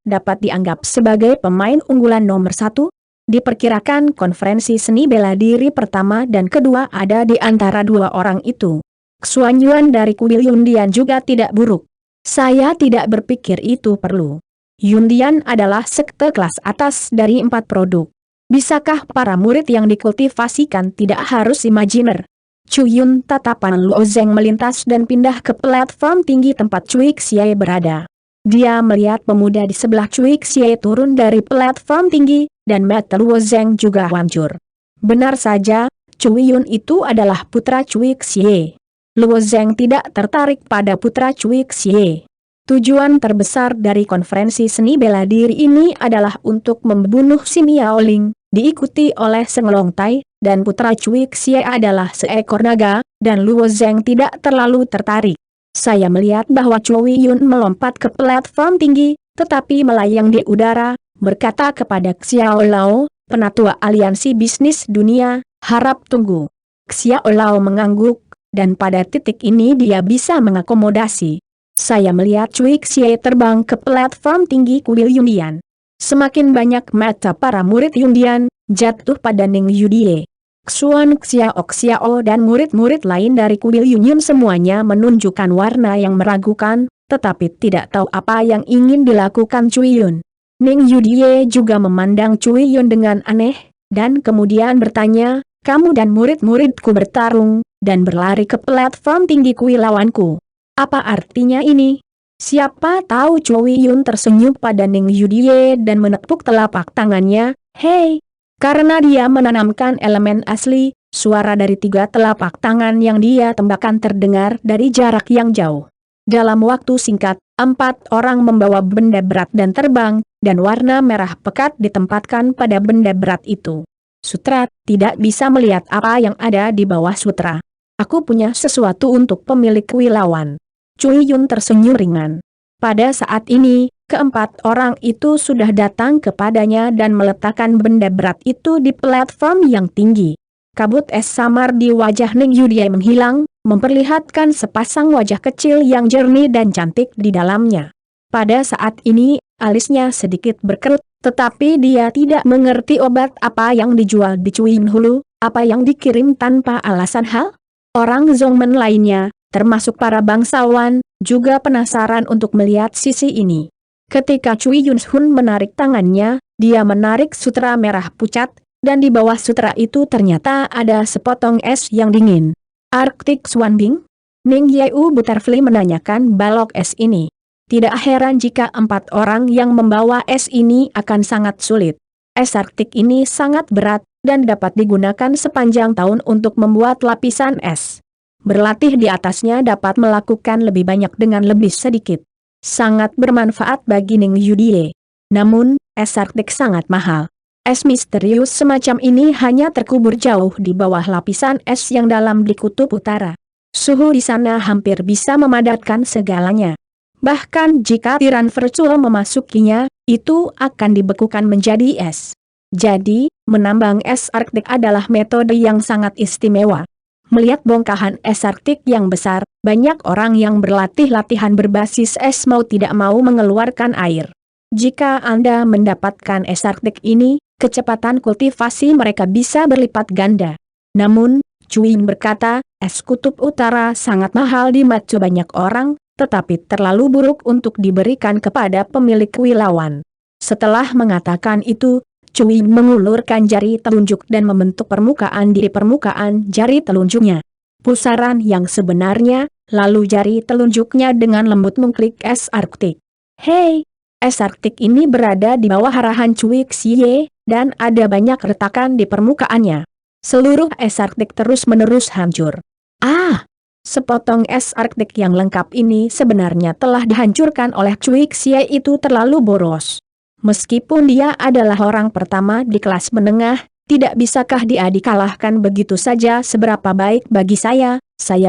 dapat dianggap sebagai pemain unggulan nomor 1. Diperkirakan konferensi seni bela diri pertama dan kedua ada di antara dua orang itu. Xuan Yuan dari kuil Yundian juga tidak buruk. Saya tidak berpikir itu perlu. Yundian adalah sekte kelas atas dari 4 produk. Bisakah para murid yang dikultivasikan tidak harus imajiner? Cuyun tatapan Luo Zheng melintas dan pindah ke platform tinggi tempat Cui Xie berada. Dia melihat pemuda di sebelah Cui Xie turun dari platform tinggi, dan mata Luo Zheng juga hancur. Benar saja, Cui Yun itu adalah putra Cui Xie. Luo Zheng tidak tertarik pada putra Cui Xie. Tujuan terbesar dari konferensi seni bela diri ini adalah untuk membunuh si Miaoling, diikuti oleh Seng Long Tai, dan putra Cui Xie adalah seekor naga, dan Luo Zheng tidak terlalu tertarik. Saya melihat bahwa Cui Yun melompat ke platform tinggi, tetapi melayang di udara, berkata kepada Xiao Lao, penatua aliansi bisnis dunia, harap tunggu. Xiao Lao mengangguk, dan pada titik ini dia bisa mengakomodasi. Saya melihat Cui Xie terbang ke platform tinggi kuil Yundian. Semakin banyak mata para murid Yundian jatuh pada Ning Yudie. Xuan Xiao dan murid-murid lain dari kuil Yundian semuanya menunjukkan warna yang meragukan, tetapi tidak tahu apa yang ingin dilakukan Cui Yun. Ning Yudie juga memandang Cui Yun dengan aneh, dan kemudian bertanya, kamu dan murid-muridku bertarung, dan berlari ke platform tinggi kuil lawanku. Apa artinya ini? Siapa tahu Cui Yun tersenyum pada Ning Yudie dan menepuk telapak tangannya, hei! Karena dia menanamkan elemen asli, suara dari 3 telapak tangan yang dia tembakkan terdengar dari jarak yang jauh. Dalam waktu singkat, 4 orang membawa benda berat dan terbang, dan warna merah pekat ditempatkan pada benda berat itu. Sutra tidak bisa melihat apa yang ada di bawah sutra. Aku punya sesuatu untuk pemilik kuil lawan. Cui Yun tersenyum ringan. Pada saat ini, ke-4 orang itu sudah datang kepadanya dan meletakkan benda berat itu di platform yang tinggi. Kabut es samar di wajah Ning Yudie menghilang, memperlihatkan sepasang wajah kecil yang jernih dan cantik di dalamnya. Pada saat ini, alisnya sedikit berkerut, tetapi dia tidak mengerti obat apa yang dijual di Cuin Hulu, apa yang dikirim tanpa alasan hal. Orang Zhongmen lainnya, termasuk para bangsawan, juga penasaran untuk melihat sisi ini. Ketika Cui Yun Hun menarik tangannya, dia menarik sutra merah pucat, dan di bawah sutra itu ternyata ada sepotong es yang dingin. Arctic Swanbing? Ning Yeu Butterfly menanyakan balok es ini. Tidak heran jika 4 orang yang membawa es ini akan sangat sulit. Es Arktik ini sangat berat, dan dapat digunakan sepanjang tahun untuk membuat lapisan es. Berlatih di atasnya dapat melakukan lebih banyak dengan lebih sedikit. Sangat bermanfaat bagi Ning Yudie. Namun, es Arktik sangat mahal. Es misterius semacam ini hanya terkubur jauh di bawah lapisan es yang dalam di kutub utara. Suhu di sana hampir bisa memadatkan segalanya. Bahkan jika tiran virtual memasukinya, itu akan dibekukan menjadi es. Jadi, menambang es Arktik adalah metode yang sangat istimewa. Melihat bongkahan es Arktik yang besar, banyak orang yang berlatih latihan berbasis es mau tidak mau mengeluarkan air. Jika Anda mendapatkan es Arktik ini, kecepatan kultivasi mereka bisa berlipat ganda. Namun, Cuin berkata, es kutub utara sangat mahal di mata banyak orang, tetapi terlalu buruk untuk diberikan kepada pemilik wilauan. Setelah mengatakan itu, Cui mengulurkan jari telunjuk dan membentuk permukaan di permukaan jari telunjuknya. Pusaran yang sebenarnya, lalu jari telunjuknya dengan lembut mengklik es Arktik. Hei! Es Arktik ini berada di bawah arahan Cui Xie, dan ada banyak retakan di permukaannya. Seluruh es Arktik terus-menerus hancur. Ah! Sepotong es Arktik yang lengkap ini sebenarnya telah dihancurkan oleh Cui Xie itu terlalu boros. Meskipun dia adalah orang pertama di kelas menengah, tidak bisakah dia dikalahkan begitu saja? Seberapa baik bagi saya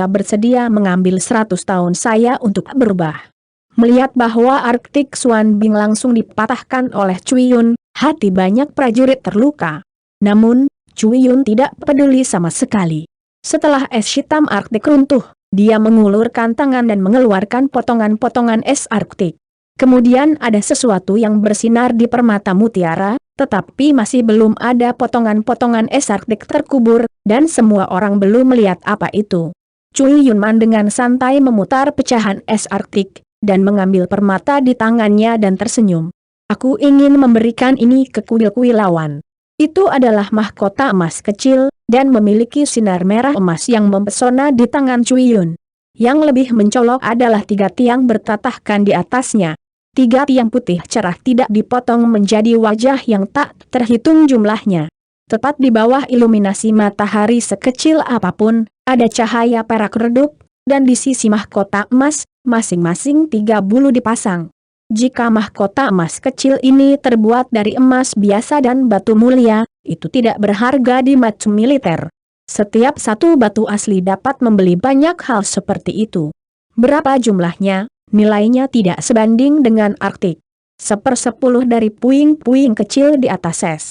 bersedia mengambil 100 tahun saya untuk berubah. Melihat bahwa Arctic Swanbing langsung dipatahkan oleh Cui Yun, hati banyak prajurit terluka. Namun, Cui Yun tidak peduli sama sekali. Setelah es hitam Arktik runtuh, dia mengulurkan tangan dan mengeluarkan potongan-potongan es Arktik. Kemudian ada sesuatu yang bersinar di permata mutiara, tetapi masih belum ada potongan-potongan es Arktik terkubur, dan semua orang belum melihat apa itu. Cui Yunman dengan santai memutar pecahan es Arktik, dan mengambil permata di tangannya dan tersenyum. Aku ingin memberikan ini ke kuil-kuil lawan. Itu adalah mahkota emas kecil, dan memiliki sinar merah emas yang mempesona di tangan Cui Yun. Yang lebih mencolok adalah 3 tiang bertatahkan di atasnya. 3 tiang putih cerah tidak dipotong menjadi wajah yang tak terhitung jumlahnya. Tepat di bawah iluminasi matahari sekecil apapun, ada cahaya perak redup, dan di sisi mahkota emas, masing-masing 3 bulu dipasang. Jika mahkota emas kecil ini terbuat dari emas biasa dan batu mulia, itu tidak berharga di mata militer. Setiap satu batu asli dapat membeli banyak hal seperti itu. Berapa jumlahnya? Nilainya tidak sebanding dengan Arktik. 1/10 dari puing-puing kecil di atas es.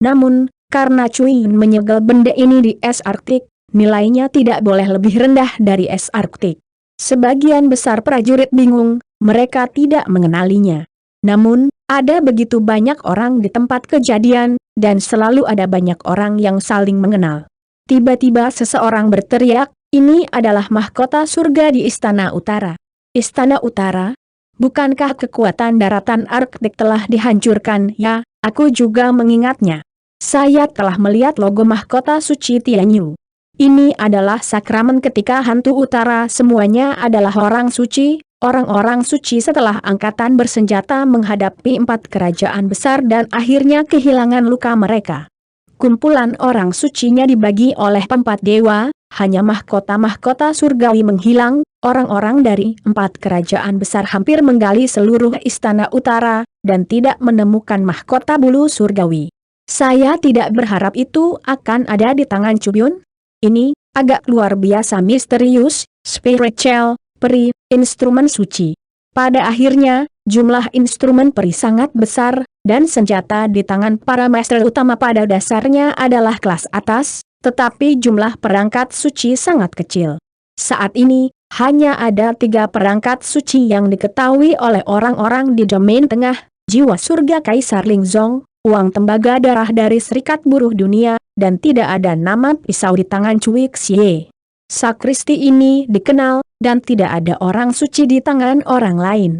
Namun, karena Cui menyegel benda ini di es Arktik, nilainya tidak boleh lebih rendah dari es Arktik. Sebagian besar prajurit bingung, mereka tidak mengenalinya. Namun, ada begitu banyak orang di tempat kejadian, dan selalu ada banyak orang yang saling mengenal. Tiba-tiba seseorang berteriak, ini adalah mahkota surga di Istana Utara. Istana Utara? Bukankah kekuatan daratan Arktik telah dihancurkan? Ya, aku juga mengingatnya. Saya telah melihat logo mahkota suci Tianyu. Ini adalah sakramen ketika hantu utara semuanya adalah orang suci, orang-orang suci setelah angkatan bersenjata menghadapi 4 kerajaan besar dan akhirnya kehilangan luka mereka. Kumpulan orang sucinya dibagi oleh 4 dewa, hanya mahkota-mahkota surgawi menghilang, orang-orang dari 4 kerajaan besar hampir menggali seluruh istana utara, dan tidak menemukan mahkota bulu surgawi. Saya tidak berharap itu akan ada di tangan Cubiyun. Ini, agak luar biasa misterius, spiritual, peri, instrumen suci. Pada akhirnya, jumlah instrumen peri sangat besar, dan senjata di tangan para master utama pada dasarnya adalah kelas atas, tetapi jumlah perangkat suci sangat kecil. Saat ini, hanya ada 3 perangkat suci yang diketahui oleh orang-orang di domain tengah, jiwa surga Kaisar Lingzong, uang tembaga darah dari Serikat Buruh Dunia, dan tidak ada nama pisau di tangan Cui Xie. Sakristi ini dikenal, dan tidak ada orang suci di tangan orang lain.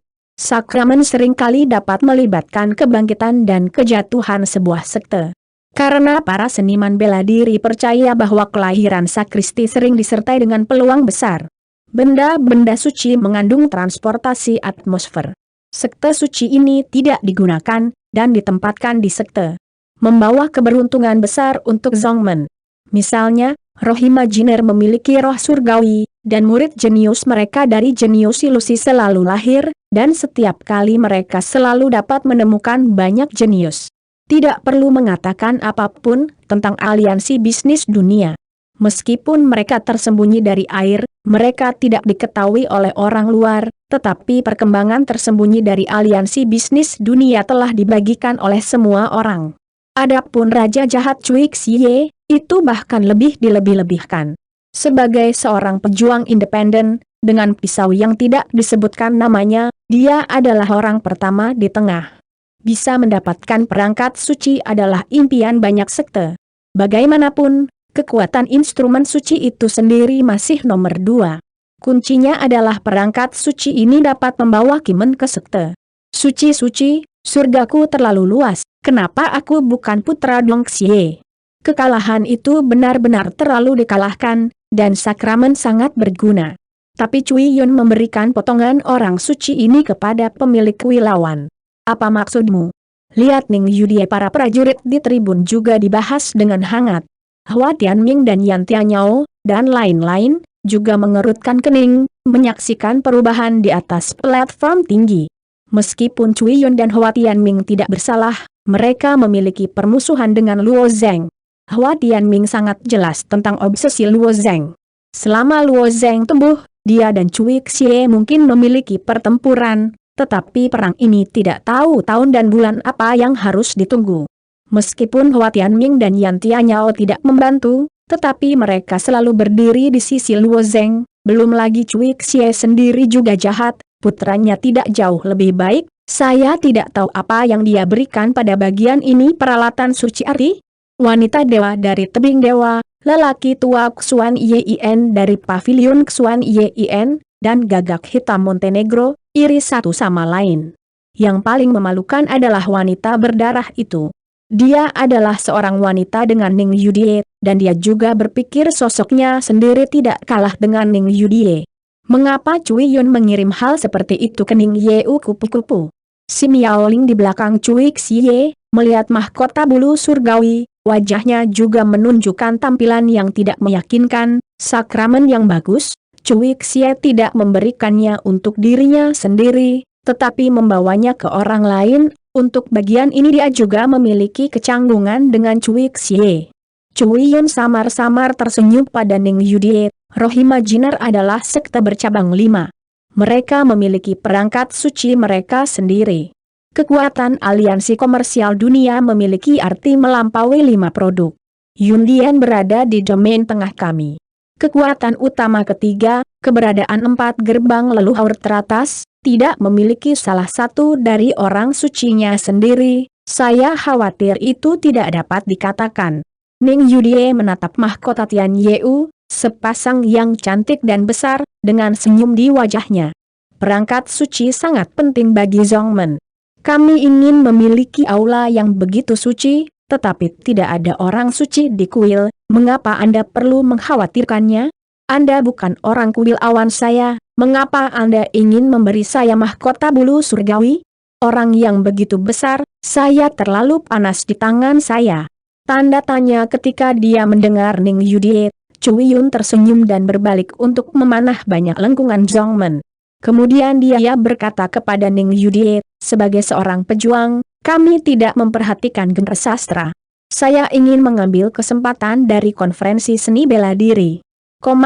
Sakramen seringkali dapat melibatkan kebangkitan dan kejatuhan sebuah sekte. Karena para seniman bela diri percaya bahwa kelahiran sakristi sering disertai dengan peluang besar. Benda-benda suci mengandung transportasi atmosfer. Sekte suci ini tidak digunakan, dan ditempatkan di sekte. Membawa keberuntungan besar untuk Zongmen. Misalnya, roh imajiner memiliki roh surgawi, dan murid jenius mereka dari jenius ilusi selalu lahir, dan setiap kali mereka selalu dapat menemukan banyak jenius. Tidak perlu mengatakan apapun tentang aliansi bisnis dunia. Meskipun mereka tersembunyi dari air, mereka tidak diketahui oleh orang luar, tetapi perkembangan tersembunyi dari aliansi bisnis dunia telah dibagikan oleh semua orang. Adapun Raja Jahat Cui Xie, itu bahkan lebih dilebih-lebihkan. Sebagai seorang pejuang independen, dengan pisau yang tidak disebutkan namanya, dia adalah orang pertama di tengah. Bisa mendapatkan perangkat suci adalah impian banyak sekte. Bagaimanapun, kekuatan instrumen suci itu sendiri masih nomor 2. Kuncinya adalah perangkat suci ini dapat membawa Kimen ke sekte. Suci-suci, surgaku terlalu luas, kenapa aku bukan putra Dong Xie? Kekalahan itu benar-benar terlalu dikalahkan, dan sakramen sangat berguna. Tapi Cui Yun memberikan potongan orang suci ini kepada pemilik wilauan. Apa maksudmu? Lihat Ning Yudie, para prajurit di tribun juga dibahas dengan hangat. Hua Tianming dan Yan Tianyao, dan lain-lain, juga mengerutkan kening, menyaksikan perubahan di atas platform tinggi. Meskipun Cui Yun dan Hua Tianming tidak bersalah, mereka memiliki permusuhan dengan Luo Zheng. Hua Tianming sangat jelas tentang obsesi Luo Zheng. Selama Luo Zheng tumbuh, dia dan Cui Xie mungkin memiliki pertempuran, tetapi perang ini tidak tahu tahun dan bulan apa yang harus ditunggu. Meskipun Hua Tianming dan Yan Tianyao tidak membantu, tetapi mereka selalu berdiri di sisi Luo Zheng, belum lagi Cui Xie sendiri juga jahat, putranya tidak jauh lebih baik, saya tidak tahu apa yang dia berikan pada bagian ini peralatan suci arti. Wanita dewa dari tebing dewa, lelaki tua Xuan Yin dari pavilion Xuan Yin, dan gagak hitam Montenegro, iri satu sama lain. Yang paling memalukan adalah wanita berdarah itu. Dia adalah seorang wanita dengan Ning Yudie, dan dia juga berpikir sosoknya sendiri tidak kalah dengan Ning Yudie. Mengapa Cui Yun mengirim hal seperti itu ke Ning Yeu kupu-kupu? Si Miaoling di belakang Cui Xie, melihat mahkota bulu surgawi, wajahnya juga menunjukkan tampilan yang tidak meyakinkan. Sakramen yang bagus, Cui Xie tidak memberikannya untuk dirinya sendiri, tetapi membawanya ke orang lain. Untuk bagian ini dia juga memiliki kecanggungan dengan Cui Xie. Cui Yun samar-samar tersenyum pada Ning Yudie. Roh imajiner adalah sekte bercabang 5. Mereka memiliki perangkat suci mereka sendiri. Kekuatan aliansi komersial dunia memiliki arti melampaui 5 produk. Yundian berada di domain tengah kami. Kekuatan utama ketiga, keberadaan 4 gerbang leluhur teratas, tidak memiliki salah satu dari orang sucinya sendiri. Saya khawatir itu tidak dapat dikatakan. Ning Yudie menatap mahkota Tian Yeu, sepasang yang cantik dan besar, dengan senyum di wajahnya. Perangkat suci sangat penting bagi Zongmen. Kami ingin memiliki aula yang begitu suci, tetapi tidak ada orang suci di kuil. Mengapa Anda perlu mengkhawatirkannya? Anda bukan orang kuil awan saya, mengapa Anda ingin memberi saya mahkota bulu surgawi? Orang yang begitu besar, saya terlalu panas di tangan saya. Tanda tanya ketika dia mendengar Ning Yudie. Cui Yun tersenyum dan berbalik untuk memanah banyak lengkungan Zongmen. Kemudian dia berkata kepada Ning Yudie, sebagai seorang pejuang, kami tidak memperhatikan genre sastra. Saya ingin mengambil kesempatan dari konferensi seni bela diri.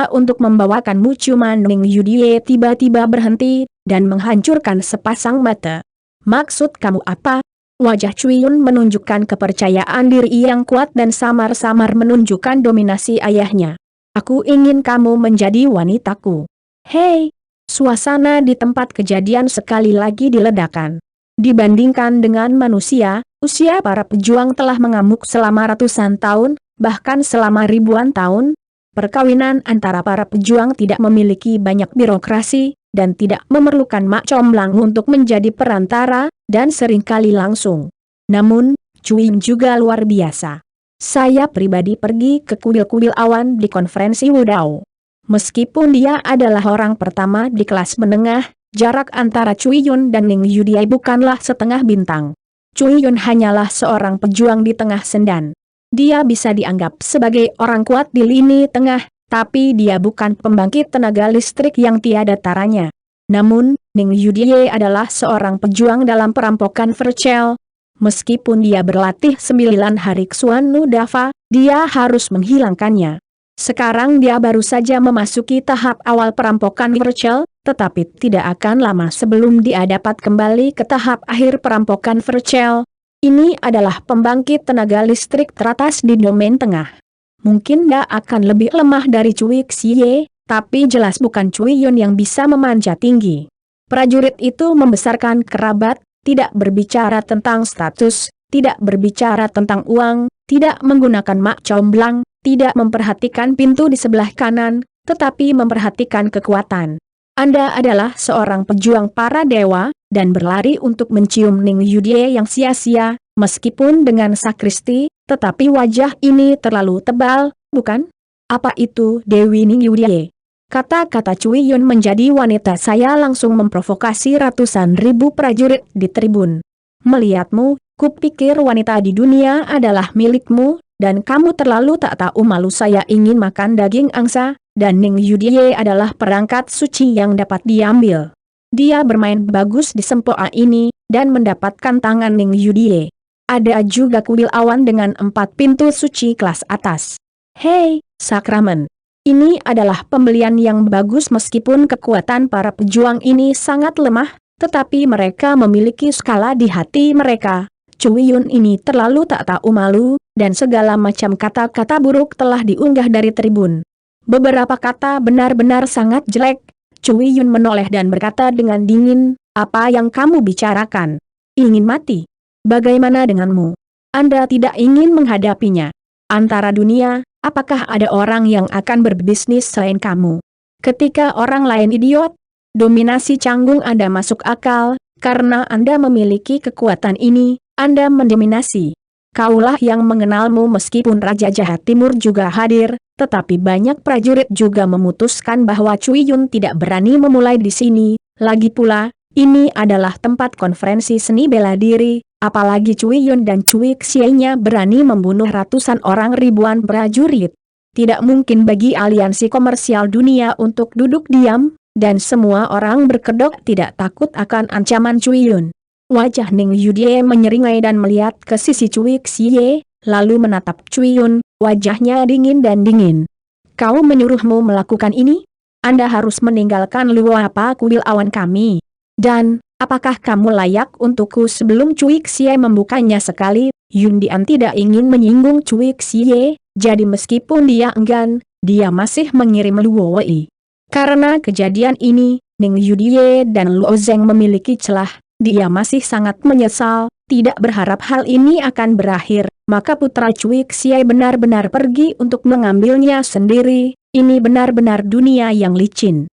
Untuk membawakanmu. Cuma Ning Yudie tiba-tiba berhenti, dan menghancurkan sepasang mata. Maksud kamu apa? Wajah Cui Yun menunjukkan kepercayaan diri yang kuat dan samar-samar menunjukkan dominasi ayahnya. Aku ingin kamu menjadi wanitaku. Hei! Suasana di tempat kejadian sekali lagi diledakkan. Dibandingkan dengan manusia, usia para pejuang telah mengamuk selama ratusan tahun, bahkan selama ribuan tahun. Perkawinan antara para pejuang tidak memiliki banyak birokrasi, dan tidak memerlukan Mak Comblang untuk menjadi perantara, dan seringkali langsung. Namun, Cui Yun juga luar biasa. Saya pribadi pergi ke kuil-kuil awan di konferensi Wudao. Meskipun dia adalah orang pertama di kelas menengah, jarak antara Cui Yun dan Ning Yudie bukanlah setengah bintang. Cui Yun hanyalah seorang pejuang di tengah sendan. Dia bisa dianggap sebagai orang kuat di lini tengah, tapi dia bukan pembangkit tenaga listrik yang tiada taranya. Namun, Ning Yudie adalah seorang pejuang dalam perampokan Vercel. Meskipun dia berlatih 9 hari Xuan Nudafa, dia harus menghilangkannya. Sekarang dia baru saja memasuki tahap awal perampokan Vercel, tetapi tidak akan lama sebelum dia dapat kembali ke tahap akhir perampokan Vercel. Ini adalah pembangkit tenaga listrik teratas di domain tengah. Mungkin dia akan lebih lemah dari Cui Xie, tapi jelas bukan Cui Yun yang bisa memanjat tinggi. Prajurit itu membesarkan kerabat, tidak berbicara tentang status, tidak berbicara tentang uang, tidak menggunakan Mak Comblang, tidak memperhatikan pintu di sebelah kanan, tetapi memperhatikan kekuatan. Anda adalah seorang pejuang para dewa, dan berlari untuk mencium Ning Yudie yang sia-sia, meskipun dengan sakristi, tetapi wajah ini terlalu tebal, bukan? Apa itu Dewi Ning Yudie? Kata-kata Cui Yun menjadi wanita saya langsung memprovokasi ratusan ribu prajurit di tribun. Melihatmu, kupikir wanita di dunia adalah milikmu, dan kamu terlalu tak tahu malu. Saya ingin makan daging angsa, dan Ning Yudie adalah perangkat suci yang dapat diambil. Dia bermain bagus di sempoa ini, dan mendapatkan tangan Ning Yudie. Ada juga kuil awan dengan 4 pintu suci kelas atas. Hei, sakramen! Ini adalah pembelian yang bagus meskipun kekuatan para pejuang ini sangat lemah, tetapi mereka memiliki skala di hati mereka. Cui Yun ini terlalu tak tahu malu, dan segala macam kata-kata buruk telah diunggah dari tribun. Beberapa kata benar-benar sangat jelek. Cui Yun menoleh dan berkata dengan dingin, "Apa yang kamu bicarakan? Ingin mati? Bagaimana denganmu? Anda tidak ingin menghadapinya? Antara dunia, apakah ada orang yang akan berbisnis selain kamu? Ketika orang lain idiot, dominasi canggung Anda masuk akal, karena Anda memiliki kekuatan ini, Anda mendominasi. Kaulah yang mengenalmu meskipun Raja Jahat Timur juga hadir, tetapi banyak prajurit juga memutuskan bahwa Cui Yun tidak berani memulai di sini. Lagi pula, ini adalah tempat konferensi seni bela diri, apalagi Cui Yun dan Cui Xie-nya berani membunuh ratusan orang ribuan prajurit. Tidak mungkin bagi aliansi komersial dunia untuk duduk diam, dan semua orang berkedok tidak takut akan ancaman Cui Yun. Wajah Ning Yudie menyeringai dan melihat ke sisi Cui Xie, lalu menatap Cui Yun, wajahnya dingin dan dingin. Kau menyuruhmu melakukan ini? Anda harus meninggalkan luapa kuil awan kami. Dan, apakah kamu layak untukku? Sebelum Cui Xie membukanya sekali, Yun Dian tidak ingin menyinggung Cui Xie, jadi meskipun dia enggan, dia masih mengirim Luo Wei. Karena kejadian ini, Ning Yudie dan Luo Zeng memiliki celah. Dia masih sangat menyesal, tidak berharap hal ini akan berakhir, maka putra Cui Xie benar-benar pergi untuk mengambilnya sendiri. Ini benar-benar dunia yang licin.